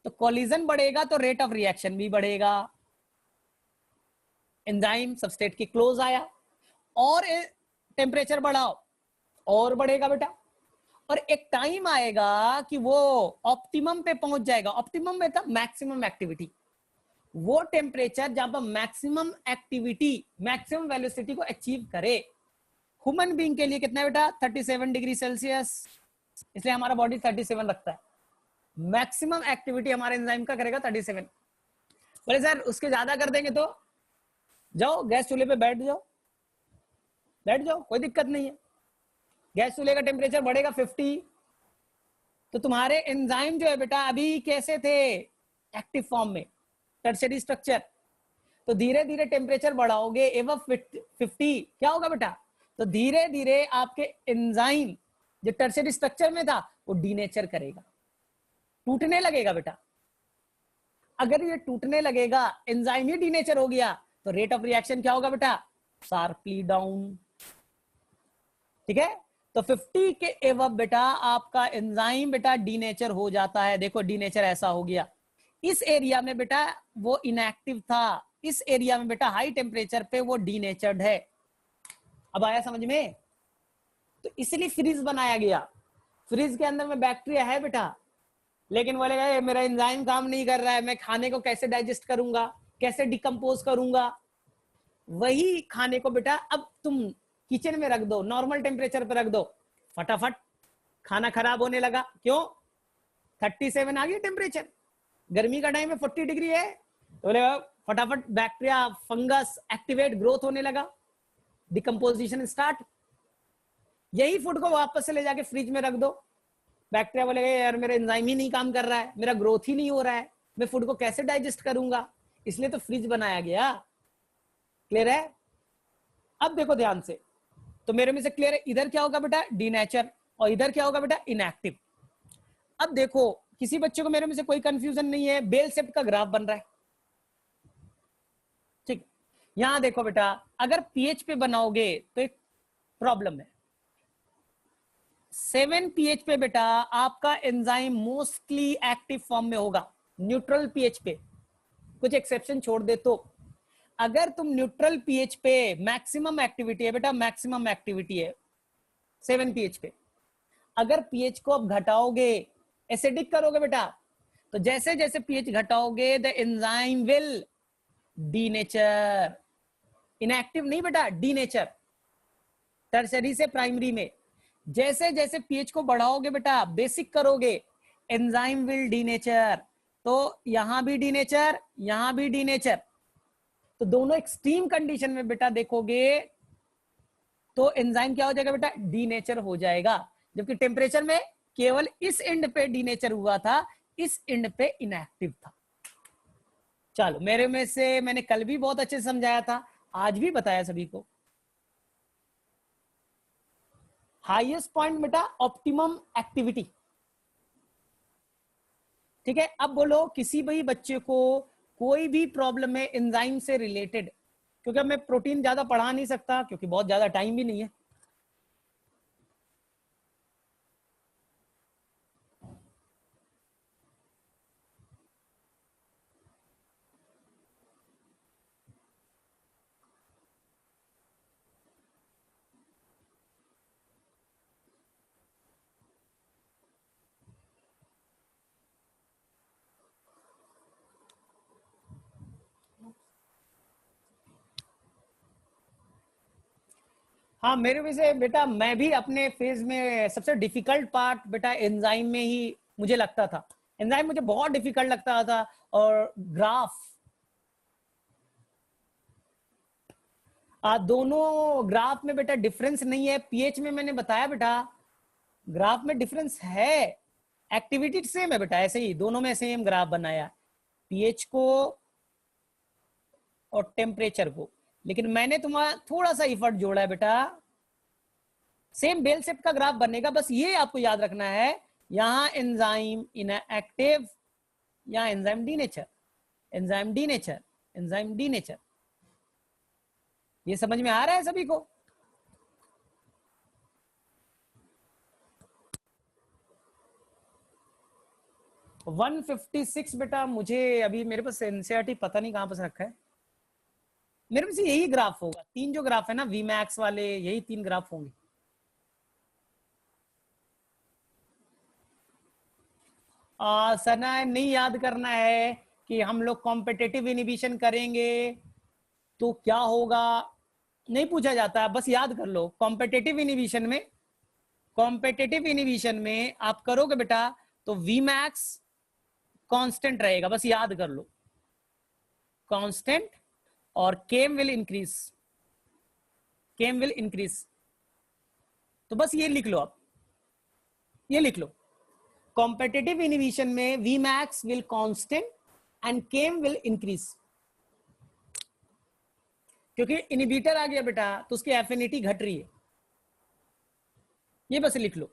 तो कोलिजन बढ़ेगा तो रेट ऑफ रिएक्शन भी बढ़ेगा। एंजाइम सबस्ट्रेट के क्लोज आया, और टेम्परेचर बढ़ाओ और बढ़ेगा बेटा, और एक टाइम आएगा कि वो ऑप्टिमम पे पहुंच जाएगा। ऑप्टिमम में था मैक्सिमम एक्टिविटी, वो टेम्परेचर जहां पर मैक्सिमम एक्टिविटी, मैक्सिमम वेलोसिटी को अचीव करे। ह्यूमन बीइंग के लिए कितना है बेटा? 37 डिग्री सेल्सियस, इसलिए हमारा बॉडी 37 रखता है। मैक्सिमम एक्टिविटी हमारे एंजाइम का करेगा 37। बोले सर उसके ज्यादा कर देंगे तो? जाओ गैस चूल्हे पे बैठ जाओ, बैठ जाओ, कोई दिक्कत नहीं है। गैस चूल्हे का टेम्परेचर बढ़ेगा 50, तो तुम्हारे एंजाइम जो है बेटा अभी कैसे थे? एक्टिव फॉर्म में, टर्शियरी स्ट्रक्चर। तो धीरे धीरे टेम्परेचर बढ़ाओगे एवं 50, क्या होगा बेटा? तो धीरे धीरे आपके एंजाइम जो टर्शियरी स्ट्रक्चर में था वो डीनेचर करेगा, टूटने लगेगा बेटा। अगर ये टूटने लगेगा, एंजाइम ही डीनेचर हो गया, तो रेट ऑफ रिएक्शन क्या होगा बेटा? Sharply down. ठीक है, तो 50 के एवं बेटा आपका एंजाइम बेटा डीनेचर हो जाता है। देखो डीनेचर ऐसा हो गया। इस एरिया में बेटा वो इनएक्टिव था, इस एरिया में बेटा हाई टेम्परेचर पे वो डीनेचर्ड है। अब आया समझ में? तो इसलिए फ्रीज बनाया गया। फ्रीज के अंदर में बैक्टीरिया है बेटा, लेकिन बोलेगा मेरा एंजाइम काम नहीं कर रहा है, मैं खाने को कैसे डाइजेस्ट करूंगा, कैसे डिकम्पोज करूंगा। वही खाने को बेटा अब तुम किचन में रख दो, नॉर्मल टेम्परेचर पे रख दो, फटाफट खाना खराब होने लगा। क्यों? 37 आ गया टेम्परेचर, गर्मी का टाइम है, 40 डिग्री है, तो बोलेगा फटाफट बैक्टीरिया, फंगस एक्टिवेट, ग्रोथ होने लगा, डिकम्पोजिशन स्टार्ट। यही फूड को वापस से ले जाके फ्रिज में रख दो, बैक्टीरिया बोलेगा यार मेरा एंजाइम ही नहीं काम कर रहा है, मेरा ग्रोथ ही नहीं हो रहा है, मैं फूड को कैसे डाइजेस्ट करूंगा। इसलिए तो फ्रिज बनाया गया। क्लियर है? अब देखो ध्यान से, तो मेरे में से क्लियर है, इधर क्या होगा बेटा? डीनेचर, और इधर क्या होगा बेटा? इनएक्टिव। अब देखो किसी बच्चे को मेरे में से कोई कंफ्यूजन नहीं है, बेल शेप का ग्राफ बन रहा है। ठीक, यहां देखो बेटा, अगर पीएच पे बनाओगे तो एक प्रॉब्लम है। 7 पीएच पे बेटा आपका एंजाइम मोस्टली एक्टिव फॉर्म में होगा। न्यूट्रल पीएच पे कुछ एक्सेप्शन छोड़ दे तो, अगर तुम न्यूट्रल पीएच पे, मैक्सिमम एक्टिविटी है बेटा, मैक्सिमम एक्टिविटी है 7 पीएच पे, अगर पीएच को अब घटाओगे, एसिडिक करोगे बेटा, तो जैसे जैसे पीएच घटाओगे the enzyme will denature. Inactive नहीं बेटा, डीनेचर। टर्शरी से प्राइमरी में जैसे जैसे पीएच को बढ़ाओगे बेटा, बेसिक करोगे, एंजाइम विल डीनेचर। तो यहां भी डीनेचर, यहां भी डीनेचर, तो दोनों एक्सट्रीम कंडीशन में बेटा देखोगे तो एंजाइम क्या हो जाएगा बेटा? डीनेचर हो जाएगा। जबकि टेम्परेचर में केवल इस एंड पे डीनेचर हुआ था, इस एंड पे इनएक्टिव था। चलो, मेरे में से मैंने कल भी बहुत अच्छे से समझाया था, आज भी बताया सभी को। हाईएस्ट पॉइंट बेटा ऑप्टिमम एक्टिविटी। ठीक है, अब बोलो किसी भी बच्चे को कोई भी प्रॉब्लम है एंजाइम से रिलेटेड, क्योंकि अब मैं प्रोटीन ज्यादा पढ़ा नहीं सकता क्योंकि बहुत ज्यादा टाइम भी नहीं है। हाँ, मेरे वजह बेटा मैं भी अपने फेज में सबसे डिफिकल्ट पार्ट बेटा एंजाइम में ही मुझे लगता था। एंजाइम मुझे बहुत डिफिकल्ट लगता था। और ग्राफ, दोनों ग्राफ में बेटा डिफरेंस नहीं है। पीएच में मैंने बताया बेटा ग्राफ में डिफरेंस है, एक्टिविटी सेम है बेटा, ऐसे ही दोनों में सेम ग्राफ बनाया, पीएच को और टेम्परेचर को। लेकिन मैंने तुम्हारा थोड़ा सा इफर्ट जोड़ा है बेटा, सेम बेल शेप का ग्राफ बनेगा। बस ये आपको याद रखना है, यहां एंजाइम इनएक्टिव, यहां enzyme denature, enzyme denature, enzyme denature. ये समझ में आ रहा है सभी को? तो 156 बेटा, मुझे अभी मेरे पास एनसीईआरटी पता नहीं कहां पर रखा है, मेरे पास यही ग्राफ होगा। 3 जो ग्राफ है ना वीमैक्स वाले, यही 3 ग्राफ होंगे। सना नहीं याद करना है कि हम लोग कॉम्पिटिटिव इनिबिशन करेंगे तो क्या होगा, नहीं पूछा जाता, बस याद कर लो। कॉम्पिटिटिव इनिबिशन में आप करोगे बेटा तो Vmax कांस्टेंट रहेगा, बस याद कर लो, कांस्टेंट, और Km विल इंक्रीज। तो बस ये लिख लो, आप ये लिख लो, कॉम्पिटिटिव इनिबिशन में Vmax will constant and Km will increase. क्योंकि इनिबिटर आ गया बेटा तो उसकी एफिनिटी घट रही है, ये बस लिख लो।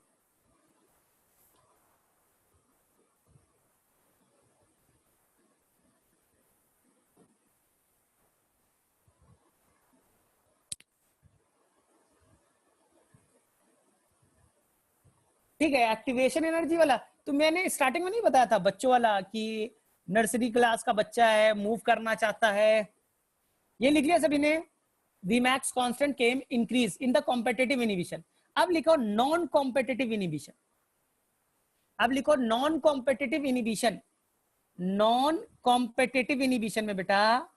ठीक है, एक्टिवेशन एनर्जी वाला तो मैंने स्टार्टिंग में नहीं बताया था, बच्चों वाला, कि नर्सरी क्लास का बच्चा है, मूव करना चाहता है, ये लिख लिया सभी ने। Vmax constant came increase in the competitive inhibition. अब लिखो नॉन कॉम्पिटिटिव इनिबिशन, अब लिखो non competitive inhibition. Non competitive inhibition में बेटा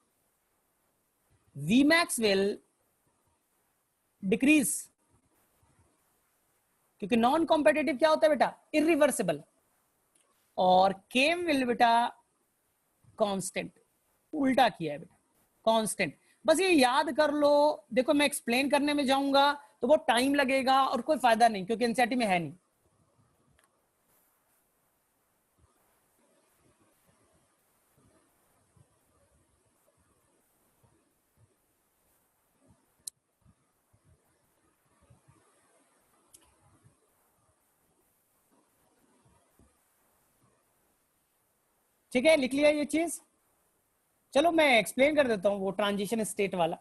Vmax विल डिक्रीज, क्योंकि नॉन कॉम्पिटिटिव क्या होता है बेटा, इरिवर्सिबल, और केम विल बेटा कांस्टेंट, उल्टा किया है बेटा, कांस्टेंट। बस ये याद कर लो। देखो मैं एक्सप्लेन करने में जाऊंगा तो वो टाइम लगेगा और कोई फायदा नहीं, क्योंकि एनसीईआरटी में है नहीं। ठीक है, लिख लिया ये चीज। चलो मैं एक्सप्लेन कर देता हूं वो ट्रांजिशन स्टेट वाला।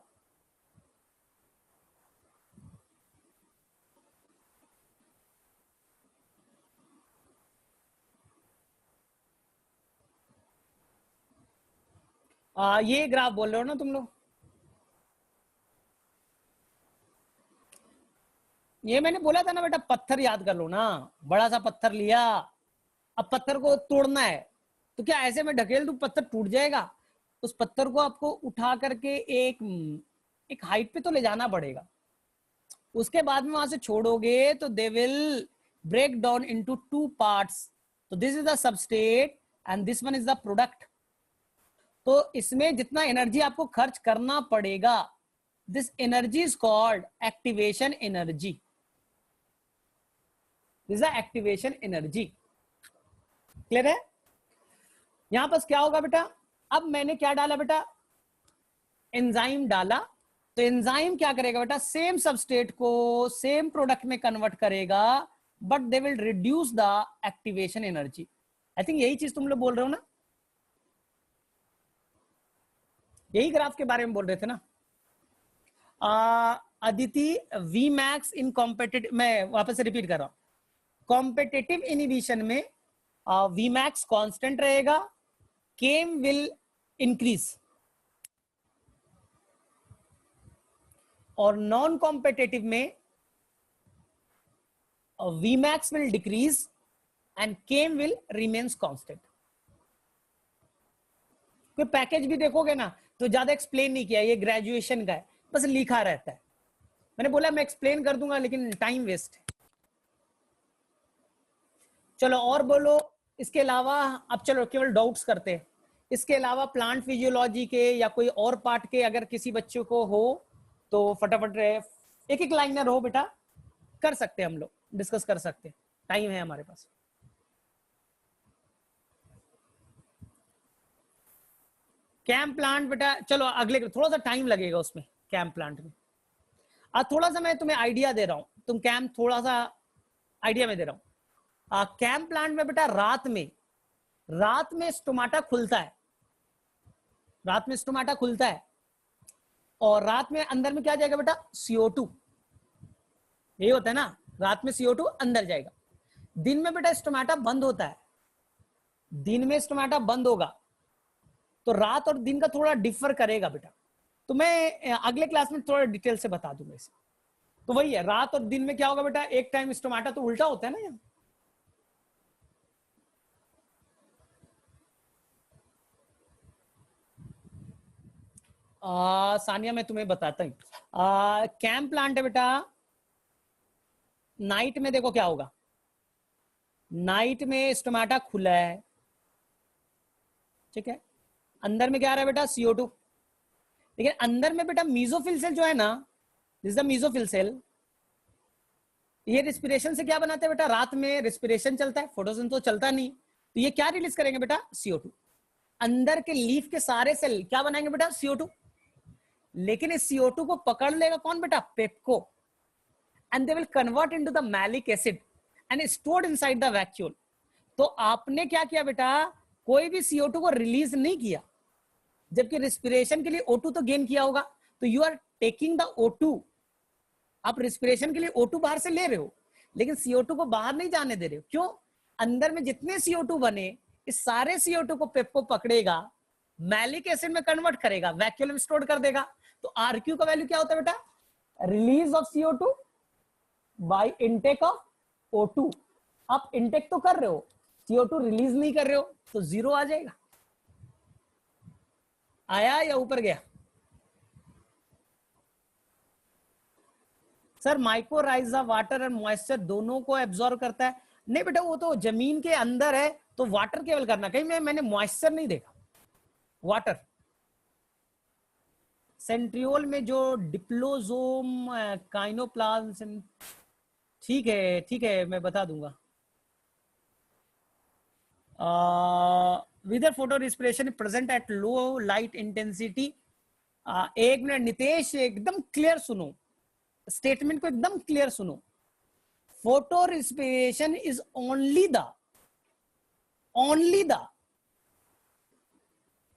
ये ग्राफ बोल रहे हो ना तुम लोग, ये मैंने बोला था ना बेटा, पत्थर याद कर लो ना, बड़ा सा पत्थर लिया, अब पत्थर को तोड़ना है, तो क्या ऐसे में ढकेल दूं पत्थर टूट जाएगा? उस पत्थर को आपको उठा करके एक एक हाइट पे तो ले जाना पड़ेगा, उसके बाद में वहां से छोड़ोगे तो they will break down into two parts. तो this is the substrate and this one is the product. तो इसमें जितना एनर्जी आपको खर्च करना पड़ेगा, this energy is called activation energy, this the activation energy. Clear है? यहां पर क्या होगा बेटा, अब मैंने क्या डाला बेटा, एंजाइम डाला, तो एंजाइम क्या करेगा बेटा, सेम सबस्टेट को सेम प्रोडक्ट में कन्वर्ट करेगा, but they will reduce the activation energy. I think यही चीज तुम लोग बोल रहे हो ना, यही ग्राफ के बारे में बोल रहे थे ना। अदिति, Vmax इन कॉम्पिटिटिव, मैं वापस से रिपीट कर रहा हूं, कॉम्पिटिटिव इनिबिशन में Vmax कांस्टेंट रहेगा, Km विल इंक्रीज, और नॉन कॉम्पिटिटिव में Vmax will decrease and Km will remains constant. कोई पैकेज भी देखोगे ना तो ज्यादा एक्सप्लेन नहीं किया, ये ग्रेजुएशन का है, बस लिखा रहता है। मैंने बोला मैं एक्सप्लेन कर दूंगा लेकिन टाइम वेस्ट है। चलो और बोलो इसके अलावा, अब चलो केवल डाउट्स करते हैं, इसके अलावा प्लांट फिजियोलॉजी के या कोई और पार्ट के अगर किसी बच्चे को हो तो फटाफट एक एक लाइनर हो बेटा, कर सकते हैं, हम लोग डिस्कस कर सकते हैं, टाइम है हमारे पास। कैंप प्लांट बेटा, चलो अगले, थोड़ा सा टाइम लगेगा उसमें, कैंप प्लांट में। आज थोड़ा सा मैं तुम्हें आइडिया दे रहा हूं, तुम कैंप थोड़ा सा आइडिया में दे रहा हूं। कैंप प्लांट में बेटा रात में स्टोमाटा खुलता है, रात में स्टोमाटा खुलता है, और रात में अंदर में क्या जाएगा बेटा, CO2, यही होता है ना, रात में CO2 अंदर जाएगा। दिन में बेटा स्टोमाटा बंद होता है, दिन में स्टोमाटा बंद होगा, तो रात और दिन का थोड़ा डिफर करेगा बेटा, तो मैं अगले क्लास में थोड़ा डिटेल से बता दूंगा इसे। तो वही है, रात और दिन में क्या होगा बेटा, एक टाइम स्टोमाटा तो उल्टा होता है ना यहाँ, सानिया मैं तुम्हें बताता हूँ। कैम प्लांट है बेटा, नाइट में देखो क्या होगा, नाइट में स्टोमेटा खुला है, ठीक है, अंदर में क्या आ रहा है बेटा, CO2। लेकिन अंदर में बेटा मीजोफिल सेल जो है ना, दिस द मीजोफिल सेल, ये रिस्पिरेशन से क्या बनाते हैं बेटा, रात में रिस्पिरेशन चलता है, फोटोसिंथेसिस तो चलता नहीं, तो ये क्या रिलीज करेंगे बेटा, CO2। अंदर के लीफ के सारे सेल क्या बनाएंगे बेटा, CO2। लेकिन इस CO2 को पकड़ लेगा कौन बेटा, PEPCO, and they will convert into the malic acid and stored inside the vacuole. तो आपने क्या किया बेटा, कोई भी CO2 को रिलीज नहीं किया, जबकि रिस्पिरेशन के लिए O2 तो गेन किया होगा। तो you are taking the O2, आप रिस्पिरेशन के लिए O2 बाहर से ले रहे हो, लेकिन CO2 को बाहर नहीं जाने दे रहे हो। क्यों, अंदर में जितने CO2 बने, इस सारे CO2 को पेप्को पकड़ेगा, मैलिक एसिड में कन्वर्ट करेगा, वैक्यूल में स्टोर कर देगा। तो RQ का वैल्यू क्या होता है बेटा, release of CO2 by intake of O2। आप इनटेक तो कर रहे हो, CO2 रिलीज नहीं कर रहे हो, तो 0 आ जाएगा। आया या ऊपर गया? Sir mycorrhiza water and moisture दोनों को एब्जॉर्ब करता है। नहीं बेटा, वो तो जमीन के अंदर है, तो वाटर केवल करना, कहीं मैंने मॉइस्चर नहीं देखा, वाटर। सेंट्रियोल में जो डिप्लोजोम, काइनोप्लाज्म, ठीक है ठीक है, मैं बता दूंगा। Whether photorespiration present at low light intensity. एक मिनट नितेश, एकदम क्लियर सुनो, स्टेटमेंट को एकदम क्लियर सुनो। Photorespiration is only the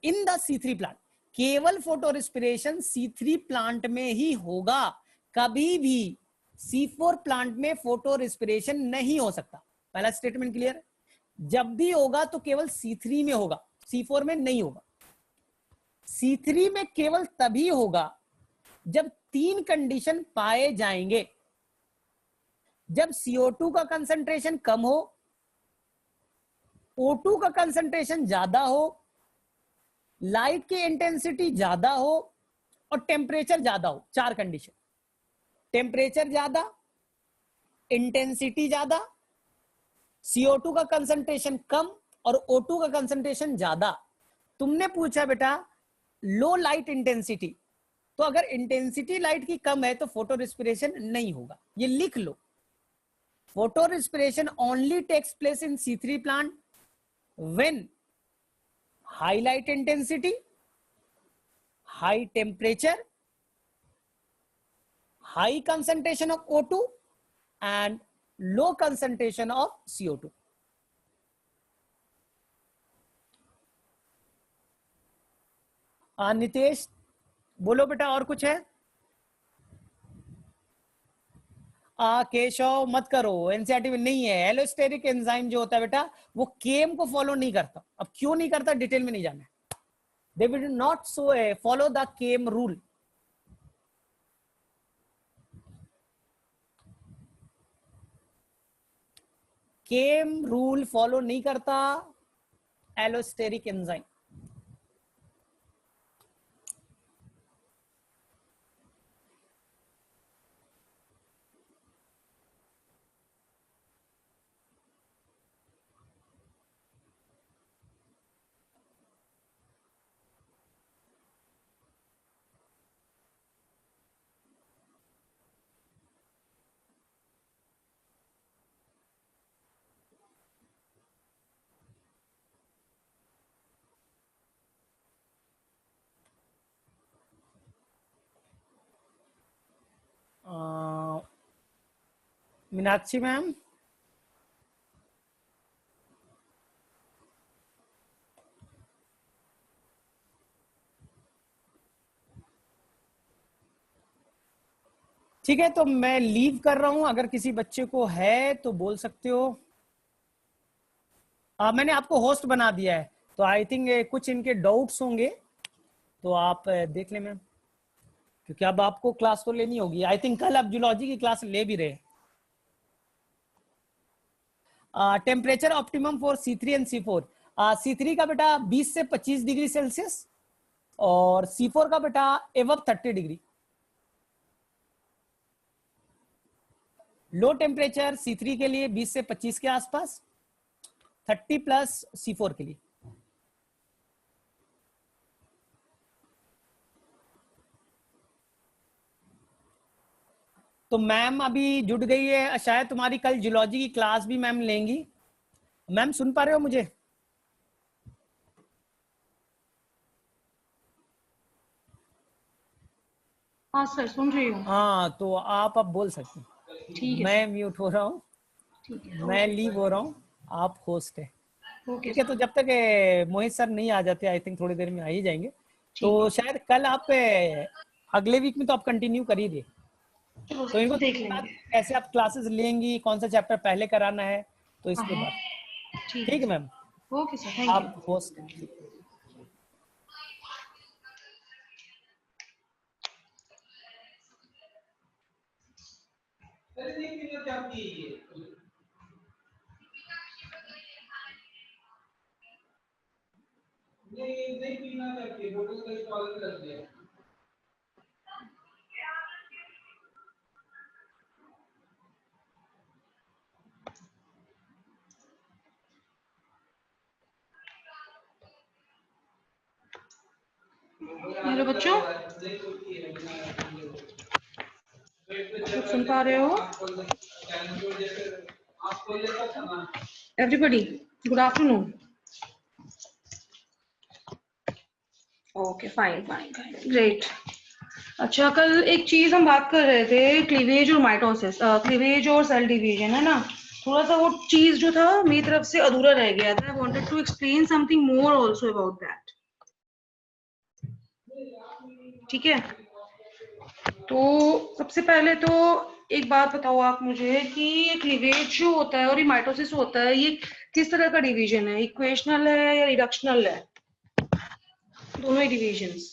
in the C3 plant. केवल फोटो रिस्पिरेशन C3 प्लांट में ही होगा, कभी भी C4 प्लांट में फोटो रिस्पिरेशन नहीं हो सकता। पहला स्टेटमेंट क्लियर। जब भी होगा तो केवल C3 में होगा, C4 में नहीं होगा। C3 में केवल तभी होगा जब 3 कंडीशन पाए जाएंगे, जब CO2 का कंसंट्रेशन कम हो, O2 का कंसंट्रेशन ज्यादा हो, लाइट की इंटेंसिटी ज्यादा हो, और टेम्परेचर ज्यादा हो। 4 कंडीशन, टेम्परेचर ज्यादा, इंटेंसिटी ज्यादा, CO2 का कंसंट्रेशन कम, और O2 का कंसंट्रेशन ज्यादा। तुमने पूछा बेटा लो लाइट इंटेंसिटी, तो अगर इंटेंसिटी लाइट की कम है तो फोटो रिस्पिरेशन नहीं होगा, ये लिख लो। Photorespiration only takes place in C3 plant when high light intensity, high temperature, high concentration of O2 and low concentration of CO2। Nitesh बोलो बेटा, और कुछ है? केशव मत करो, एनसीईआरटी में नहीं है। एलोस्टेरिक एंजाइम जो होता है बेटा, वो केम को फॉलो नहीं करता। अब क्यों नहीं करता, डिटेल में नहीं जाना। They will not follow the came rule. Came rule follow नहीं करता एलोस्टेरिक एंजाइम। मीनाक्षी मैम, ठीक है, तो मैं लीव कर रहा हूं। अगर किसी बच्चे को है तो बोल सकते हो। मैंने आपको होस्ट बना दिया है, तो आई थिंक कुछ इनके डाउट्स होंगे, तो आप देख लें मैम, क्योंकि अब आपको क्लास तो लेनी होगी। आई थिंक कल आप जूलॉजी की क्लास ले भी रहे। Temperature optimum for C3 and C4। C3 का बेटा 20 से 25 डिग्री सेल्सियस, और C4 का बेटा above 30 degree. Low temperature C3 के लिए 20 से 25 के आसपास, 30 प्लस C4 के लिए। तो मैम अभी जुड़ गई है, शायद तुम्हारी कल जियोलॉजी की क्लास भी मैम लेंगी। मैम सुन पा रहे हो मुझे? हाँ सर सुन रही हूँ। हाँ तो आप अब बोल सकते हैं। ठीक है मैं म्यूट हो रहा हूँ, मैं लीव हो रहा हूँ, आप होस्ट है। ठीक है, तो जब तक मोहित सर नहीं आ जाते, आई थिंक थोड़ी देर में आ ही जाएंगे, तो शायद कल आप अगले वीक में तो आप कंटिन्यू कर ही दिए, तो इनको देख लेंगे कैसे आप क्लासेस लेंगी, कौन सा चैप्टर पहले कराना है, तो इसके बाद। ठीक है मैम, ओके सर, थैंक आप यू। होस्ट हैं। नहीं पीना चाहिए, बोतल का इस्तेमाल कर दिया। हेलो बच्चों, आप सुन पा रहे हो? Everybody good afternoon. Okay fine fine fine great. अच्छा, कल एक चीज हम बात कर रहे थे, क्लीवेज और माइटोसिस, क्लीवेज और सेल डिवीजन, है ना। थोड़ा सा वो चीज जो था मेरी तरफ से अधूरा रह गया था। I wanted to explain something more also about that. ठीक है, तो सबसे पहले तो एक बात बताओ आप मुझे कि ये क्लीवेज जो होता है और ये माइटोसिस होता है, ये किस तरह का डिवीजन है? इक्वेशनल है या रिडक्शनल है? दोनों ही डिवीजन्स।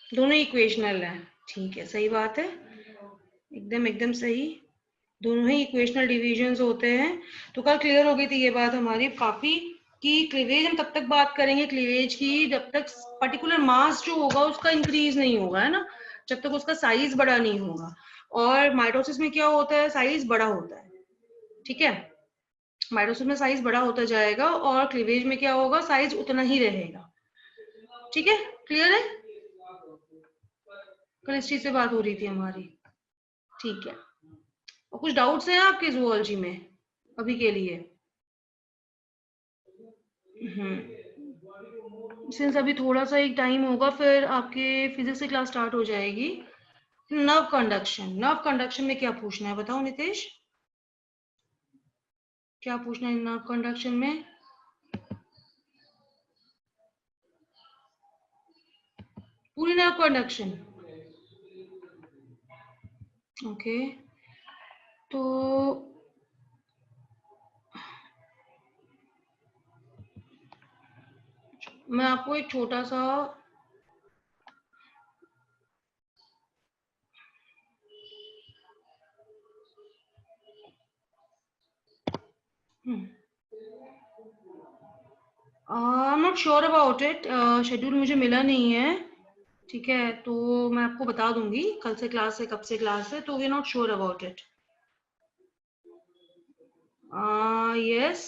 दोनों इक्वेशनल है, ठीक है, सही बात है, एकदम एकदम सही। दोनों ही इक्वेशनल डिवीजन्स होते हैं। तो कल क्लियर हो गई थी ये बात हमारी काफी, कि क्लीवेज हम तब तक बात करेंगे क्लीवेज की जब तक पर्टिकुलर मास जो होगा उसका इंक्रीज नहीं होगा, है ना, जब तक उसका साइज बड़ा नहीं होगा। और माइटोसिस में क्या होता है, साइज बड़ा होता है। ठीक है, माइटोसिस में साइज बड़ा होता जाएगा और क्लीवेज में क्या होगा, साइज उतना ही रहेगा। ठीक है, क्लियर है? कल इस चीज से बात हो रही थी हमारी। ठीक है, और कुछ डाउट्स हैं आपके जूलॉजी में अभी के लिए? सिंस अभी थोड़ा सा एक टाइम होगा फिर आपके फिजिक्स की क्लास स्टार्ट हो जाएगी। नर्व कंडक्शन, नर्व कंडक्शन में क्या पूछना है बताओ नितेश, क्या पूछना है नर्व कंडक्शन में? पूरी नर्व कंडक्शन, ओके। तो मैं आपको एक छोटा सा I am not sure about it, schedule मुझे मिला नहीं है। ठीक है, तो मैं आपको बता दूंगी कल से क्लास है, कब से क्लास है, तो we are not sure about it. Yes,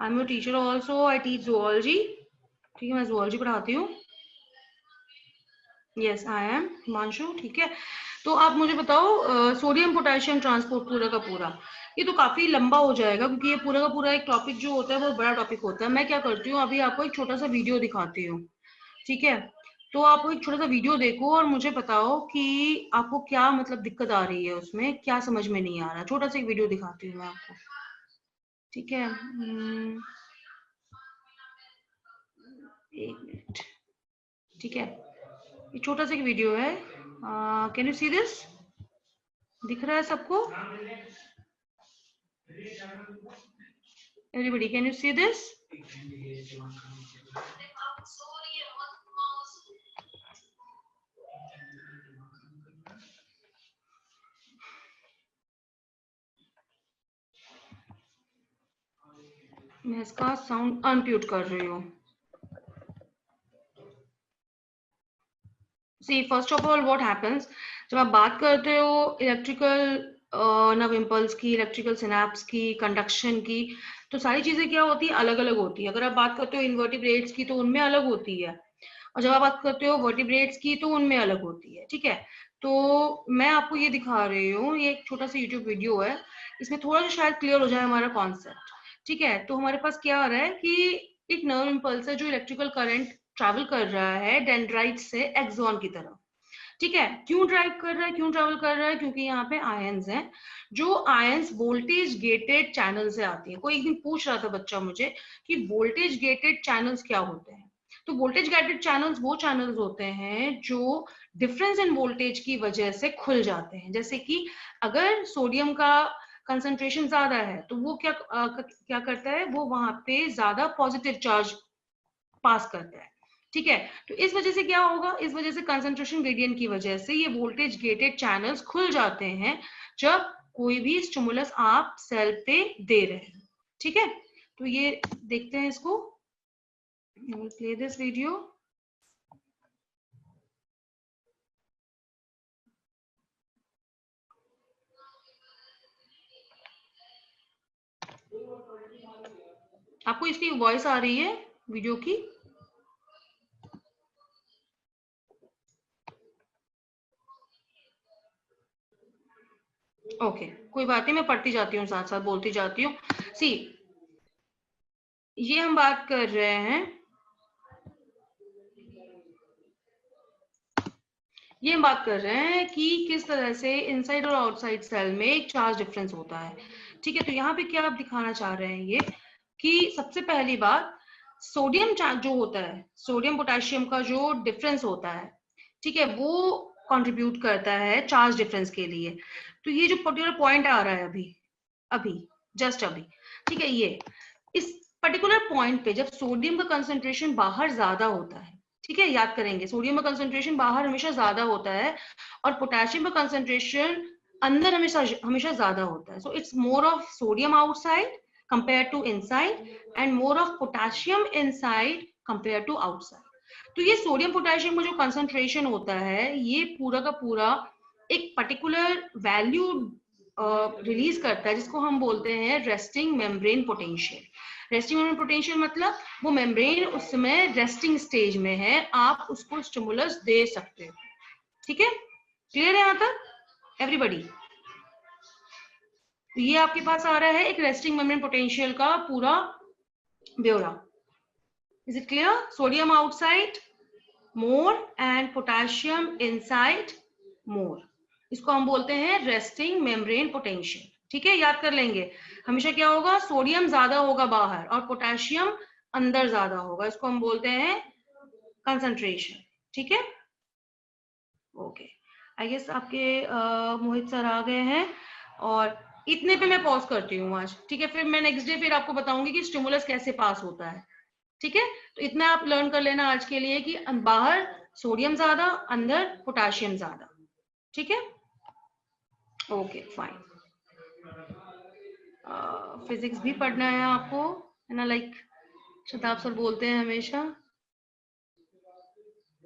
I am your teacher also, I teach zoology. ठीक है, मैं जूलॉजी पढ़ाती हूँ। Yes I am Himanshu. ठीक है, तो आप मुझे बताओ सोडियम पोटेशियम ट्रांसपोर्ट पूरा का पूरा, ये तो काफी लंबा हो जाएगा क्योंकि ये पूरा का पूरा एक टॉपिक जो होता है वो बड़ा टॉपिक होता है। मैं क्या करती हूँ, अभी आपको एक छोटा सा वीडियो दिखाती हूँ। ठीक है, तो आप एक छोटा सा वीडियो देखो और मुझे बताओ कि आपको क्या मतलब दिक्कत आ रही है उसमें, क्या समझ में नहीं आ रहा। छोटा सा एक वीडियो दिखाती हूँ मैं आपको। ठीक है, एक मिनट। ठीक है, ये छोटा सा एक वीडियो है, कैन यू सी दिस? दिख रहा है सबको? Everybody can you see this? मैं इसका साउंड अनम्यूट कर रही हूँ। See first of all what happens, जब आप बात करते हो इलेक्ट्रिकल नर्व इम्पल्स की, इलेक्ट्रिकल सिनेप्स की, कंडक्शन की, तो सारी चीजें क्या होती है, अलग अलग होती है। अगर आप बात करते हो इनवर्टिब्रेट्स की तो उनमें अलग होती है, और जब आप बात करते हो वर्टिब्रेट्स की तो उनमें अलग होती है। ठीक है, तो मैं आपको ये दिखा रही हूँ, ये एक छोटा सा यूट्यूब वीडियो है, इसमें थोड़ा सा शायद क्लियर हो जाए हमारा कॉन्सेप्ट। ठीक है, तो हमारे पास क्या आ रहा है कि एक नर्व इम्पल्स है जो इलेक्ट्रिकल करंट ट्रैवल कर रहा है डेंड्राइट से एक्सॉन की तरफ। ठीक है, क्यों ड्राइव कर रहा है, क्यों ट्रैवल कर रहा है, क्योंकि यहाँ पे आयंस हैं, जो आयंस वोल्टेज गेटेड चैनल से आती है। कोई एक दिन पूछ रहा था बच्चा मुझे कि वोल्टेज गेटेड चैनल्स क्या होते हैं। तो वोल्टेज गेटेड चैनल्स वो चैनल्स होते हैं जो डिफरेंस इन वोल्टेज की वजह से खुल जाते हैं। जैसे कि अगर सोडियम का कंसंट्रेशन ज्यादा है तो वो क्या करता है, वो वहां पे ज्यादा पॉजिटिव चार्ज पास करता है। ठीक है, तो इस वजह से क्या होगा, इस वजह से कंसंट्रेशन ग्रेडियंट की वजह से ये वोल्टेज गेटेड चैनल्स खुल जाते हैं जब कोई भी स्टिमुलस आप सेल पे दे रहे हैं। ठीक है, तो ये देखते हैं इसको, प्ले दिस वीडियो। आपको इसकी वॉइस आ रही है वीडियो की? ओके, कोई बात नहीं, मैं पढ़ती जाती हूँ, साथ साथ बोलती जाती हूँ। सी, ये हम बात कर रहे हैं, ये हम बात कर रहे हैं कि किस तरह से इनसाइड और आउटसाइड सेल में एक चार्ज डिफरेंस होता है। ठीक है, तो यहाँ पे क्या आप दिखाना चाह रहे हैं ये कि सबसे पहली बात, सोडियम जो होता है, सोडियम पोटेशियम का जो डिफरेंस होता है, ठीक है, वो कंट्रीब्यूट करता है चार्ज डिफरेंस के लिए। तो ये जो पर्टिकुलर पॉइंट आ रहा है अभी अभी जस्ट अभी, ठीक है, ये इस पर्टिकुलर पॉइंट पे जब सोडियम का कंसंट्रेशन बाहर ज्यादा होता है, ठीक है, याद करेंगे सोडियम का कंसंट्रेशन बाहर हमेशा ज्यादा होता है और पोटेशियम का कंसंट्रेशन अंदर हमेशा हमेशा ज्यादा होता है। So it's more of sodium outside compared to inside and more of potassium inside compared to outside। तो ये सोडियम पोटेशियम का जो कंसंट्रेशन होता है ये पूरा का पूरा एक पर्टिकुलर वैल्यू रिलीज करता है जिसको हम बोलते हैं resting membrane potential. Resting membrane potential मतलब वो मेम्ब्रेन उस समय रेस्टिंग स्टेज में है, आप उसको स्टिमुलस दे सकते हो। ठीक है, क्लियर है यहाँ तक एवरीबॉडी? तो ये आपके पास आ रहा है एक रेस्टिंग मेम्ब्रेन पोटेंशियल का पूरा ब्यौरा। Is it clear? Sodium outside more and potassium inside more, इसको हम बोलते हैं रेस्टिंग मेम्ब्रेन पोटेंशियल। ठीक है, याद कर लेंगे, हमेशा क्या होगा, सोडियम ज्यादा होगा बाहर और पोटेशियम अंदर ज्यादा होगा, इसको हम बोलते हैं कंसंट्रेशन। ठीक है, ओके, आई गेस आपके मोहित सर आ गए हैं और इतने पे मैं पॉज करती हूँ आज। ठीक है, फिर मैं नेक्स्ट डे फिर आपको बताऊंगी कि स्टिमुलस कैसे पास होता है। ठीक है, तो इतना आप लर्न कर लेना आज के लिए कि बाहर सोडियम ज्यादा, अंदर पोटेशियम ज्यादा। ठीक है, ओके फाइन। फिजिक्स भी पढ़ना है आपको, है ना, लाइक शताब सर बोलते हैं हमेशा